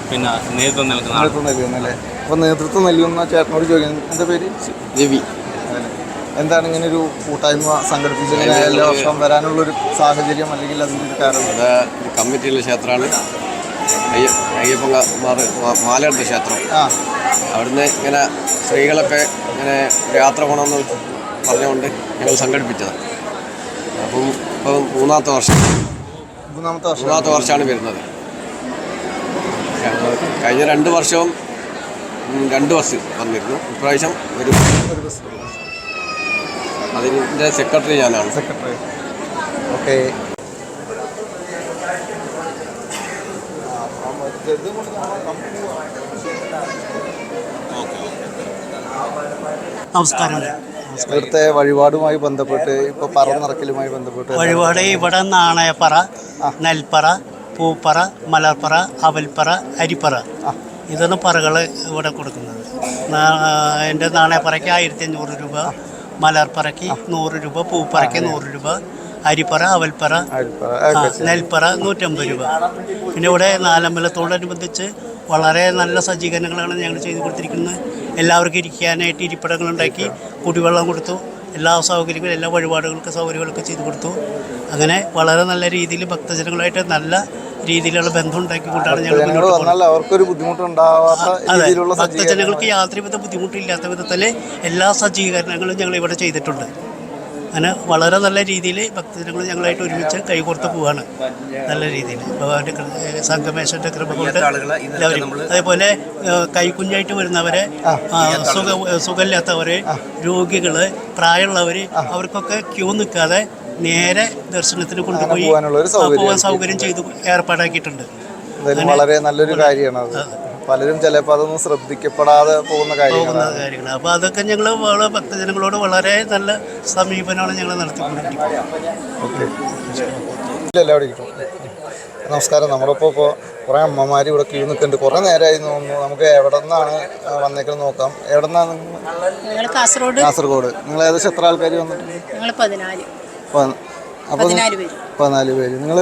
പിന്നെ നേതൃത്വം നൽകുന്നത്. അപ്പോൾ നേതൃത്വം നൽകുന്ന ചേട്ടനോട് ചോദിക്കാം, എൻ്റെ പേര് രവി. എന്താണ് ഇങ്ങനെ ഒരു കൂട്ടായ്മ സംഘടിപ്പിച്ചത്? എല്ലാ വർഷവും വരാനുള്ളൊരു സാഹചര്യം അല്ലെങ്കിൽ അതിൻ്റെ ഒരു കാരണം? കമ്മിറ്റിയുള്ള ക്ഷേത്രമാണ് അയ്യപ്പൻ മാലയുടെ ക്ഷേത്രം. അവിടുന്ന് ഇങ്ങനെ സ്ത്രീകളൊക്കെ ഇങ്ങനെ യാത്ര പോകണമെന്ന് പറഞ്ഞുകൊണ്ട് ഞങ്ങൾ സംഘടിപ്പിച്ചതാണ്. അപ്പം ഇപ്പം മൂന്നാമത്തെ വർഷമാണ് വരുന്നത്. കഴിഞ്ഞ 2 വർഷവും 2 ബസ് വന്നിരുന്നു. ഇപ്രാവശ്യം ഒരു ബസ്. അതിൻ്റെ സെക്രട്ടറി ഞാനാണ്. ഓക്കെ. നമസ്കാരം. ഇവിടുത്തെ വഴിപാടുമായി ബന്ധപ്പെട്ട്, ഇപ്പോൾ പറന്നിറക്കലുമായി ബന്ധപ്പെട്ട് വഴിപാട് ഇവിടെ നാണയപ്പറ, നെൽപ്പറ, പൂപ്പറ, മലർപ്പറ, അവൽപ്പറ, അരിപ്പറ, ഇതാണ് പറകൾ ഇവിടെ കൊടുക്കുന്നത്. എൻ്റെ നാണയപ്പറയ്ക്ക് 1500 രൂപ, മലർപ്പറയ്ക്ക് 100 രൂപ, പൂപ്പറയ്ക്ക് 100 രൂപ, അരിപ്പറ, അവൽപ്പറ, നെൽപ്പറ 150 രൂപ. പിന്നെ ഇവിടെ നാലമ്പലത്തോടനുബന്ധിച്ച് വളരെ നല്ല സജ്ജീകരണങ്ങളാണ് ഞങ്ങൾ ചെയ്തു കൊടുത്തിരിക്കുന്നത്. എല്ലാവർക്കും ഇരിക്കാനായിട്ട് ഇരിപ്പിടങ്ങളുണ്ടാക്കി, കുടിവെള്ളം കൊടുത്തു, എല്ലാ സൗകര്യങ്ങളും, എല്ലാ വഴിപാടുകൾക്ക് സൗകര്യങ്ങളൊക്കെ ചെയ്തു കൊടുത്തു. അങ്ങനെ വളരെ നല്ല രീതിയിൽ ഭക്തജനങ്ങളായിട്ട് നല്ല രീതിയിലുള്ള ബന്ധം ഉണ്ടാക്കിക്കൊണ്ടാണ് ഞങ്ങൾ ഭക്തജനങ്ങൾക്ക് യാതൊരുവിധ ബുദ്ധിമുട്ടില്ലാത്ത വിധത്തിൽ എല്ലാ സജ്ജീകരണങ്ങളും ഞങ്ങൾ ഇവിടെ ചെയ്തിട്ടുണ്ട്. അങ്ങനെ വളരെ നല്ല രീതിയിൽ ഭക്തജനങ്ങൾ ഞങ്ങളായിട്ട് ഒരുമിച്ച് കൈകോർത്ത് പോവാണ്. നല്ല രീതിയിൽ ഭഗവാന്റെ സംഗമേശ്വരൻ്റെ കൃപ കൊണ്ട് എല്ലാവരും, അതേപോലെ കൈക്കുഞ്ഞായിട്ട് വരുന്നവരെ, സുഖമില്ലാത്തവർ, രോഗികൾ, പ്രായമുള്ളവർ, അവർക്കൊക്കെ ക്യൂ നിൽക്കാതെ നേരെ ദർശനത്തിന് കൊണ്ടുപോയി പോകാൻ സൗകര്യം ചെയ്ത് ഏർപ്പാടാക്കിയിട്ടുണ്ട്. വളരെ നല്ലൊരു കാര്യമാണ്. പലരും ചിലപ്പോൾ അതൊന്നും ശ്രദ്ധിക്കപ്പെടാതെ പോകുന്ന കാര്യങ്ങളാണ്. അപ്പോൾ അതൊക്കെ ഞങ്ങൾ ഭക്തജനങ്ങളോട് വളരെ നല്ല സമീപനമാണ് ഞങ്ങൾ നടത്തിക്കൊണ്ടിരിക്കുന്നത്. നമസ്കാരം. നമ്മളിപ്പോൾ കുറേ അമ്മമാർ ഇവിടെ ക്യൂ നിൽക്കുന്നുണ്ട്. കുറേ നേരമായി തോന്നുന്നു. നമുക്ക് എവിടെ നിന്നാണ് വന്നേക്കുന്നത് നോക്കാം. എവിടെ നിന്നാണ്? ഞങ്ങൾ കാസർഗോഡ്. കാസർഗോഡ്. നിങ്ങൾ ഏകദേശം എത്ര ആൾക്കാർ വന്നിട്ടുണ്ട്? ഞങ്ങൾ 14. അപ്പോൾ 14 പേര്. നിങ്ങൾ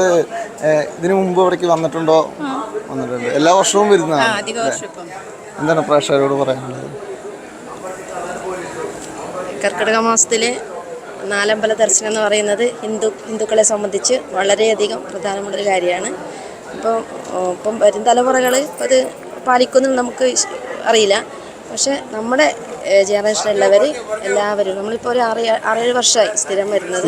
ഇതിനു മുമ്പ് ഇവിടേക്ക് വന്നിട്ടുണ്ടോ? വന്നിട്ടുണ്ട്. എല്ലാ വർഷവും വരുന്നതാണ്. എന്താണ് പ്രേക്ഷകരോട് പറയാനുള്ളത്? കർക്കിടക മാസത്തിൽ നാലമ്പല ദർശനം എന്ന് പറയുന്നത് ഹിന്ദുക്കളെ സംബന്ധിച്ച് വളരെയധികം പ്രധാനമുള്ളൊരു കാര്യമാണ്. ഇപ്പം വരും തലമുറകൾ അത് പാലിക്കുമെന്ന് നമുക്ക് അറിയില്ല. പക്ഷേ നമ്മുടെ ജനറേഷനിലുള്ളവർ എല്ലാവരും നമ്മളിപ്പോൾ ഒരു 6-7 വർഷമായി സ്ഥിരം വരുന്നത്.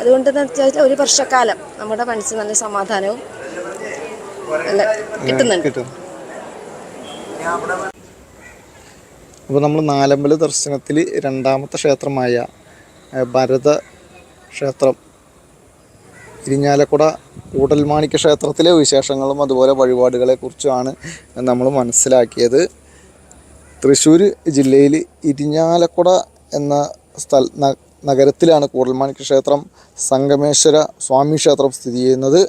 അതുകൊണ്ടെന്ന് വെച്ചാൽ ഒരു വർഷക്കാലം നമ്മുടെ മനസ്സിൽ നല്ല സമാധാനവും കിട്ടുന്നുണ്ട്. അപ്പോൾ നമ്മൾ നാലമ്പല ദർശനത്തിൽ രണ്ടാമത്തെ ക്ഷേത്രമായ ഭരത ക്ഷേത്രം, ഇരിഞ്ഞാലക്കുട കൂടൽമാണിക്യ ക്ഷേത്രത്തിലെ വിശേഷങ്ങളും അതുപോലെ വഴിപാടുകളെക്കുറിച്ചുമാണ് നമ്മൾ മനസ്സിലാക്കിയത്. തൃശ്ശൂർ ജില്ലയിൽ ഇരിഞ്ഞാലക്കുട എന്ന നഗരത്തിലാണ് കൂടൽമാണിക്യ ക്ഷേത്രം സംഗമേശ്വര സ്വാമി ക്ഷേത്രം സ്ഥിതി ചെയ്യുന്നത്.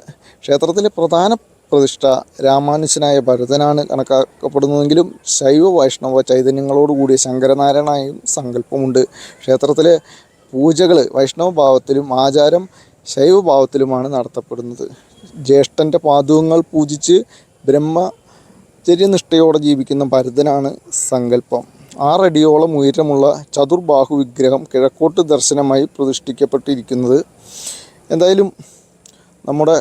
ക്ഷേത്രത്തിലെ പ്രധാന പ്രതിഷ്ഠ രാമാനുജനായ ഭരതനാണ് കണക്കാക്കപ്പെടുന്നതെങ്കിലും ശൈവ വൈഷ്ണവ ചൈതന്യങ്ങളോടുകൂടിയ ശങ്കരനാരായണായും സങ്കല്പമുണ്ട്. ക്ഷേത്രത്തിലെ പൂജകൾ വൈഷ്ണവ ഭാവത്തിലും ആചാരം ശൈവഭാവത്തിലുമാണ് നടത്തപ്പെടുന്നത്. ജ്യേഷ്ഠൻ്റെ പാദുകങ്ങൾ പൂജിച്ച് ബ്രഹ്മചര്യനിഷ്ഠയോടെ ജീവിക്കുന്ന ഭരതനാണ് സങ്കല്പം. 6 അടിയോളം ഉയരമുള്ള ചതുർബാഹു വിഗ്രഹം കിഴക്കോട്ട് ദർശനമായി പ്രതിഷ്ഠിക്കപ്പെട്ടിരിക്കുന്നത്. എന്തായാലും നമ്മുടെ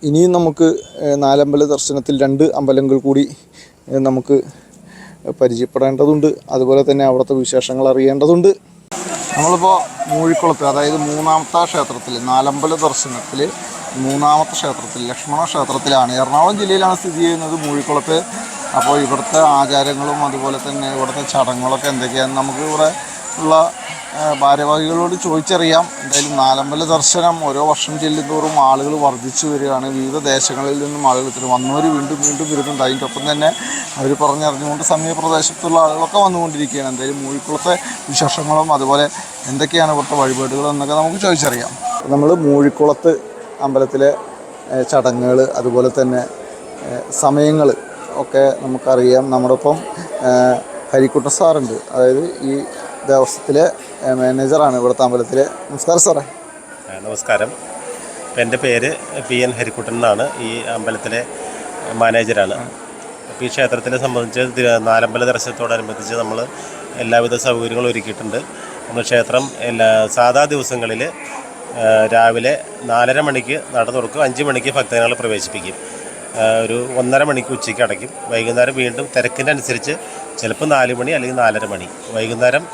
ഇനിയും നമുക്ക് നാലമ്പല ദർശനത്തിൽ 2 അമ്പലങ്ങൾ കൂടി നമുക്ക് പരിചയപ്പെടേണ്ടതുണ്ട്. അതുപോലെ തന്നെ അവിടുത്തെ വിശേഷങ്ങൾ അറിയേണ്ടതുണ്ട്. നമ്മളിപ്പോൾ മൂഴിക്കുളത്ത്, അതായത് 3ാമത്തെ ക്ഷേത്രത്തിൽ, നാലമ്പല ദർശനത്തിൽ 3ാമത്തെ ക്ഷേത്രത്തിൽ ലക്ഷ്മണ ക്ഷേത്രത്തിലാണ്. എറണാകുളം ജില്ലയിലാണ് സ്ഥിതി ചെയ്യുന്നത് മൂഴിക്കുളത്ത്. അപ്പോൾ ഇവിടുത്തെ ആചാരങ്ങളും അതുപോലെ തന്നെ ഇവിടുത്തെ ചടങ്ങുകളൊക്കെ എന്തൊക്കെയാണെന്ന് നമുക്ക് ഇവിടെ ഉള്ള ഭാരവാഹികളോട് ചോദിച്ചറിയാം. എന്തായാലും നാലമ്പല ദർശനം ഓരോ വർഷം ചെല്ലുന്തോറും ആളുകൾ വർദ്ധിച്ചു വരികയാണ്. വിവിധ ദേശങ്ങളിൽ നിന്നും ആളുകൾ ഇത്തിരി വന്നവർ വീണ്ടും വരുന്നുണ്ട്. അതിൻ്റെ ഒപ്പം തന്നെ അവർ പറഞ്ഞറിഞ്ഞുകൊണ്ട് സമീപപ്രദേശത്തുള്ള ആളുകളൊക്കെ വന്നുകൊണ്ടിരിക്കുകയാണ്. എന്തായാലും മൂഴിക്കുളത്തെ വിശേഷങ്ങളും അതുപോലെ എന്തൊക്കെയാണ് ഇവിടുത്തെ വഴിപാടുകൾ എന്നൊക്കെ നമുക്ക് ചോദിച്ചറിയാം. നമ്മൾ മൂഴിക്കുളത്ത് അമ്പലത്തിലെ ചടങ്ങുകൾ അതുപോലെ തന്നെ സമയങ്ങൾ ഒക്കെ നമുക്കറിയാം. നമ്മുടെ ഒപ്പം ഹരിക്കുട്ട സാറുണ്ട്, അതായത് ഈ ദേവസ്വത്തിലെ മാനേജറാണ് ഇവിടുത്തെ അമ്പലത്തിലെ. നമസ്കാരം സാറേ. നമസ്കാരം. എൻ്റെ പേര് PN ഹരിക്കുട്ടൻ എന്നാണ്. ഈ അമ്പലത്തിലെ മാനേജറാണ്. ഈ ക്ഷേത്രത്തിനെ സംബന്ധിച്ച് നാലമ്പല ദർശനത്തോടനുബന്ധിച്ച് നമ്മൾ എല്ലാവിധ സൗകര്യങ്ങളും ഒരുക്കിയിട്ടുണ്ട്. നമ്മൾ ക്ഷേത്രം സാധാ ദിവസങ്ങളിൽ രാവിലെ 4:30 മണിക്ക് നട തുറക്കും, 5 മണിക്ക് ഭക്തജനങ്ങളെ പ്രവേശിപ്പിക്കും. ഒരു 1:30 മണിക്ക് ഉച്ചയ്ക്ക് അടയ്ക്കും. വൈകുന്നേരം വീണ്ടും തിരക്കിൻ്റെ അനുസരിച്ച് ചിലപ്പോൾ 4 മണി അല്ലെങ്കിൽ 4:30 മണി. വൈകുന്നേരം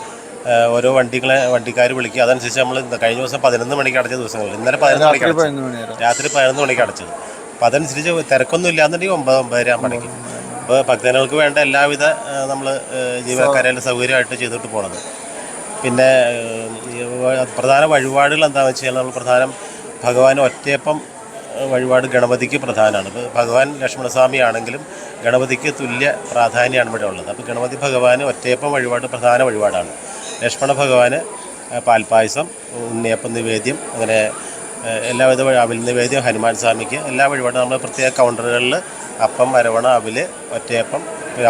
ഓരോ വണ്ടിക്കാർ വിളിക്കുക. അതനുസരിച്ച് നമ്മൾ കഴിഞ്ഞ ദിവസം 11 മണിക്ക് അടച്ച ദിവസങ്ങളിൽ ഇന്നലെ 11 മണിക്ക് അടച്ചത്, രാത്രി 11 മണിക്ക് അടച്ചത്. അപ്പോൾ അതനുസരിച്ച് തിരക്കൊന്നും ഇല്ലാന്നുണ്ടെങ്കിൽ 9-9:30 അടയ്ക്കും. അപ്പോൾ ഭക്തജനങ്ങൾക്ക് വേണ്ട എല്ലാവിധ നമ്മൾ ജീവനക്കാരെല്ലാം സൗകര്യമായിട്ട് ചെയ്തിട്ട് പോണത്. പിന്നെ പ്രധാന വഴിപാടുകൾ എന്താണെന്ന് വെച്ച് കഴിഞ്ഞാൽ നമ്മൾ പ്രധാനം ഭഗവാൻ ഒറ്റയപ്പം വഴിപാട് ഗണപതിക്ക് പ്രധാനമാണ്. ഇപ്പോൾ ഭഗവാൻ ലക്ഷ്മണസ്വാമി ആണെങ്കിലും ഗണപതിക്ക് തുല്യ പ്രാധാന്യമാണ് ഇവിടെ ഉള്ളത്. അപ്പോൾ ഗണപതി ഭഗവാന് ഒറ്റയപ്പം വഴിപാട് പ്രധാന വഴിപാടാണ്. ലക്ഷ്മണ ഭഗവാന് പാൽപ്പായസം, ഉണ്ണിയപ്പം നിവേദ്യം, അങ്ങനെ എല്ലാവിധ അവിൽ നിവേദ്യം, ഹനുമാൻ സ്വാമിക്ക് എല്ലാ വഴിപാടും നമ്മൾ പ്രത്യേക കൗണ്ടറുകളിൽ അപ്പം, അരവണ, അവിൽ, ഒറ്റയപ്പം,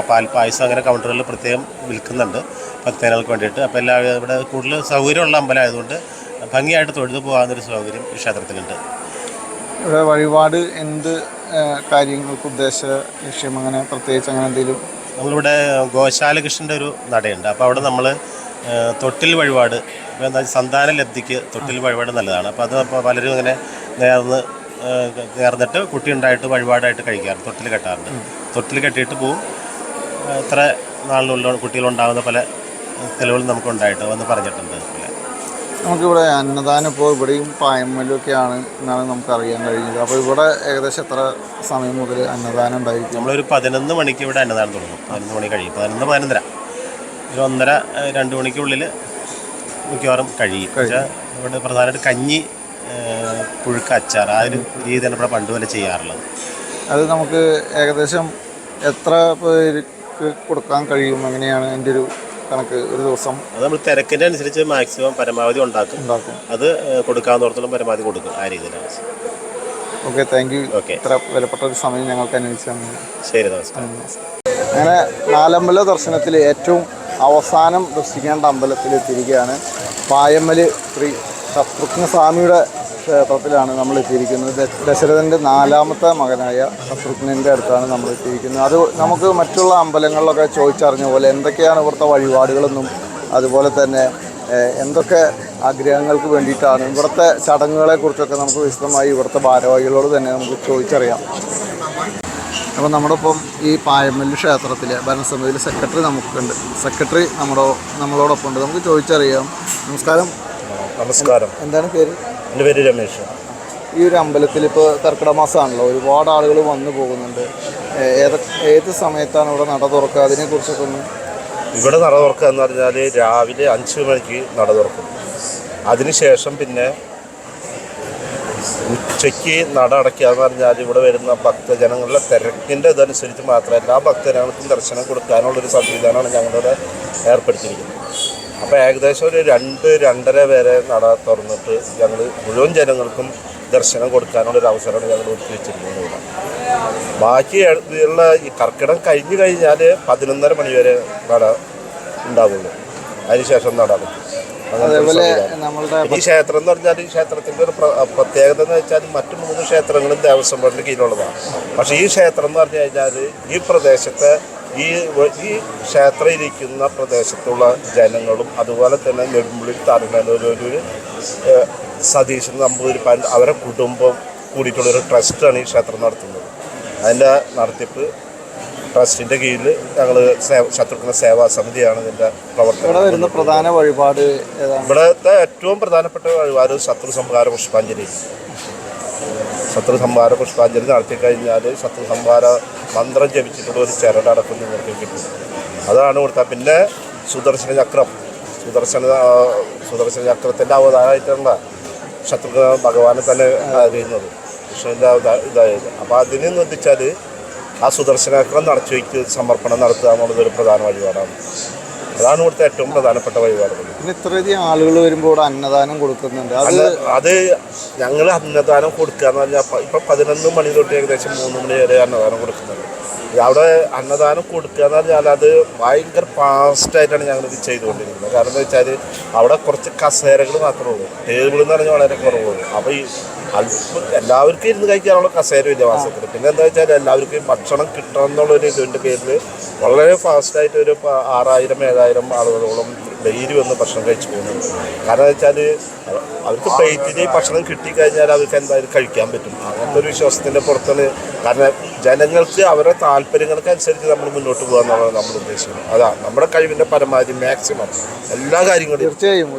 പാൽപ്പായസം അങ്ങനെ കൗണ്ടറുകളിൽ പ്രത്യേകം വിൽക്കുന്നുണ്ട് ഭക്തജനങ്ങൾക്ക് വേണ്ടിയിട്ട്. അപ്പോൾ എല്ലാവിധ ഇവിടെ കൂടുതൽ സൗകര്യമുള്ള അമ്പലമായതുകൊണ്ട് ഭംഗിയായിട്ട് തൊഴുതു പോകാവുന്നൊരു സൗകര്യം ഈ ക്ഷേത്രത്തിലുണ്ട്. ഇവിടെ വഴിപാട് എന്ത് കാര്യങ്ങൾക്ക് ഉദ്ദേശ ലക്ഷ്യം അങ്ങനെ പ്രത്യേകിച്ച് അങ്ങനെ എന്തെങ്കിലും? നമ്മളിവിടെ ഗോശാലകൃഷ്ണൻ്റെ ഒരു നടയുണ്ട്. അപ്പോൾ അവിടെ നമ്മൾ തൊട്ടിൽ വഴിപാട്, ഇപ്പോൾ എന്താ സന്താന ലബ്ധിക്ക് തൊട്ടിൽ വഴിപാട് നല്ലതാണ്. അപ്പോൾ അത് അപ്പോൾ പലരും ഇങ്ങനെ നേർന്നിട്ട് കുട്ടി ഉണ്ടായിട്ട് വഴിപാടായിട്ട് കഴിക്കാറുണ്ട്. തൊട്ടിൽ കെട്ടാറുണ്ട്. തൊട്ടിൽ കെട്ടിയിട്ട് പോവും. എത്ര നാളിനുള്ള കുട്ടികളുണ്ടാകുന്ന പല തെളിവുകളും നമുക്കുണ്ടായിട്ട് വന്ന് പറഞ്ഞിട്ടുണ്ട്. നമുക്കിവിടെ അന്നദാനം ഇപ്പോൾ ഇവിടെയും പായമ്മലൊക്കെയാണ് എന്നാണ് നമുക്കറിയാൻ കഴിഞ്ഞത്. അപ്പോൾ ഇവിടെ ഏകദേശം എത്ര സമയം മുതൽ അന്നദാനം ഉണ്ടായിരിക്കും? നമ്മളൊരു 11 മണിക്ക് ഇവിടെ അന്നദാനം തുടങ്ങും. 11 മണി കഴിയും. 11-11:30 ഒരു 1:30-2 മണിക്കുള്ളിൽ മിക്കവാറും കഴിയും. പക്ഷേ ഇവിടെ പ്രധാനമായിട്ട് കഞ്ഞി, പുഴുക്ക്, അച്ചാർ ആ ഒരു രീതിയാണ് ഇവിടെ പണ്ട് പോലെ ചെയ്യാറുള്ളത്. അത് നമുക്ക് ഏകദേശം എത്ര പേർക്ക് കൊടുക്കാൻ കഴിയും? എങ്ങനെയാണ് എൻ്റെ ഒരു കണക്ക് ഒരു ദിവസം? അത് നമ്മൾ തിരക്കിൻ്റെ അനുസരിച്ച് മാക്സിമം പരമാവധി ഉണ്ടാക്കും. അത് കൊടുക്കാവുന്നിടത്തോളം പരമാവധി കൊടുക്കും. ആ രീതിയിലാണ്. Okay, thank you. ഇത്ര വിലപ്പെട്ട ഒരു സമയം ഞങ്ങൾക്ക് അനുവദിച്ചാണ്. ശരി, നമസ്കാരം. അങ്ങനെ നാലമ്പല ദർശനത്തിൽ ഏറ്റവും അവസാനം ദർശിക്കേണ്ട അമ്പലത്തിൽ എത്തിയിരിക്കുകയാണ്. പായമ്മൽ ശ്രീ ശത്രുഘ്ന സ്വാമിയുടെ ക്ഷേത്രത്തിലാണ് നമ്മൾ എത്തിയിരിക്കുന്നത്. ദശരഥൻ്റെ 4ാമത്തെ മകനായ ശത്രുഘ്നൻ്റെ അടുത്താണ് നമ്മൾ എത്തിയിരിക്കുന്നത്. അത് നമുക്ക് മറ്റുള്ള അമ്പലങ്ങളിലൊക്കെ ചോദിച്ചറിഞ്ഞ പോലെ എന്തൊക്കെയാണ് ഇവിടുത്തെ വഴിപാടുകളെന്നും അതുപോലെ തന്നെ എന്തൊക്കെ ആഗ്രഹങ്ങൾക്ക് വേണ്ടിയിട്ടാണ് ഇവിടുത്തെ ചടങ്ങുകളെക്കുറിച്ചൊക്കെ നമുക്ക് വിശദമായി ഇവിടുത്തെ ഭാരവാഹികളോട് തന്നെ നമുക്ക് ചോദിച്ചറിയാം. അപ്പോൾ നമ്മുടെ ഒപ്പം ഈ പായമ്മൽ ക്ഷേത്രത്തിലെ ഭരണസമിതിയിലെ സെക്രട്ടറി നമുക്കുണ്ട്. സെക്രട്ടറി നമ്മളോടൊപ്പം ഉണ്ട്. നമുക്ക് ചോദിച്ചറിയാം. നമസ്കാരം. നമസ്കാരം. എന്താണ് പേര്? എൻ്റെ പേര് രമേശ്. ഈ ഒരു അമ്പലത്തിൽ ഇപ്പോൾ കർക്കിടക മാസമാണല്ലോ, ഒരുപാട് ആളുകൾ വന്നു പോകുന്നുണ്ട്. ഏത് സമയത്താണ് ഇവിടെ നട തുറക്കുക? അതിനെക്കുറിച്ചൊക്കെ ഒന്ന്. ഇവിടെ നട തുറക്കുക എന്ന് പറഞ്ഞാൽ രാവിലെ 5 മണിക്ക് നട തുറക്കും. അതിനുശേഷം പിന്നെ ഉച്ചയ്ക്ക് നട അടയ്ക്കുക എന്ന് പറഞ്ഞാൽ ഇവിടെ വരുന്ന ഭക്തജനങ്ങളുടെ തിരക്കിൻ്റെ ഇതനുസരിച്ച് മാത്രം എല്ലാ ഭക്തജനങ്ങൾക്കും ദർശനം കൊടുക്കാനുള്ളൊരു സംവിധാനമാണ് ഞങ്ങളിവിടെ ഏർപ്പെടുത്തിയിരിക്കുന്നത്. അപ്പോൾ ഏകദേശം ഒരു 2-2:30 വരെ നട തുറന്നിട്ട് ഞങ്ങൾ മുഴുവൻ ജനങ്ങൾക്കും ദർശനം കൊടുക്കാനുള്ളൊരു അവസരമാണ് ഞങ്ങൾ ഒരുക്കി വെച്ചിരിക്കുന്നത്. ബാക്കി ഉള്ള ഈ കർക്കിടകം കഴിഞ്ഞ് കഴിഞ്ഞാൽ 11:30 മണി വരെ നട ഉണ്ടാവുള്ളൂ. അതിനുശേഷം നട അതേപോലെ നമ്മളുടെ ഈ ക്ഷേത്രം എന്ന് പറഞ്ഞാൽ ഈ ക്ഷേത്രത്തിൻ്റെ ഒരു പ്രത്യേകത എന്ന് വെച്ചാൽ മറ്റു 3 ക്ഷേത്രങ്ങളും ദേവസ്വം ബോർഡിൻ്റെ കീഴിലുള്ളതാണ്. പക്ഷേ ഈ ക്ഷേത്രം എന്ന് പറഞ്ഞു കഴിഞ്ഞാൽ ഈ പ്രദേശത്തെ ഈ ക്ഷേത്രം ഇരിക്കുന്ന പ്രദേശത്തുള്ള ജനങ്ങളും അതുപോലെ തന്നെ നെടുമ്പുള്ളി താരനല്ലൂർ സതീശൻ നമ്പൂതിരിപ്പാൻ അവരെ കുടുംബം കൂടിയിട്ടുള്ളൊരു ട്രസ്റ്റാണ് ഈ ക്ഷേത്രം നടത്തുന്നത്. അതിൻ്റെ നടത്തിപ്പ് ട്രസ്റ്റിൻ്റെ കീഴിൽ ഞങ്ങൾ ശത്രുഘ്ന സേവാ സമിതിയാണ് ഇതിൻ്റെ പ്രവർത്തനം. ഇവിടെ വരുന്ന പ്രധാന വഴിപാട് ഇവിടുത്തെ ഏറ്റവും പ്രധാനപ്പെട്ട വഴിപാട് ശത്രു സംഹാര പുഷ്പാഞ്ജലി. ശത്രു സംഹാര പുഷ്പാഞ്ജലി നടത്തി കഴിഞ്ഞാൽ ശത്രു സംഹാര മന്ത്രം ജപിച്ചിട്ടുള്ള ഒരു ചരടടക്കം നിങ്ങൾക്ക് കിട്ടും. അതാണ് ഇവിടുത്തെ. പിന്നെ സുദർശന ചക്രം, സുദർശന ചക്രത്തിൻ്റെ അവതാരമായിട്ടുള്ള ശത്രുഘ്ന ഭഗവാനെ തന്നെ അറിയുന്നത് കൃഷ്ണൻ്റെ ഇതായത്. അപ്പോൾ അതിനെ നിർദ്ദിച്ചാൽ ആ സുദർശന ചക്രം നടത്തി വയ്ക്ക് സമർപ്പണം നടത്തുക എന്നുള്ളതൊരു പ്രധാന വഴിപാടാണ്. അതാണ് ഇവിടുത്തെ ഏറ്റവും പ്രധാനപ്പെട്ട വഴിപാടുകൾ. പിന്നെ ഇത്രയധികം ആളുകൾ വരുമ്പോൾ ഇവിടെ അന്നദാനം കൊടുക്കുന്നുണ്ട്. അത് ഞങ്ങൾ അന്നദാനം കൊടുക്കുക എന്ന് പറഞ്ഞാൽ ഇപ്പം 11 മണി തൊട്ട് ഏകദേശം 3 മണി വരെ അന്നദാനം കൊടുക്കുന്നുണ്ട്. അവിടെ അന്നദാനം കൊടുക്കുക എന്ന് പറഞ്ഞാൽ അത് ഭയങ്കര ഫാസ്റ്റായിട്ടാണ് ഞങ്ങളിത് ചെയ്തുകൊണ്ടിരിക്കുന്നത്. കാരണം എന്താ വെച്ചാൽ അവിടെ കുറച്ച് കസേരകൾ മാത്രമേ ഉള്ളൂ, ടേബിൾ എന്ന് പറഞ്ഞാൽ വളരെ കുറവുള്ളൂ. അപ്പോൾ ഈ അല്പം എല്ലാവർക്കും ഇരുന്ന് കഴിക്കാനുള്ള കസേര ഇല്ല വാസത്തിൽ. പിന്നെ എന്താ വെച്ചാൽ എല്ലാവർക്കും ഭക്ഷണം കിട്ടണം എന്നുള്ളൊരു ഇതിൻ്റെ പേരിൽ വളരെ ഫാസ്റ്റായിട്ട് ഒരു 6000-7000 ആളുകളോളം ഡെയിലി വന്ന് ഭക്ഷണം കഴിച്ചു പോകുന്നുണ്ട്. കാരണം എന്താ വെച്ചാൽ അവർക്ക് പ്ലേറ്റിന് ഭക്ഷണം കിട്ടിക്കഴിഞ്ഞാൽ അവർക്ക് എന്തായാലും കഴിക്കാൻ പറ്റും. അങ്ങനത്തെ ഒരു വിശ്വാസത്തിൻ്റെ പുറത്താണ്. കാരണം ജനങ്ങൾക്ക് അവരുടെ താല്പര്യങ്ങൾക്കനുസരിച്ച് നമ്മൾ മുന്നോട്ട് പോകുക എന്നുള്ളത് നമ്മൾ ഉദ്ദേശിക്കുന്നത്. അതാണ് നമ്മുടെ കഴിവിൻ്റെ പരമാവധി മാക്സിമം എല്ലാ കാര്യങ്ങളും തീർച്ചയായും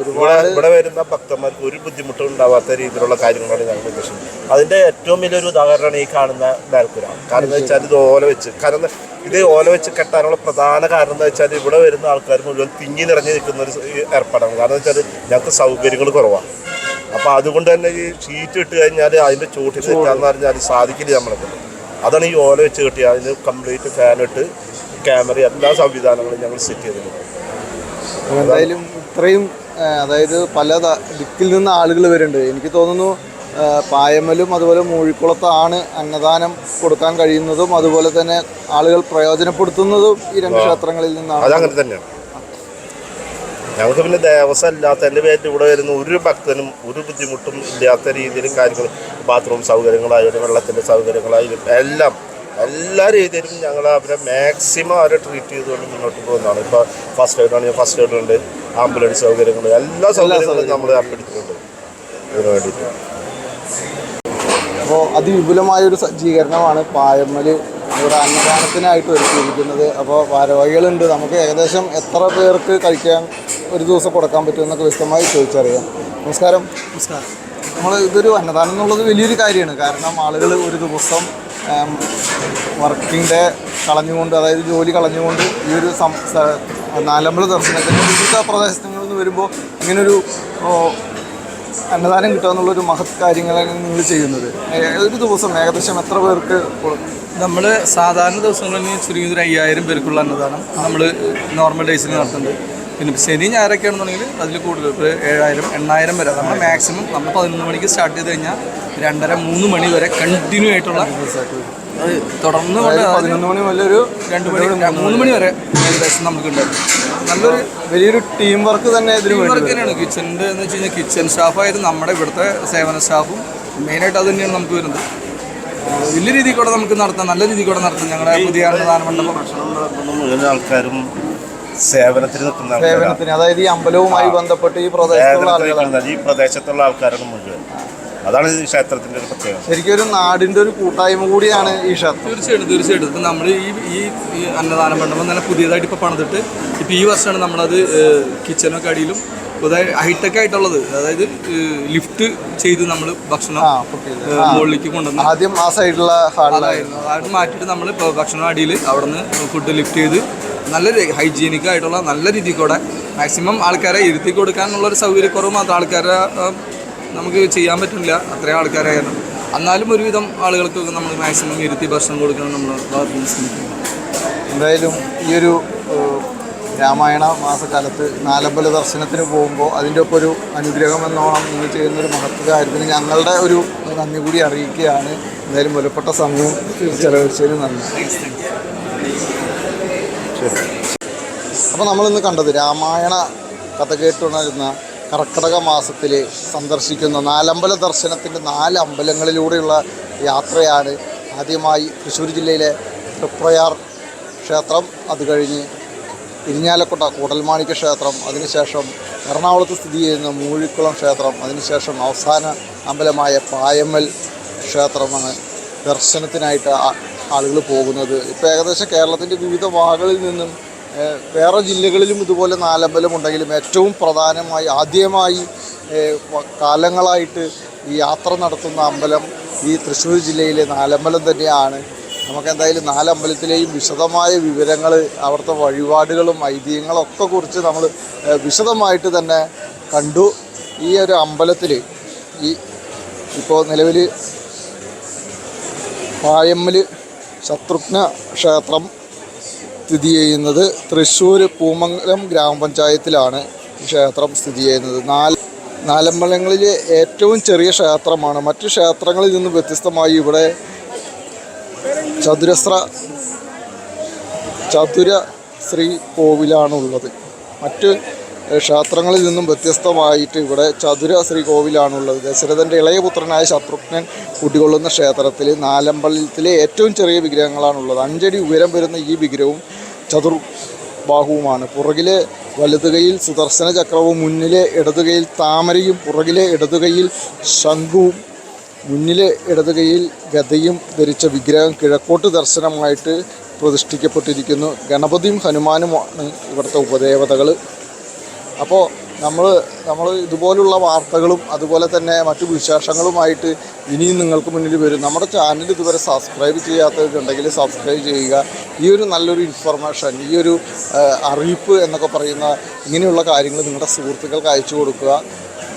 ഇവിടെ വരുന്ന ഭക്തന്മാർക്ക് ഒരു ബുദ്ധിമുട്ടും ഉണ്ടാവാത്ത രീതിയിലുള്ള കാര്യങ്ങളാണ് ഞങ്ങൾ ഉദ്ദേശിക്കുന്നത്. അതിൻ്റെ ഏറ്റവും വലിയൊരു ഉദാഹരണമാണ് ഈ കാണുന്ന മേൽക്കുര. കാരണം എന്താ വെച്ചാൽ ഇത് ഓല വെച്ച്, കാരണം ഇത് ഓല വെച്ച് കെട്ടാനുള്ള പ്രധാന കാരണം എന്താ വെച്ചാൽ ഇവിടെ വരുന്ന ആൾക്കാർ മുഴുവൻ തിങ്ങി നിറഞ്ഞ് നിൽക്കുന്ന ഒരു ഏർപ്പാടാണ്. കാരണം എന്താ വെച്ചാൽ ഞങ്ങൾക്ക് സൗകര്യങ്ങൾ കുറവാണ്. അപ്പോൾ അതുകൊണ്ട് തന്നെ ഈ ഷീറ്റ് ഇട്ട് കഴിഞ്ഞാൽ അതിൻ്റെ ചൂട്ടിൽ നിൽക്കാമെന്ന് പറഞ്ഞാൽ സാധിക്കില്ല നമ്മളൊക്കെ. അതാണ് ഈ ഓല വെച്ച് കെട്ടിയ അതിന് കംപ്ലീറ്റ് ഫാനിട്ട് ക്യാമറ എല്ലാ സംവിധാനങ്ങളും ഞങ്ങൾ സെറ്റ് ചെയ്തിട്ടുണ്ട്. എന്തായാലും ഇത്രയും അതായത് പല ദിക്കിൽ നിന്ന് ആളുകൾ വരുന്നുണ്ട്. എനിക്ക് തോന്നുന്നു പായമ്മലും അതുപോലെ മൂഴിക്കുളത്താണ് അന്നദാനം കൊടുക്കാൻ കഴിയുന്നതും അതുപോലെ തന്നെ ആളുകൾ പ്രയോജനപ്പെടുത്തുന്നതും ഈ 2 ക്ഷേത്രങ്ങളിൽ നിന്നാണ്. അതങ്ങനെ തന്നെയാണ്. ഞങ്ങൾക്ക് പിന്നെ ദേവസ്വം അല്ലാത്തതിൻ്റെ പേരിൽ ഇവിടെ വരുന്ന ഒരു ഭക്തനും ഒരു ബുദ്ധിമുട്ടും ഇല്ലാത്ത രീതിയിൽ കാര്യങ്ങൾ, ബാത്റൂം സൗകര്യങ്ങളായാലും വെള്ളത്തിൻ്റെ സൗകര്യങ്ങളായാലും എല്ലാ രീതിയിലും ഞങ്ങൾ അവരെ മാക്സിമം അവരെ ട്രീറ്റ് ചെയ്തുകൊണ്ട് മുന്നോട്ട് പോകുന്നതാണ്. ഇപ്പോൾ ഫസ്റ്റ് എയ്ഡ് ആണെങ്കിൽ ഫസ്റ്റ് എയ്ഡ് ഉണ്ട്, ആംബുലൻസ് സൗകര്യങ്ങൾ, എല്ലാ സൗകര്യങ്ങളും നമ്മൾ ഏർപ്പെടുത്തിയിട്ടുണ്ട് ഇതിനു വേണ്ടിയിട്ട്. അപ്പോൾ അതിവിപുലമായൊരു സജ്ജീകരണമാണ് പായമ്മൽ ഇവിടെ അന്നദാനത്തിനായിട്ട് ഒരുക്കിയിരിക്കുന്നത്. അപ്പോൾ ഭാരവാഹികളുണ്ട്. നമുക്ക് ഏകദേശം എത്ര പേർക്ക് കഴിക്കാൻ ഒരു ദിവസം കൊടുക്കാൻ പറ്റുമെന്നൊക്കെ വ്യക്തമായി ചോദിച്ചറിയാം. നമസ്കാരം. ഇതൊരു അന്നദാനം എന്നുള്ളത് വലിയൊരു കാര്യമാണ്. കാരണം ആളുകൾ ഒരു ദിവസം വർക്കിംഗ് ഡേ കളഞ്ഞുകൊണ്ട്, അതായത് ജോലി കളഞ്ഞുകൊണ്ട് ഈ ഒരു നാലമ്പല ദർശനത്തിന് വിവിധ പ്രദേശങ്ങളിൽ നിന്ന് വരുമ്പോൾ ഇങ്ങനൊരു അന്നദാനം കിട്ടുക എന്നുള്ളൊരു മഹത് കാര്യങ്ങളാണ് നിങ്ങൾ ചെയ്യുന്നത്. ഒരു ദിവസം ഏകദേശം എത്ര പേർക്ക്? നമ്മൾ സാധാരണ ദിവസങ്ങളിൽ ചുരുങ്ങിയത് 5000 പേർക്കുള്ള അന്നദാനം നമ്മൾ നോർമൽ ഡേയ്സിൽ നടത്തുന്നുണ്ട്. പിന്നെ ശനി ഞായറൊക്കെയാണെന്നുണ്ടെങ്കിൽ അതിൽ കൂടുതൽ ഇപ്പോൾ 7,000 8,000 വരെ നമ്മൾ മാക്സിമം നമ്മൾ 11 മണിക്ക് സ്റ്റാർട്ട് ചെയ്ത് കഴിഞ്ഞാൽ 2:30-3 മണി വരെ കണ്ടിന്യൂ ആയിട്ടുള്ള അത് തുടർന്ന് 11 മണി മുതൽ ഒരു 2 മണി 3 മണി വരെ ഏകദേശം നമുക്ക് ഉണ്ടായിരുന്നു. നല്ലൊരു വലിയൊരു ടീം വർക്ക് തന്നെ ഇതിന് വർക്ക് തന്നെയാണ്. കിച്ചണിൻ്റെ എന്ന് വെച്ച് കഴിഞ്ഞാൽ കിച്ചൺ സ്റ്റാഫായാലും നമ്മുടെ ഇവിടുത്തെ സേവന സ്റ്റാഫും മെയിനായിട്ട് അത് തന്നെയാണ് നമുക്ക് വരുന്നത്. വലിയ രീതിയിൽ കൂടെ നമുക്ക് നടത്താം, നല്ല രീതിയിൽ കൂടെ നടത്താം. ഞങ്ങളുടെ പുതിയ അന്നദാന മണ്ഡപം മുഴുവൻ ആൾക്കാരും സേവനത്തിന് നിൽക്കുന്ന സേവനത്തിന്, അതായത് ഈ അമ്പലവുമായി ബന്ധപ്പെട്ട് ഈ പ്രദേശത്തുള്ള ആൾക്കാരാണ് മുഴുവൻ. അതാണ് ഈ ക്ഷേത്രത്തിൻ്റെ ഒരു പ്രത്യേകത. ശരിക്കും ഒരു നാടിൻ്റെ ഒരു കൂട്ടായ്മ കൂടിയാണ് ഈ ക്ഷേത്രം. തീർച്ചയായിട്ടും ഇപ്പം നമ്മൾ ഈ അന്നദാന മണ്ഡപം തന്നെ പുതിയതായിട്ട് ഇപ്പോൾ പണിതിട്ട് ഇപ്പോൾ ഈ വർഷമാണ് നമ്മളത് കിച്ചനൊക്കെ അടിയിലും പുതിയ ഹൈടെക് ആയിട്ടുള്ളത്, അതായത് ലിഫ്റ്റ് ചെയ്ത് നമ്മൾ ഭക്ഷണം മുകളിലേക്ക് കൊണ്ടുവന്ന് ആദ്യം ആ സൈഡിലുള്ള ഹാളിലായിരുന്നു. അത് മാറ്റിയിട്ട് നമ്മൾ ഇപ്പോൾ ഭക്ഷണം അടിയിൽ അവിടെ നിന്ന് ഫുഡ് ലിഫ്റ്റ് ചെയ്ത് നല്ല ഹൈജീനിക് ആയിട്ടുള്ള നല്ല രീതിയിൽ കൂടെ മാക്സിമം ആൾക്കാരെ ഇരുത്തി കൊടുക്കാനുള്ളൊരു സൗകര്യക്കുറവ് മാത്രം ആൾക്കാരെ നമുക്ക് ചെയ്യാൻ പറ്റില്ല, അത്രയും ആൾക്കാരായിരുന്നു. എന്നാലും ഒരുവിധം ആളുകൾക്കൊക്കെ നമ്മൾ മാക്സിമം ഇരുത്തി ഭക്ഷണം കൊടുക്കണം നമ്മൾ ശ്രമിക്കുന്നു. എന്തായാലും ഈ ഒരു രാമായണ മാസക്കാലത്ത് നാലമ്പല ദർശനത്തിന് പോകുമ്പോൾ അതിൻ്റെ ഒപ്പം ഒരു അനുഗ്രഹം എന്നോണം നിങ്ങൾ ചെയ്യുന്നൊരു മഹത്വ കാര്യത്തിന് ഞങ്ങളുടെ ഒരു നന്ദി കൂടി അറിയിക്കുകയാണ്. എന്തായാലും വിലപ്പെട്ട സമയവും ചെലവഴിച്ചതിന് നന്ദി. ശരി. അപ്പോൾ നമ്മളിന്ന് കണ്ടത് രാമായണ കഥ കേട്ടുണരുന്ന കർക്കിടക മാസത്തിൽ സന്ദർശിക്കുന്ന നാലമ്പല ദർശനത്തിൻ്റെ 4 അമ്പലങ്ങളിലൂടെയുള്ള യാത്രയാണ്. ആദ്യമായി തൃശ്ശൂർ ജില്ലയിലെ തൃപ്രയാർ ക്ഷേത്രം, അത് കഴിഞ്ഞ് ഇരിഞ്ഞാലക്കുട കൂടൽമാണിക്യ ക്ഷേത്രം, അതിനുശേഷം എറണാകുളത്ത് സ്ഥിതി ചെയ്യുന്ന മൂഴിക്കുളം ക്ഷേത്രം, അതിനുശേഷം അവസാന അമ്പലമായ പായമ്മൽ ക്ഷേത്രമാണ് ദർശനത്തിനായിട്ട് ആളുകൾ പോകുന്നത്. ഇപ്പോൾ ഏകദേശം കേരളത്തിൻ്റെ വിവിധ ഭാഗങ്ങളിൽ നിന്നും വേറെ ജില്ലകളിലും ഇതുപോലെ നാലമ്പലമുണ്ടെങ്കിലും ഏറ്റവും പ്രധാനമായി ആദ്യമായി കാലങ്ങളായിട്ട് ഈ യാത്ര നടത്തുന്ന അമ്പലം ഈ തൃശ്ശൂർ ജില്ലയിലെ നാലമ്പലം തന്നെയാണ്. നമുക്കെന്തായാലും 4 അമ്പലത്തിലെയും വിശദമായ വിവരങ്ങൾ, അവിടുത്തെ വഴിപാടുകളും ഐതിഹ്യങ്ങളൊക്കെ കുറിച്ച് നമ്മൾ വിശദമായിട്ട് തന്നെ കണ്ടു. ഈ ഒരു അമ്പലത്തിൽ ഇപ്പോൾ നിലവിൽ പായമ്മൽ ശത്രുഘ്ന ക്ഷേത്രം സ്ഥിതി ചെയ്യുന്നത് തൃശ്ശൂർ പൂമംഗലം ഗ്രാമപഞ്ചായത്തിലാണ് ഈ ക്ഷേത്രം സ്ഥിതി ചെയ്യുന്നത്. നാലമ്പലങ്ങളിൽ ഏറ്റവും ചെറിയ ക്ഷേത്രമാണ്. മറ്റു ക്ഷേത്രങ്ങളിൽ നിന്ന് വ്യത്യസ്തമായി ഇവിടെ ചതുര ശ്രീ കോവിലാണുള്ളത്. മറ്റ് ക്ഷേത്രങ്ങളിൽ നിന്നും വ്യത്യസ്തമായിട്ട് ഇവിടെ ചതുര ശ്രീ കോവിലാണുള്ളത്. ദശരഥൻ്റെ ഇളയ പുത്രനായ ശത്രുഘ്നൻ കുടികൊള്ളുന്ന ക്ഷേത്രത്തിൽ നാലമ്പലത്തിലെ ഏറ്റവും ചെറിയ വിഗ്രഹങ്ങളാണുള്ളത്. 5 അടി ഉയരം വരുന്ന ഈ വിഗ്രഹവും ചതുർബാഹുവുമാണ്. പുറകിലെ വലതുകൈയിൽ സുദർശന ചക്രവും, മുന്നിലെ ഇടതുകൈയിൽ താമരയും, പുറകിലെ ഇടതുകൈയിൽ ശംഖുവും, മുന്നിലെ ഇടതുകൈയിൽ ഗദയും ധരിച്ച വിഗ്രഹം കിഴക്കോട്ട് ദർശനമായിട്ട് പ്രതിഷ്ഠിക്കപ്പെട്ടിരിക്കുന്നു. ഗണപതിയും ഹനുമാനുമാണ് ഇവിടുത്തെ ഉപദേവതകൾ. അപ്പോൾ നമ്മൾ ഇതുപോലുള്ള വാർത്തകളും അതുപോലെ തന്നെ മറ്റു വിശേഷങ്ങളുമായിട്ട് ഇനിയും നിങ്ങൾക്ക് മുന്നിൽ വരും. നമ്മുടെ ചാനൽ ഇതുവരെ സബ്സ്ക്രൈബ് ചെയ്യാത്തവരുണ്ടെങ്കിൽ സബ്സ്ക്രൈബ് ചെയ്യുക. ഈ ഒരു നല്ലൊരു ഇൻഫർമേഷൻ, ഈ ഒരു അറിയിപ്പ് എന്നൊക്കെ പറയുന്ന ഇങ്ങനെയുള്ള കാര്യങ്ങൾ നിങ്ങളുടെ സുഹൃത്തുക്കൾക്ക് അയച്ചു കൊടുക്കുക.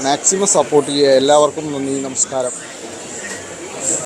മാക്സിമം സപ്പോർട്ട് ചെയ്യുക. എല്ലാവർക്കും നന്ദി, നമസ്കാരം.